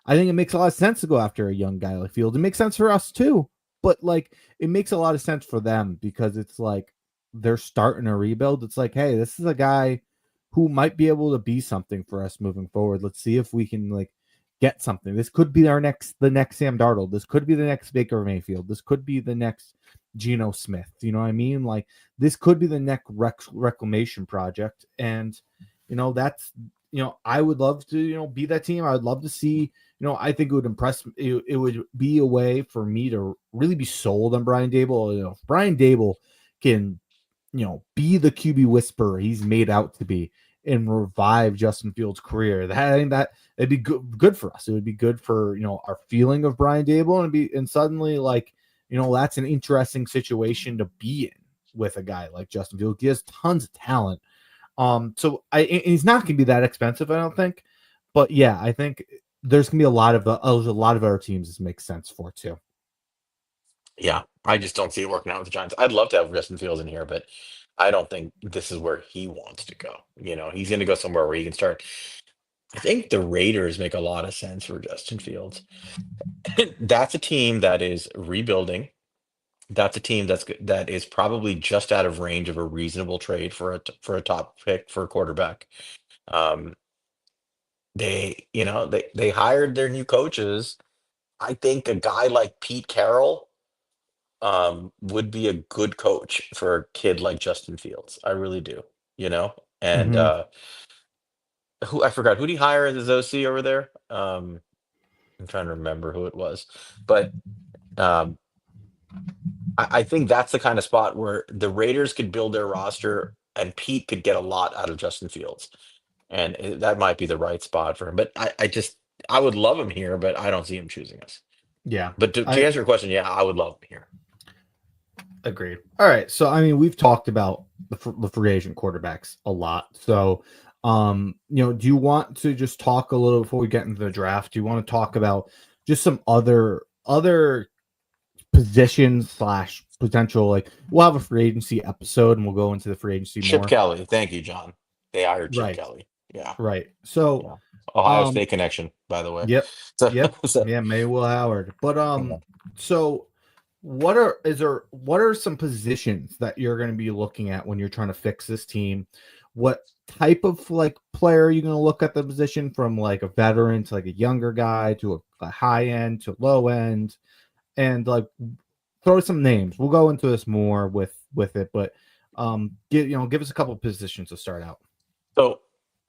I think it makes a lot of sense to go after a young guy like Fields. It makes sense for us too, but like it makes a lot of sense for them because it's like they're starting a rebuild. It's like, hey, this is a guy who might be able to be something for us moving forward. Let's see if we can like get something. This could be the next Sam Darnold. This could be the next Baker Mayfield. This could be the next Geno Smith. You know what I mean? Like this could be the next reclamation project, and that's I would love to, be that team. I would love to see, I think it would impress it would be a way for me to really be sold on Brian Daboll. If Brian Daboll can, be the QB whisperer he's made out to be and revive Justin Fields' career. I think that it'd be good for us. It would be good for, our feeling of Brian Daboll and suddenly like, that's an interesting situation to be in with a guy like Justin Fields. He has tons of talent. So and he's not going to be that expensive, I don't think. But yeah, I think there's going to be a lot of other teams this makes sense for too. Yeah, I just don't see it working out with the Giants. I'd love to have Justin Fields in here, but I don't think this is where he wants to go. He's going to go somewhere where he can start. I think the Raiders make a lot of sense for Justin Fields. That's a team that is rebuilding. That's a team that is probably just out of range of a reasonable trade for a top pick for a quarterback. Um, they hired their new coaches. I think a guy like Pete Carroll would be a good coach for a kid like Justin Fields. I really do, you know? And Mm-hmm. who I forgot who did he hire as his OC over there? I'm trying to remember who it was, but um, I think that's the kind of spot where the Raiders could build their roster and Pete could get a lot out of Justin Fields. And that might be the right spot for him. But I would love him here, but I don't see him choosing us. Yeah, But to I answer your question, yeah, I would love him here. agreed. All right, so I mean, we've talked about the free agent quarterbacks a lot. So, do you want to just talk a little before we get into the draft? Do you want to talk about just some other positions slash potential? Like, we'll have a free agency episode, and we'll go into the free agency Chip more. Kelly. Thank you, John. They hired Chip Right, Kelly. Yeah. right. So, Yeah. Ohio um, State connection, by the way. yep, So, yep, so yeah, Will Howard. But yeah. so what are some positions that you're going to be looking at when you're trying to fix this team? What type of like player are you going to look at the position, from like a veteran to like a younger guy to a high end to low end, and like throw some names. We'll go into this more with it, but give us a couple of positions to start out. So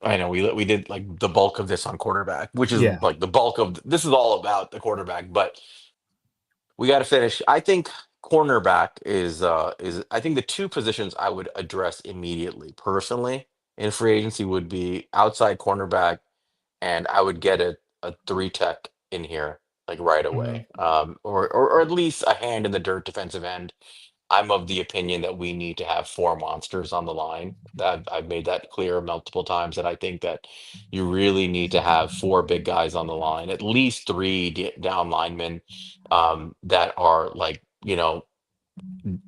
I know we did like the bulk of this on quarterback, which is Yeah. like the bulk of this is all about the quarterback, but we got to finish. I think cornerback is I think the two positions I would address immediately personally in free agency would be outside cornerback, and I would get a three tech in here like right Hmm. away, or at least a hand in the dirt defensive end. I'm of the opinion that we need to have four monsters on the line. That I've made that clear multiple times that I think that you really need to have four big guys on the line, at least three down linemen that are like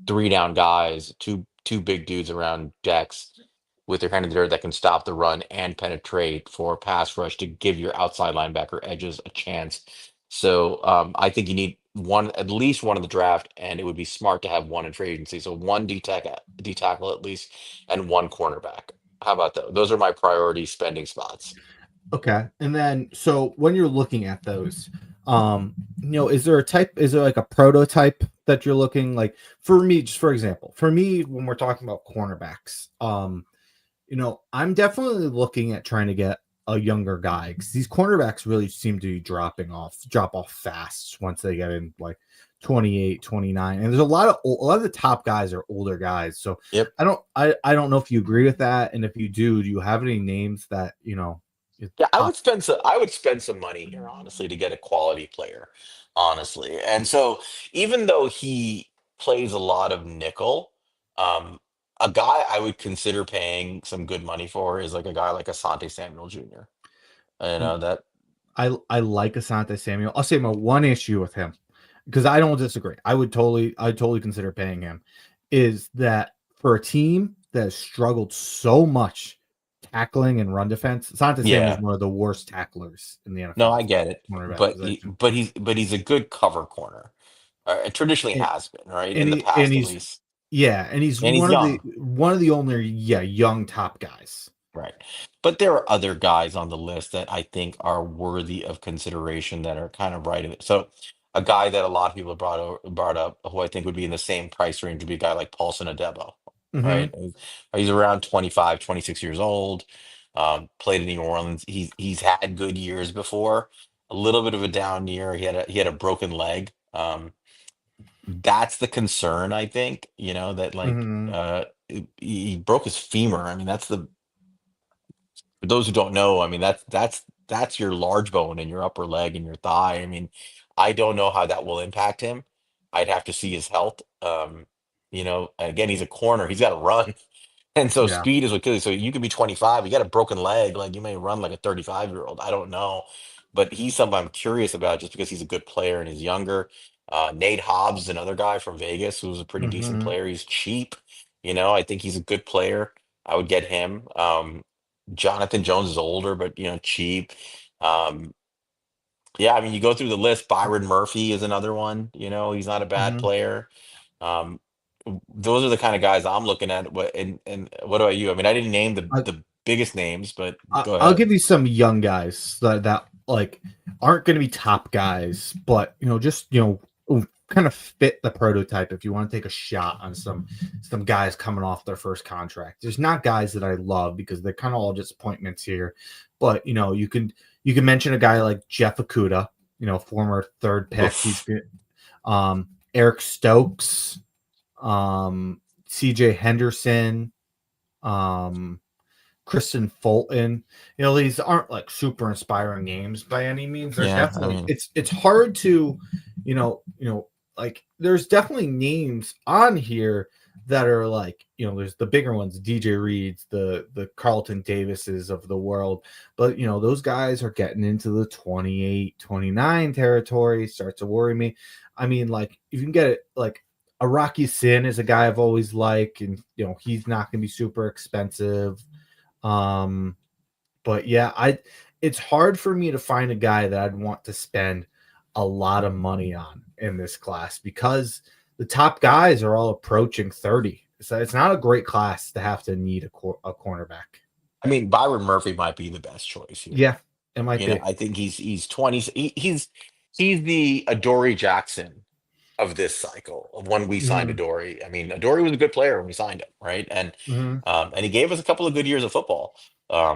three down guys, two big dudes around decks with their hand in the dirt that can stop the run and penetrate for pass rush to give your outside linebacker edges a chance. So I think you need one, at least one in the draft, and it would be smart to have one in free agency. So one D tackle at least, and one cornerback. How about that? Those are my priority spending spots. Okay. And then, so when you're looking at those, is there like a prototype that you're looking like? For me, just for example, for me, when we're talking about cornerbacks, I'm definitely looking at trying to get a younger guy, because these cornerbacks really seem to be drop off fast once they get in like 28, 29. And there's a lot of the top guys are older guys. So Yep. I don't know if you agree with that. And if you do you have any names that, Yeah, I uh, would spend some money here, honestly, to get a quality player, honestly. And so even though he plays a lot of nickel, um, a guy I would consider paying some good money for is like a guy like Asante Samuel Jr. You know that I like Asante Samuel. I'll say my one issue with him, because I don't disagree. I totally consider paying him. Is that for a team that has struggled so much tackling and run defense? Asante Samuel is yeah. one of the worst tacklers in the No, NFL I as far get as it, the cornerback but position. he's a good cover corner. It traditionally And, has been, right? In and the he and past at he's least. yeah, and he's And he's young. one of the only young top guys. Right. But there are other guys on the list that I think are worthy of consideration that are kind of right in it. So a guy that a lot of people have brought up, who I think would be in the same price range, would be a guy like Paulson Adebo, Hmm. right? He's around 25, 26 years old. Played in New Orleans. He's had good years before. A little bit of a down year. He had a broken leg. That's the concern, I think. That like Hmm. he broke his femur. I mean, that's the for those who don't know. I mean, that's your large bone in your upper leg and your thigh. I mean, I don't know how that will impact him. I'd have to see his health. Again, he's a corner. He's got to run. And so Yeah. speed is what kills you. So you could be 25, you got a broken leg, like you may run like a 35-year-old. I don't know. But he's something I'm curious about just because he's a good player and he's younger. Nate Hobbs is another guy from Vegas who's a pretty decent Hmm. player. He's cheap. I think he's a good player. I would get him. Jonathan Jones is older, but cheap. Um, yeah, I mean, you go through the list. Byron Murphy is another one. He's not a bad Hmm. player. Um, those are the kind of guys I'm looking at. And what about you? I mean, I didn't name the biggest names, but go I'll ahead. give you some young guys that like aren't going to be top guys, but just kind of fit the prototype. If you want to take a shot on some guys coming off their first contract, there's not guys that I love because they're kind of all disappointments here. But you can mention a guy like Jeff Okuda, former third pick. He's Oof. good. Eric Stokes, C.J. Henderson. Um, Kristen Fulton. These aren't like super inspiring names by any means. They're Yeah, I definitely mean, it's hard to, like there's definitely names on here that are like, there's the bigger ones, DJ Reeds, the Carlton Davises of the world. But those guys are getting into the 28, 29 territory, starts to worry me. I mean, like if you can get it like a Rocky Sin is a guy I've always liked, and he's not gonna be super expensive. um, but yeah, it's hard for me to find a guy that I'd want to spend a lot of money on in this class because the top guys are all approaching 30. So it's not a great class to have to need a cornerback. Byron Murphy might be the best choice here. Yeah, it might be. I think he's 20. He's the Adoree Jackson of this cycle of when we signed Hmm. Adoree. I mean, Adoree was a good player when we signed him, right? Hmm. And he gave us a couple of good years of football.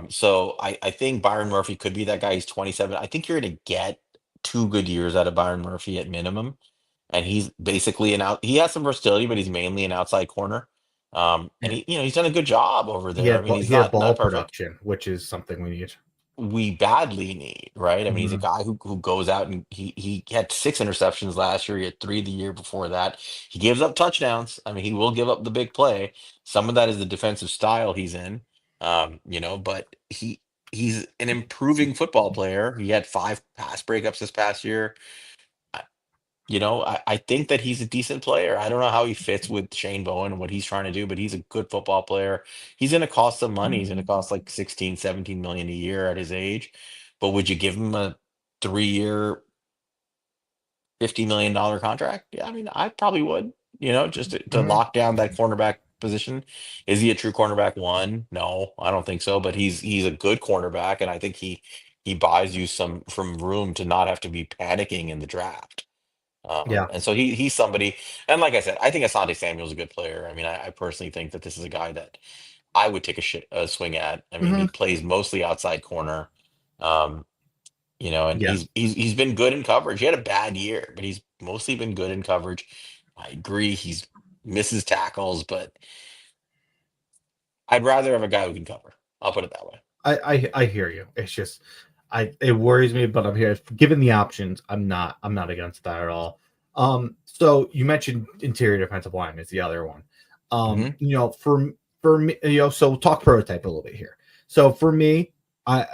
So I think Byron Murphy could be that guy. He's 27. I think you're going to get 2 good years out of Byron Murphy at minimum. And he's basically an out. He has some versatility, but he's mainly an outside corner. And Yeah, he's done a good job over there. I mean, he's he had not ball perfect. production, which is something we need. We badly need, right? I mean, he's a Hmm. guy who goes out and he had 6 interceptions last year. He had three the year before that. He gives up touchdowns. I mean, he will give up the big play. Some of that is the defensive style he's in. But he's an improving football player. He had 5 pass breakups this past year. I think that he's a decent player. I don't know how he fits with Shane Bowen and what he's trying to do, but he's a good football player. He's going to cost some money. He's going to cost like 16, 17 million a year at his age. But would you give him a 3-year, $50 million contract? Yeah, I mean, I probably would, just to Hmm. lock down that cornerback position. Is he a true cornerback one? No, I don't think so. But he's a good cornerback, and I think he buys you some from room to not have to be panicking in the draft. Yeah. And so he's somebody, and like I said, I think Asante Samuel's a good player. I mean, I personally think that this is a guy that I would take a swing at. I mean, he Hmm. plays mostly outside corner, um, and Yeah. he's been good in coverage. He had a bad year, but he's mostly been good in coverage. I agree, he's misses tackles, but I'd rather have a guy who can cover. I'll put it that way. I hear you. It's just it worries me, but I'm here. Given the options, I'm not against that at all. So you mentioned interior defensive line is the other one. Hmm. For me, so we'll talk prototype a little bit here. So for me,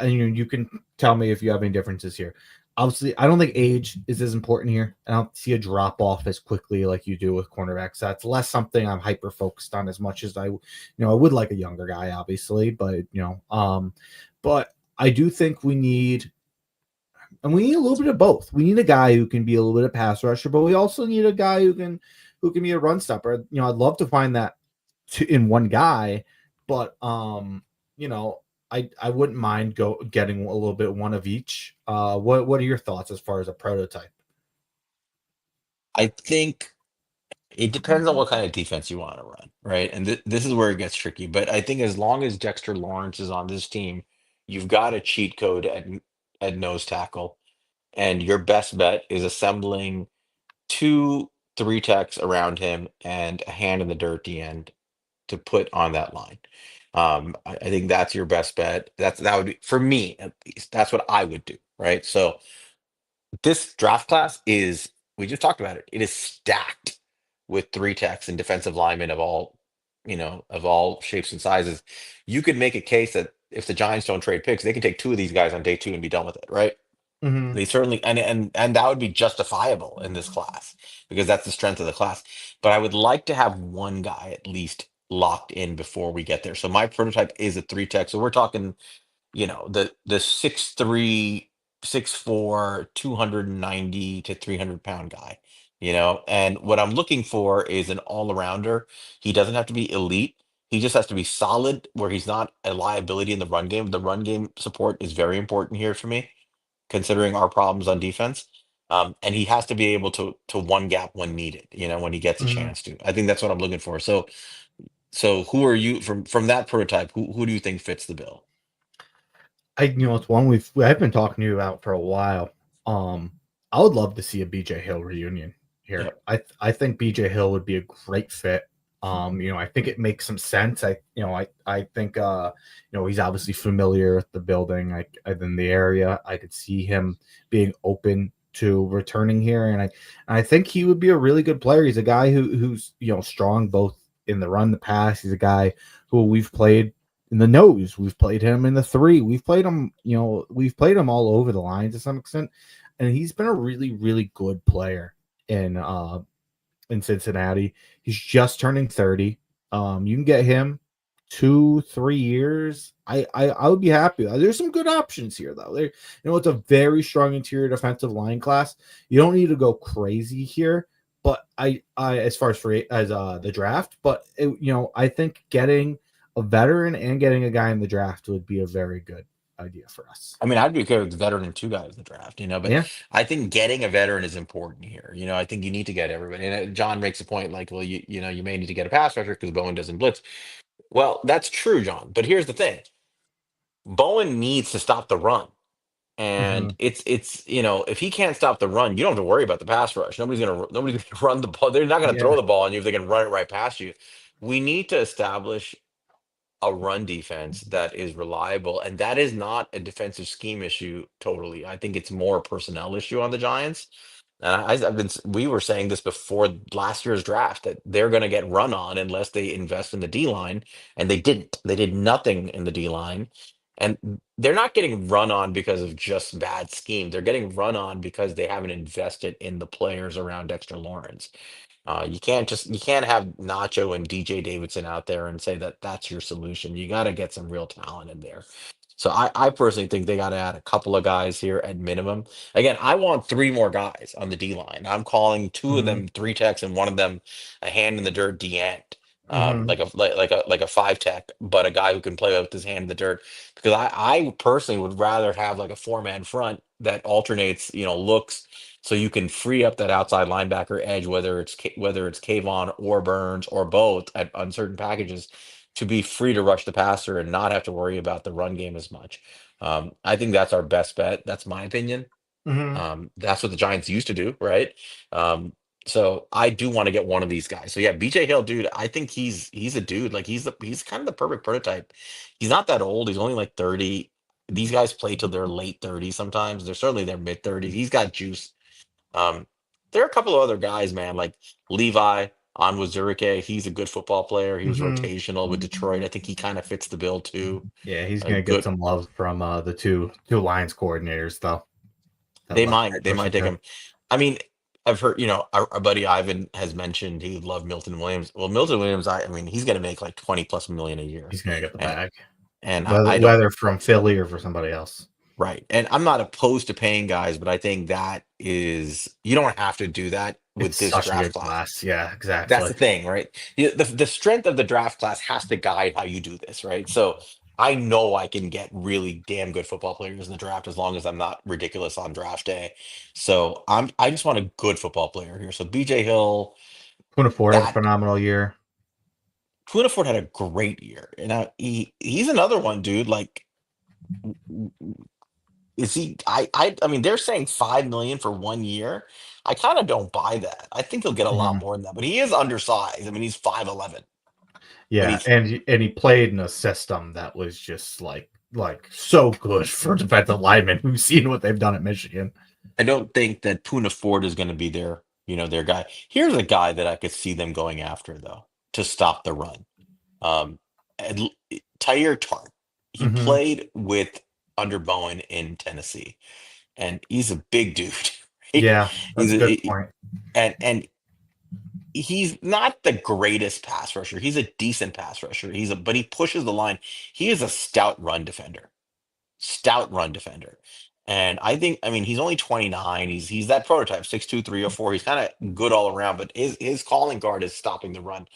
you can tell me if you have any differences here. Obviously, I don't think age is as important here. I don't see a drop off as quickly like you do with cornerbacks. That's less something I'm hyper focused on as much as I would like a younger guy, obviously, but I do think we need a little bit of both. We need a guy who can be a little bit of pass rusher, but we also need a guy who can be a run stopper. I'd love to find that in one guy, but I wouldn't mind getting a little bit one of each. What are your thoughts as far as a prototype? I think it depends on what kind of defense you want to run, right? And this is where it gets tricky. But I think as long as Dexter Lawrence is on this team, you've got a cheat code at nose tackle, and your best bet is assembling two three techs around him and a hand in the dirt at the end to put on that line. I think that's your best bet. That would be for me at least. That's what I would do, right? So this draft class is, we just talked about it. It is stacked with three techs and defensive linemen of all, of all shapes and sizes. You could make a case that if the Giants don't trade picks, they can take two of these guys on day two and be done with it, right? Hmm. They certainly, and that would be justifiable in this class because that's the strength of the class. But I would like to have one guy at least locked in before we get there. So my prototype is a three tech. So we're talking, the 6'3", 6'4", 290 to 300 pound guy. And what I'm looking for is an all-arounder. He doesn't have to be elite. He just has to be solid where he's not a liability in the run game. The run game support is very important here for me, considering our problems on defense. And he has to be able to one gap when needed, when he gets a Hmm. chance to. I think that's what I'm looking for. So who are you from that prototype? Who do you think fits the bill? It's one I've been talking to you about for a while. Um, I would love to see a BJ Hill reunion here. Yep. I think BJ Hill would be a great fit. I think it makes some sense. I think he's obviously familiar with the building, like in the area. I could see him being open to returning here, and I think he would be a really good player. He's a guy who's strong both in the run, the pass. He's a guy who we've played in the nose. We've played him in the three. We've played him all over the line to some extent, and he's been a really, really good player in Cincinnati. He's just turning 30. You can get him 2-3 years. I would be happy. There's some good options here though. It's a very strong interior defensive line class. You don't need to go crazy here, but I as far as the draft, but I think getting a veteran and getting a guy in the draft would be a very good idea for us. I mean, I'd be okay with the veteran and two guys in the draft, but Yeah. I think getting a veteran is important here. I think you need to get everybody. And John makes a point like, well, you may need to get a pass rusher because Bowen doesn't blitz. Well, that's true, John. But here's the thing: Bowen needs to stop the run. Hmm. And it's if he can't stop the run, you don't have to worry about the pass rush. Nobody's gonna run the ball. They're not gonna Yeah. throw the ball on you if they can run it right past you. We need to establish a run defense that is reliable, and that is not a defensive scheme issue totally. I think it's more a personnel issue on the Giants. And we were saying this before last year's draft that they're going to get run on unless they invest in the D line, and they didn't. They did nothing in the D line, and they're not getting run on because of just bad scheme. They're getting run on because they haven't invested in the players around Dexter Lawrence. You can't have Nacho and DJ Davidson out there and say that that's your solution. You got to get some real talent in there. So I personally think they got to add a couple of guys here at minimum. Again, I want three more guys on the D line. I'm calling two of Hmm. them three techs and one of them a hand in the dirt D end. Hmm. Like a five tech, but a guy who can play with his hand in the dirt. Because I personally would rather have like a four-man front that alternates, looks, so you can free up that outside linebacker edge, whether it's Kayvon or Burns or both on certain packages, to be free to rush the passer and not have to worry about the run game as much. I think that's our best bet. That's my opinion. Hmm. That's what the Giants used to do, right? Um, so I do want to get one of these guys. So yeah, BJ Hill, dude, I think he's a dude. Like he's kind of the perfect prototype. He's not that old. He's only like 30. These guys play till their late 30s sometimes. They're certainly their mid 30s. He's got juice. Um, there are a couple of other guys, man, like Levi on with Zurich. He's a good football player. He was Hmm. rotational with Detroit. I think he kind of fits the bill too. Yeah, he's A gonna get good. some love from the two lines coordinators though. That They left might edge they rusher might take too. him. I mean, I've heard, our buddy Ivan has mentioned he would love Milton Williams. Well, Milton Williams, I mean, he's going to make like 20 plus million a year, He's gonna get the and bag, I don't. whether from Philly or for somebody else, Right. And I'm not opposed to paying guys, but I think that is, you don't have to do that with it's this such a draft good class. class. Yeah, That's exactly. the thing, right? The strength of the draft class has to guide how you do this, right? So I know I can get really damn good football players in the draft as long as I'm not ridiculous on draft day. So I just want a good football player here. So BJ Hill, Kuna Ford had a that phenomenal year. Ford had a great year. And he's another one, dude. Like, Is he? I mean, they're saying 5 million for 1 year. I kind of don't buy that. I think he'll get a lot Mhm. more than that, but he is undersized. I mean, he's 5'11", but Yeah, and he played in a system that was just like so good for defensive linemen who've seen what they've done at Michigan. I don't think that Puna Ford is going to be their guy. Here's a guy that I could see them going after though to stop the run. Um, Tyre Tart. He Hmm. played with under Bowen in Tennessee, and he's a big dude. Right? Yeah, that's He's a a, good point. and he's not the greatest pass rusher. He's a decent pass rusher. But he pushes the line. He is a stout run defender. And I mean, he's only 29. He's that prototype, 6'2", 304. He's kind of good all around, but his calling card is stopping the run.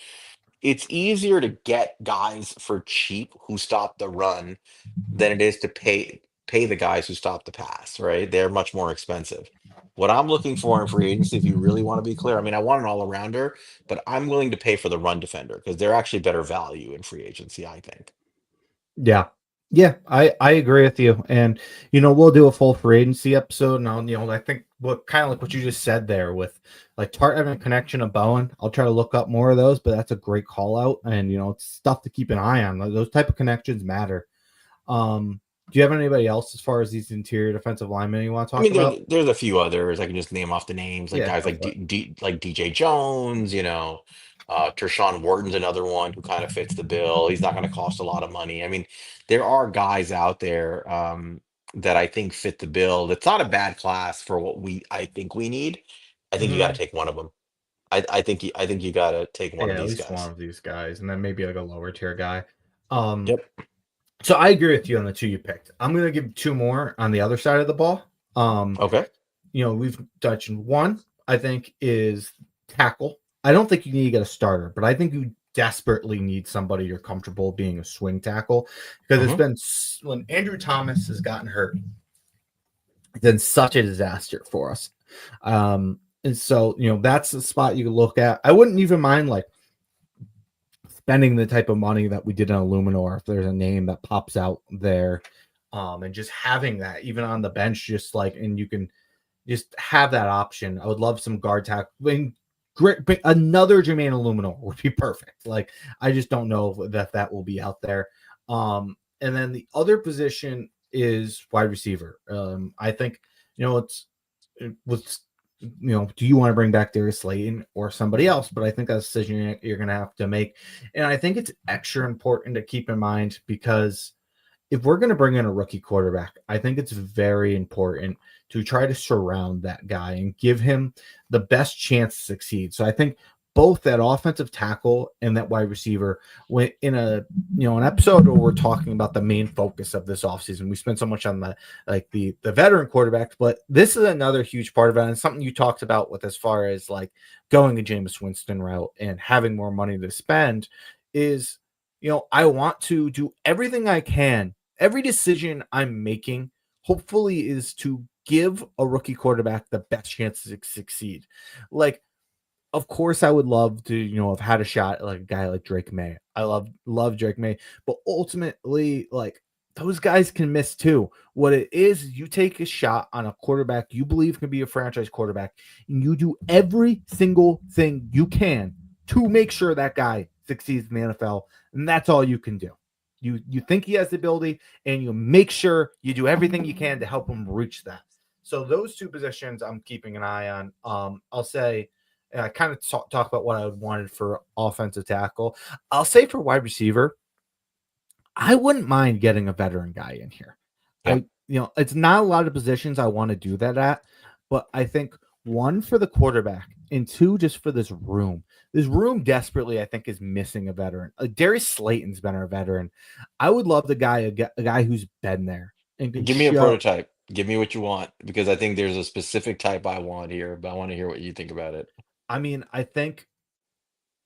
It's easier to get guys for cheap who stop the run than it is to pay the guys who stop the pass, right? They're much more expensive. What I'm looking for in free agency, if you really want to be clear, I mean, I want an all-arounder, but I'm willing to pay for the run defender because they're actually better value in free agency, I think. Yeah. Yeah, I agree with you. And we'll do a full free agency episode. And I think what kind of like what you just said there with like Tart having a connection of Bowen. I'll try to look up more of those, but that's a great call out. And it's stuff to keep an eye on. Those type of connections matter. Do you have anybody else as far as these interior defensive linemen you want to I talk mean, about? there's a few others. I can just name off the names, like Yeah, guys go like for it. Like DJ Jones, Tershawn Wharton's another one who kind of fits the bill. He's not going to cost a lot of money. I mean, there are guys out there that I think fit the bill. That's not a bad class for what I think we need. I think you got to Mhm. take one of them. I think you got to take one Yeah, of at these least one guys. of these guys, and then maybe like a lower tier guy. Um, Yep. so I agree with you on the two you picked. I'm gonna give two more on the other side of the ball. Um, Okay. we've touched on one, I think, is tackle. I don't think you need to get a starter, but I think you desperately need somebody you're comfortable being a swing tackle because it's Hmm. been when Andrew Thomas has gotten hurt, it's been such a disaster for us. And so, that's the spot you can look at. I wouldn't even mind like spending the type of money that we did on Illuminor if there's a name that pops out there. And just having that even on the bench, just like, and you can just have that option. I would love some guard tackle. I mean, great, but another Jermaine Illuminor would be perfect. Like, I just don't know that will be out there. And then the other position is wide receiver. I think it was do you want to bring back Darius Slayton or somebody else? But I think that's a decision you're going to have to make. And I think it's extra important to keep in mind because if we're going to bring in a rookie quarterback, I think it's very important to try to surround that guy and give him the best chance to succeed. So I think both that offensive tackle and that wide receiver went in an episode where we're talking about the main focus of this offseason. We spent so much on the veteran quarterbacks, but this is another huge part of it. And something you talked about with as far as like going a Jameis Winston route and having more money to spend is I want to do everything I can. Every decision I'm making, hopefully, is to give a rookie quarterback the best chance to succeed. Like, of course, I would love to, have had a shot at like a guy like Drake May. I love Drake May, but ultimately, like those guys can miss too. What it is, you take a shot on a quarterback you believe can be a franchise quarterback, and you do every single thing you can to make sure that guy succeeds in the NFL, and that's all you can do. You think he has the ability, and you make sure you do everything you can to help him reach that. So those two positions I'm keeping an eye on. I'll say kind of talk about what I wanted for offensive tackle. I'll say for wide receiver, I wouldn't mind getting a veteran guy in here. Yep. It's not a lot of positions I want to do that at, but I think one for the quarterback and two just for this room. This room desperately, I think, is missing a veteran. Darius Slayton's been our veteran. I would love a guy who's been there and can Give me a show. prototype. Give me what you want because I think there's a specific type I want here, but I want to hear what you think about it. I mean, I think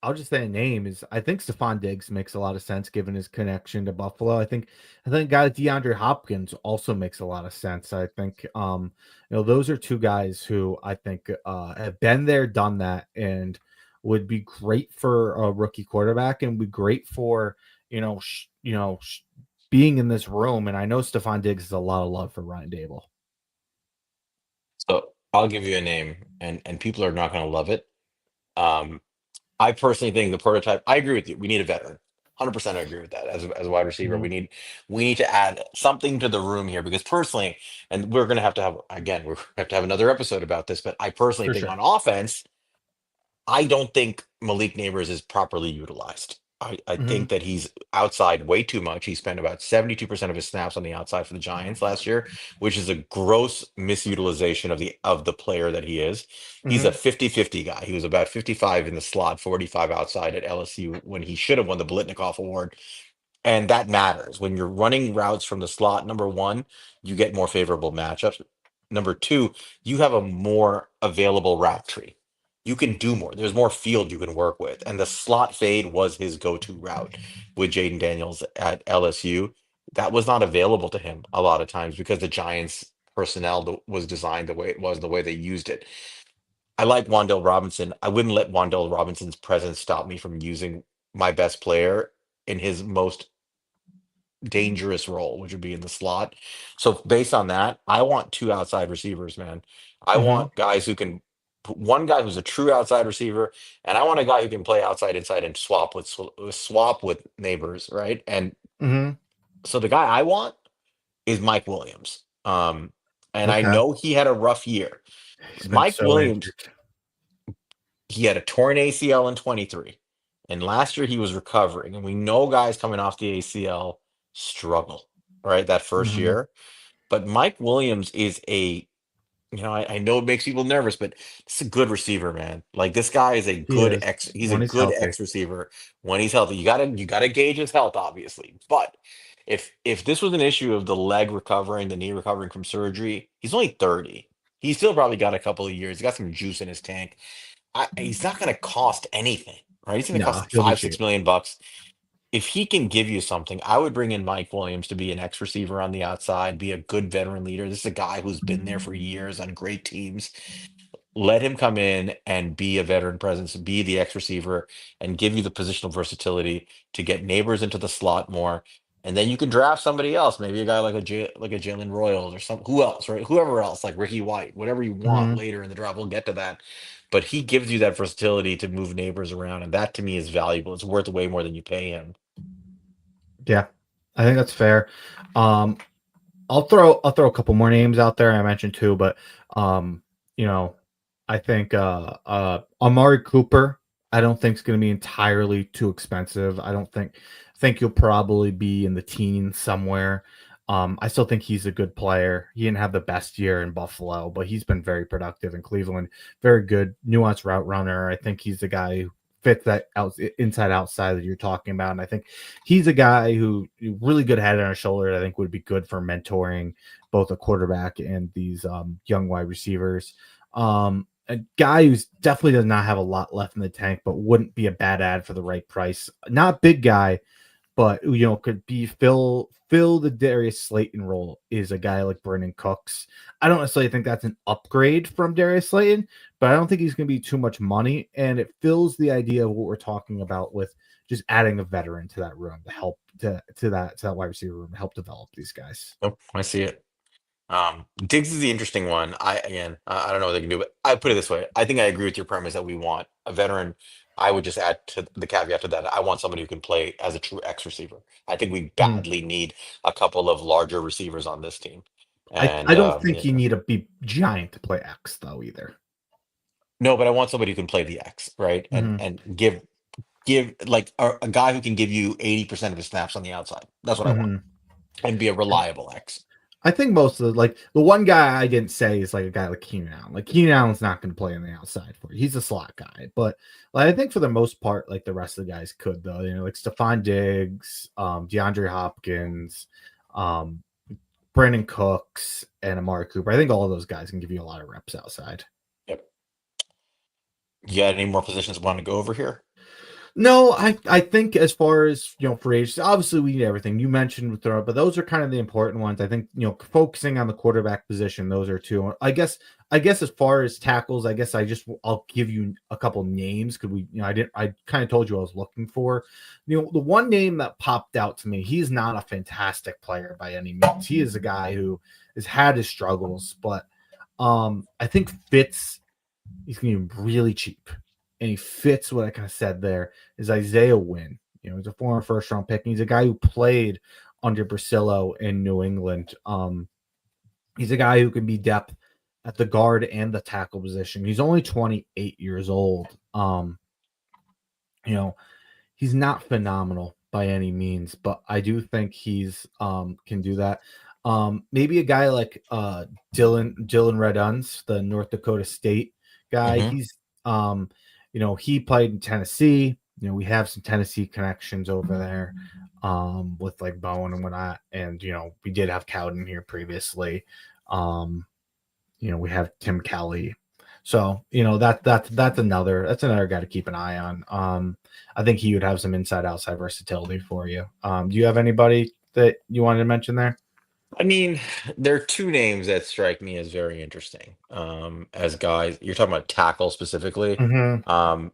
I'll just say a name is I think Stephon Diggs makes a lot of sense given his connection to Buffalo. I think guy like DeAndre Hopkins also makes a lot of sense. I think those are two guys who I think have been there, done that, and would be great for a rookie quarterback and would be great for being in this room, and I know Stephon Diggs has a lot of love for Ryan Daboll. So I'll give you a name, and people are not going to love it. Um, I personally think the prototype. I agree with you. We need a veteran. 100%, I agree with that. As a wide receiver, Mhm. we need to add something to the room here because personally, and we're going to have again, we have to have another episode about this. But I personally For think sure. on offense, I don't think Malik Neighbors is properly utilized. I think Mhm. that he's outside way too much. He spent about 72% of his snaps on the outside for the Giants last year, which is a gross misutilization of the player that he is. He's a Mhm. 50-50 guy. He was about 55 in the slot, 45 outside at LSU when he should have won the Blitnikoff Award. And that matters. When you're running routes from the slot, number one, you get more favorable matchups. Number two, you have a more available route tree. You can do more. There's more field you can work with. And the slot fade was his go-to route with Jaden Daniels at LSU. That was not available to him a lot of times because the Giants personnel was designed the way it was, the way they used it. I like Wandell Robinson. I wouldn't let Wandell Robinson's presence stop me from using my best player in his most dangerous role, which would be in the slot. So based on that, I want two outside receivers, man. I Mhm. want guys who can one guy who's a true outside receiver, and I want a guy who can play outside inside and swap with neighbors, right? And Mhm. so the guy I want is Mike Williams. And I Okay. know he had a rough year. He's been Mike so Williams, injured. he had a torn ACL in 23. And last year he was recovering. And we know guys coming off the ACL struggle, right? That first Mhm. year. But Mike Williams is I know it makes people nervous, but it's a good receiver, man. Like this guy is He is he's a when he's good healthy. X receiver when he's healthy. You gotta gauge his health, obviously. But if this was an issue of the leg recovering, the knee recovering from surgery, he's only 30. He's still probably got a couple of years. He's got some juice in his tank. He's not gonna cost anything, right? He's gonna cost No, like he'll be five, six cheap. million bucks if he can give you something, I would bring in Mike Williams to be an X receiver on the outside, be a good veteran leader. This is a guy who's been there for years on great teams. Let him come in and be a veteran presence, be the X receiver, and give you the positional versatility to get neighbors into the slot more. And then you can draft somebody else, maybe a guy like a Jalen Royals or who else, right? Whoever else, like Ricky White, whatever you want Mhm. later in the draft. We'll get to that. But he gives you that versatility to move neighbors around, and that to me is valuable. It's worth way more than you pay him. Yeah. I think that's fair. Um, I'll throw a couple more names out there. I mentioned two, but um, you know, I think Amari Cooper, I don't think is going to be entirely too expensive. I think he'll probably be in the teens somewhere. I still think he's a good player. He didn't have the best year in Buffalo, but he's been very productive in Cleveland. Very good, nuanced route runner. I think he's the guy who fits that inside outside that you're talking about. And I think he's a guy who really good head on his shoulder. I think would be good for mentoring both a quarterback and these young wide receivers. A guy who's definitely does not have a lot left in the tank, but wouldn't be a bad ad for the right price. Not big guy, but could be fill the Darius Slayton role is a guy like Brennan Cooks. I don't necessarily think that's an upgrade from Darius Slayton, but I don't think he's going to be too much money, and it fills the idea of what we're talking about with just adding a veteran to that room to help to that wide receiver room to help develop these guys. Nope, I see it. Diggs is the interesting one. I don't know what they can do, but I put it this way. I think I agree with your premise that we want a veteran. I would just add to the caveat to that. I want somebody who can play as a true X receiver. I think we Mhm. badly need a couple of larger receivers on this team. I And don't think you need to be giant to play X though either. no, but I want somebody who can play the X, right? And Hmm. and give like a guy who can give you 80% of his snaps on the outside. That's what I want. Hmm. And be a reliable X. I think most of the one guy I didn't say is like a guy like Keenan Allen. Like Keenan Allen's not going to play on the outside for you. He's a slot guy, but like I think for the most part, like the rest of the guys could though. Like Stephon Diggs, DeAndre Hopkins, um, Brandon Cooks, and Amari Cooper. I think all of those guys can give you a lot of reps outside. Yep. You got any more positions want to go over here? No, I think as far as free agency, obviously we need everything you mentioned with throw, but those are kind of the important ones. I think focusing on the quarterback position, those are two. I guess as far as tackles, I guess I'll give you a couple names because I kind of told you I was looking for. The one name that popped out to me, he's not a fantastic player by any means. He is a guy who has had his struggles, but I think fits. He's going to be really cheap, and he fits what I kind of said there. Is Isaiah Wynn? He's a former first round pick. And he's a guy who played under Brasillo in New England. He's a guy who can be depth at the guard and the tackle position. He's only 28 years old. You know, he's not phenomenal by any means, but I do think he's can do that. Maybe a guy like Dylan Reduns, the North Dakota State guy. Hmm. He played in Tennessee. We have some Tennessee connections over there with like Bowen and whatnot. And we did have Cowden here previously. Um, we have Tim Kelly. So, that's another guy to keep an eye on. I think he would have some inside outside versatility for you. Do you have anybody that you wanted to mention there? I mean, there are two names that strike me as very interesting. As guys, you're talking about tackle specifically. Mm-hmm. Um,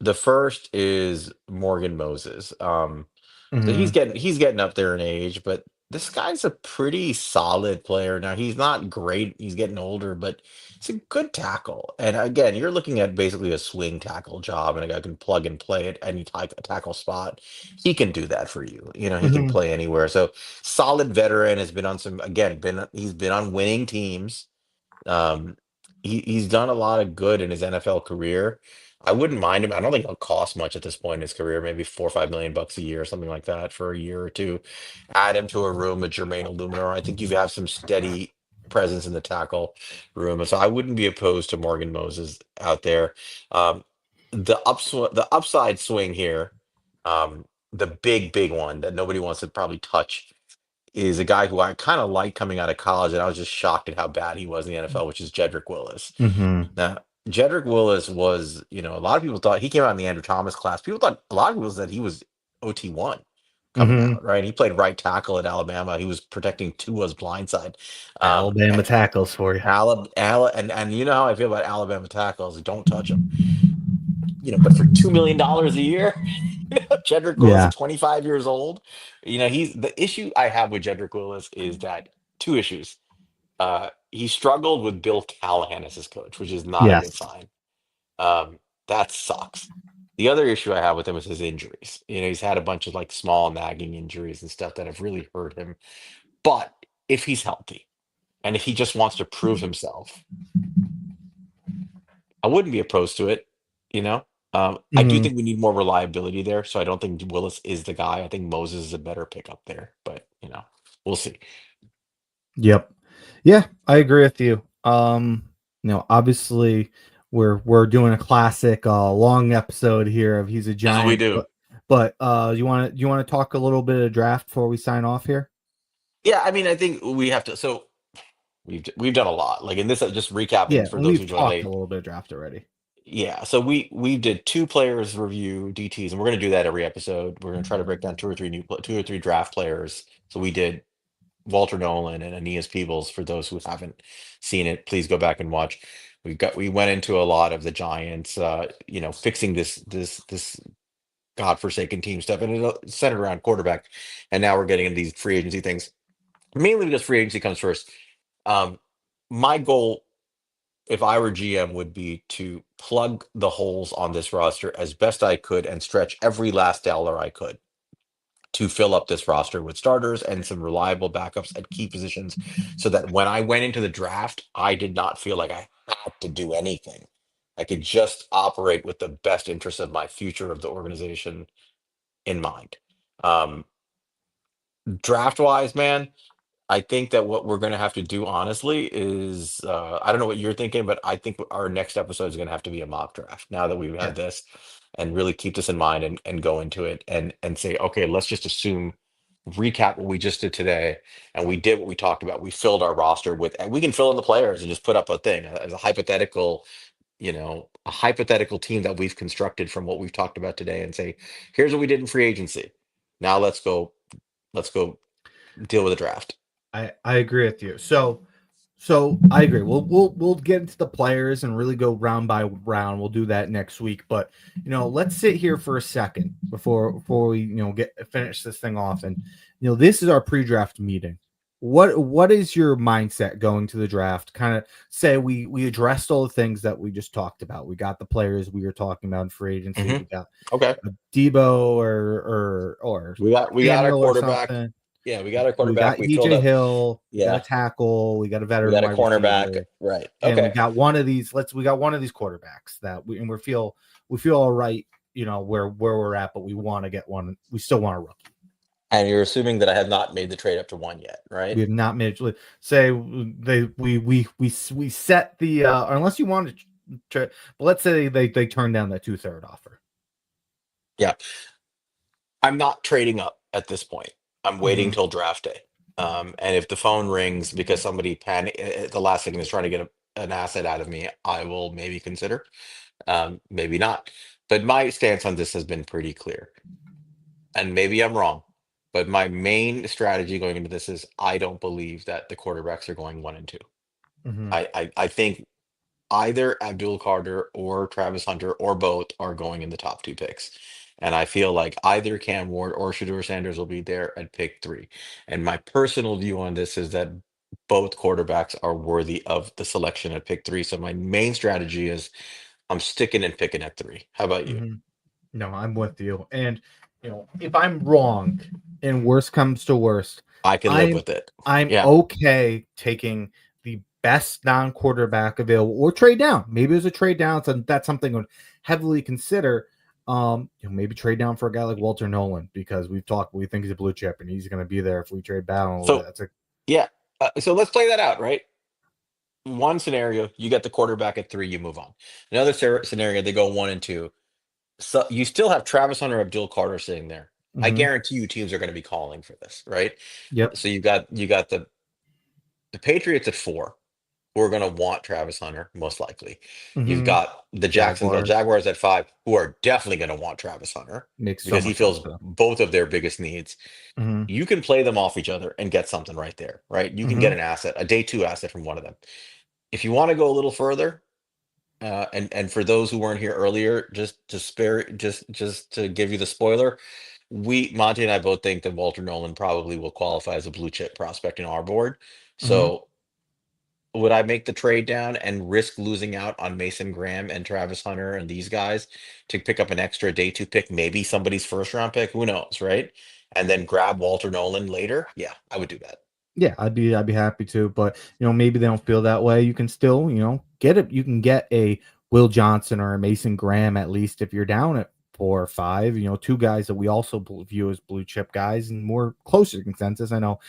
the first is Morgan Moses. So he's Mm-hmm. getting up there in age, but this guy's a pretty solid player. Now he's not great. He's getting older, but he's a good tackle. And again, you're looking at basically a swing tackle job, and a guy can plug and play at any type of tackle spot. He can do that for you. He can Mm-hmm. play anywhere. So solid veteran, has been on some again been he's been on winning teams. Um, he's done a lot of good in his NFL career. I wouldn't mind him. I don't think he'll cost much at this point in his career, maybe 4 or 5 million bucks a year, or something like that for a year or two. Add him to a room with Jermaine Illuminor. I think you have some steady presence in the tackle room. So I wouldn't be opposed to Morgan Moses out there. Um, the upside swing here, the big one that nobody wants to probably touch is a guy who I kind of like coming out of college, and I was just shocked at how bad he was in the NFL, which is Jedrick Willis. Mm-hmm. Now, Jedrick Willis was, a lot of people thought he came out in the Andrew Thomas class. People thought a lot of people said he was OT1 coming Mm-hmm. out, right? He played right tackle at Alabama. He was protecting Tua's blindside. Alabama And tackles for you. and you know how I feel about Alabama tackles. Don't touch them. But for $2 million a year, Jedrick Willis Yeah. at 25 years old, he's the issue I have with Jedrick Willis is that two issues. He struggled with Bill Callahan as his coach, which is not a good Yes. sign. That sucks. The other issue I have with him is his injuries. He's had a bunch of like small nagging injuries and stuff that have really hurt him. But if he's healthy and if he just wants to prove himself, I wouldn't be opposed to it. You know, I do Mm-hmm. think we need more reliability there. So I don't think Willis is the guy. I think Moses is a better pickup there. But we'll see. Yep. Yeah, I agree with you. Obviously we're doing a classic long episode here of He's a That's what we Giant, do. but you want to talk a little bit of draft before we sign off here? Yeah, I mean, I think we have to. So we've done a lot. Like in this, just recapping Yeah, for and those who we've joined talked a late. little bit of draft already. Yeah, so we did two players review DTs, and we're going to do that every episode. We're going to try to break down two or three draft players. So we did Walter Nolan and Aeneas Peebles. For those who haven't seen it, please go back and watch. We went into a lot of the Giants, fixing this godforsaken team stuff, and it centered around quarterback. And now we're getting into these free agency things, mainly because free agency comes first. Um, my goal, if I were GM, would be to plug the holes on this roster as best I could and stretch every last dollar I could to fill up this roster with starters and some reliable backups at key positions so that when I went into the draft, I did not feel like I had to do anything. I could just operate with the best interest of my future of the organization in mind. Um, Draft wise, man, I think that what we're going to have to do, honestly, is I don't know what you're thinking, but I think our next episode is going to have to be a mock draft. Now that we've Yeah. had this, and really keep this in mind and go into it and say, okay, let's just assume, recap what we just did today, and we did what we talked about. We filled our roster with, and we can fill in the players and just put up a thing as a hypothetical. a hypothetical team that we've constructed from what we've talked about today and say, here's what we did in free agency. Now let's go deal with the draft. I agree with you. So I agree. We'll get into the players and really go round by round. We'll do that next week. But let's sit here for a second before we get finish this thing off. And this is our pre-draft meeting. What is your mindset going to the draft? Kind of say we addressed all the things that we just talked about. We got the players we were talking about in free agency. Hmm. We got Okay. Debo or We got our Samuel or quarterback. something. Yeah, we got our We quarterback. got We filled EJ up. Hill, we got a Yeah, tackle, we got a we veteran got a wide cornerback. receiver, Right. and we Okay. got one of these. We got one of these quarterbacks that we feel all right, where we're at, but we want to get one. We still want a rookie. And you're assuming that I have not made the trade up to one yet, We right? have not made say they we set the or unless you want to, but let's say they turn down that 2/3 offer. Yeah. I'm not trading up at this point. I'm waiting Hmm. till draft day. And if the phone rings because somebody panic at the last second is trying to get an asset out of me, I will maybe consider. Maybe not. But my stance on this has been pretty clear. And maybe I'm wrong. But my main strategy going into this is I don't believe that the quarterbacks are going 1 and 2. Hmm. I think either Abdul Carter or Travis Hunter or both are going in the top two picks. And I feel like either Cam Ward or Shador Sanders will be there at pick 3. And my personal view on this is that both quarterbacks are worthy of the selection at pick 3. So my main strategy is I'm sticking and picking at 3. How about you? Hmm. No, I'm with you. And if I'm wrong, and worst comes to worst, I can live I'm with it. I'm Yeah. okay taking the best non-quarterback available or trade down. Maybe there's a trade down, so that's something I would heavily consider. Maybe trade down for a guy like Walter Nolan because we think he's a blue chip and he's going to be there if we trade down a little bit. So, That's a yeah. So let's play that out, right? One scenario, you get the quarterback at 3, you move on. Another scenario, they go 1 and 2. So you still have Travis Hunter, Abdul Carter sitting there. I mm-hmm. guarantee you teams are going to be calling for this, right? Yep. So you got the Patriots at 4, who are going to want Travis Hunter most likely. You've Mm-hmm. got the Jacksonville Jaguars Jaguars at 5, who are definitely going to want Travis Hunter makes so because he much sense fills for them. both of their biggest needs. Mm-hmm. You can play them off each other and get something right there, right? You can get Mm-hmm. an asset, a day 2 asset from one of them. If you want to go a little further, and for those who weren't here earlier, just to give you the spoiler, we Monty and I both think that Walter Nolan probably will qualify as a blue chip prospect in our board. Mm-hmm. So would I make the trade down and risk losing out on Mason Graham and Travis Hunter and these guys to pick up an extra day 2 pick, maybe somebody's first round pick, who knows, right? And then grab Walter Nolan later? Yeah, I would do that. Yeah, I'd be happy to, but maybe they don't feel that way. You can still, get it. You can get a Will Johnson or a Mason Graham at least if you're down at 4 or 5. Two guys that we also view as blue chip guys and more closer consensus. I know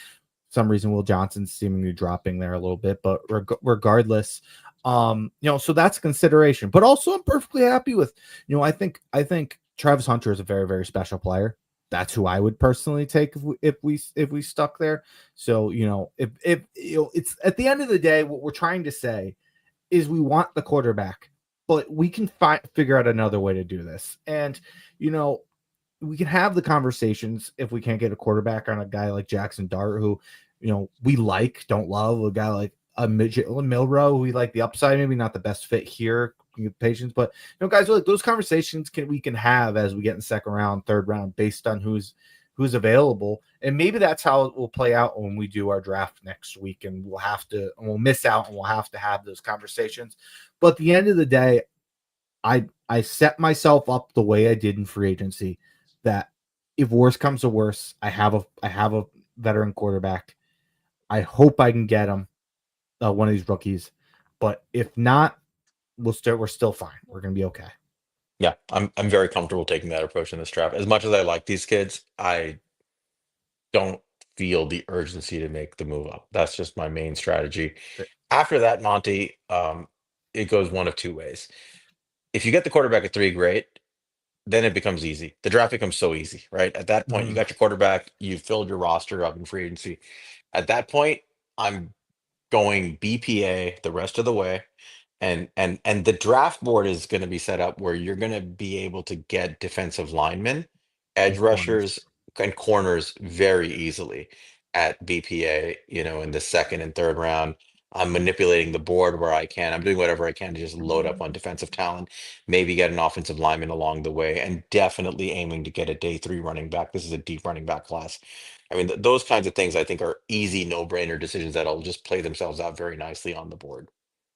some reason Will Johnson's seemingly dropping there a little bit, but regardless, so that's a consideration. But also, I'm perfectly happy with, I think Travis Hunter is a very very special player. That's who I would personally take if we stuck there. So if it's at the end of the day, what we're trying to say is we want the quarterback, but we can figure out another way to do this. And you know, we can have the conversations if we can't get a quarterback on a guy like Jackson Dart, who we don't love a guy like a midget Milrow. We like the upside, maybe not the best fit here. Patience, but guys, like those conversations we can have as we get in second round, third round, based on who's available, and maybe that's how it will play out when we do our draft next week, and we'll miss out, and we'll have to have those conversations. But at the end of the day, I set myself up the way I did in free agency, that if worse comes to worse, I have a veteran quarterback. I hope I can get him, one of these rookies, but if not, we're still fine. We're gonna be okay. Yeah, I'm very comfortable taking that approach in this draft. As much as I like these kids, I don't feel the urgency to make the move up. That's just my main strategy. After that, Monty, it goes one of two ways. If you get the quarterback at 3, great. Then it becomes easy. The draft becomes so easy, right? At that point, you Mm-hmm. got your quarterback, you've filled your roster up in free agency. At that point, I'm going BPA the rest of the way. And the draft board is going to be set up where you're going to be able to get defensive linemen, edge and corners. rushers, and corners very easily at BPA, in the second and third round. I'm manipulating the board where I can. I'm doing whatever I can to just load up on defensive talent, maybe get an offensive lineman along the way, and definitely aiming to get a day three running back. This is a deep running back class. I mean, those kinds of things I think are easy, no-brainer decisions that'll just play themselves out very nicely on the board.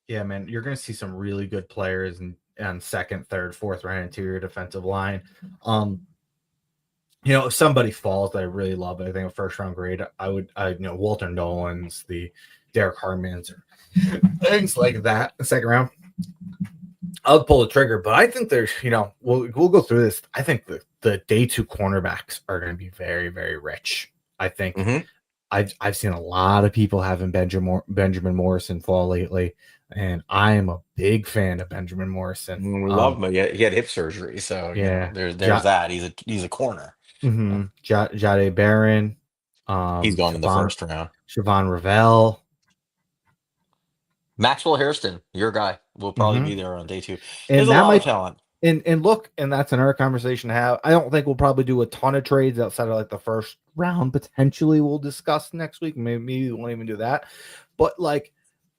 Yeah, man, you're going to see some really good players and second, third, fourth round interior defensive line. If somebody falls that I really love, I think a first round grade, Walter Nolan's, the Derek Harmans, or things like that. The second round, I'll pull the trigger, but I think there's, we'll go through this. I think the day two cornerbacks are going to be very, very rich. I think Hmm. I've seen a lot of people having Benjamin Morrison fall lately, and I am a big fan of Benjamin Morrison. Love him. He had hip surgery, so Yeah, there's that. He's a corner. Uh, Jade Barron, He's going in the first round. Siobhan Ravel. Maxwell Hairston, your guy, will probably Mm-hmm. be there on day two. There's And a that lot of might talent. and look, and that's another conversation to have. I don't think we'll probably do a ton of trades outside of like the first round. Potentially, we'll discuss next week. Maybe we won't even do that. But like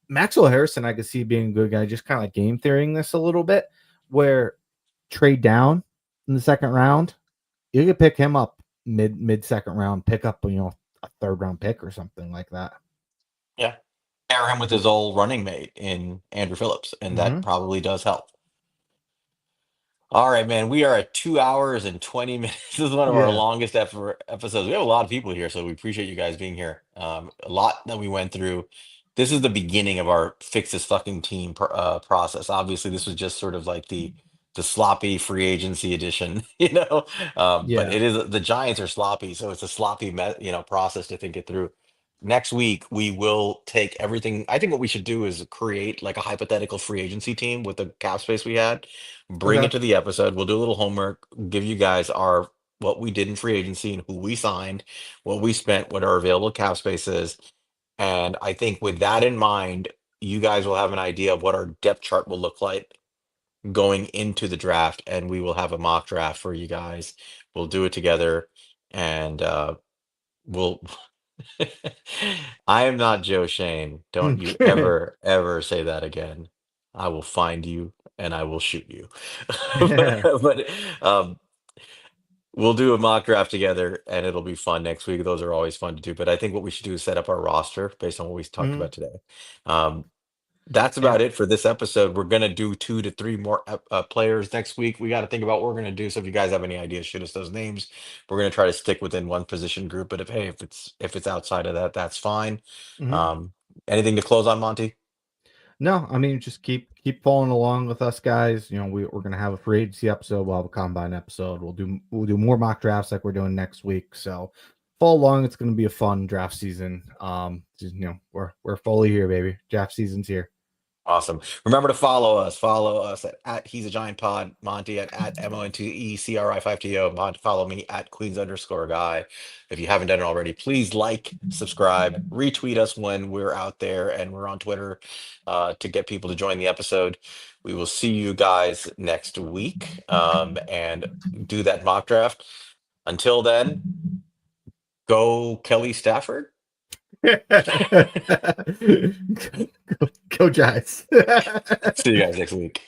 Maxwell Harrison, I could see being a good guy. Just kind of like game theorying this a little bit, where trade down in the second round, you could pick him up mid second round, pick up a third round pick or something like that. Yeah. Pair him with his old running mate in Andrew Phillips, and that Mm-hmm. probably does help. All right, man. We are at 2 hours and 20 minutes. This is one of our Yeah. longest episodes. We have a lot of people here, so we appreciate you guys being here. A lot that we went through. This is the beginning of our fix this fucking team process. Obviously, this was just sort of like the sloppy free agency edition, But Yeah. it is the Giants are sloppy, so it's a sloppy, process to think it through. Next week, we will take everything. I think what we should do is create like a hypothetical free agency team with the cap space we had, bring Okay. it to the episode. We'll do a little homework, give you guys our what we did in free agency and who we signed, what we spent, what our available cap space is. And I think with that in mind, you guys will have an idea of what our depth chart will look like going into the draft, and we will have a mock draft for you guys. We'll do it together, and we'll. I am not Joe Shane. Don't you ever, ever say that again. I will find you and I will shoot you. But um, we'll do a mock draft together and it'll be fun next week. Those are always fun to do. But I think what we should do is set up our roster based on what we talked Mhm. about today. Um, that's And about it for this episode. We're gonna do 2 to 3 more players next week. We got to think about what we're gonna do. So if you guys have any ideas, shoot us those names. We're gonna try to stick within one position group. But if it's outside of that, that's fine. mhm. Um, Anything to close on, Monty? No, I mean just keep following along with us, guys. We're gonna have a free agency episode. We'll have a combine episode. We'll do more mock drafts like we're doing next week. So follow along. It's gonna be a fun draft season. We're fully here, baby. Draft season's here. Awesome. Remember to follow us. Follow us at He's a Giant Pod, Monty at MONTECRI5TO. Follow me at Queens_guy. If you haven't done it already, please like, subscribe, retweet us when we're out there and we're on Twitter to get people to join the episode. We will see you guys next week and do that mock draft. Until then, go Kelly Stafford. Go Giants. See you guys next week.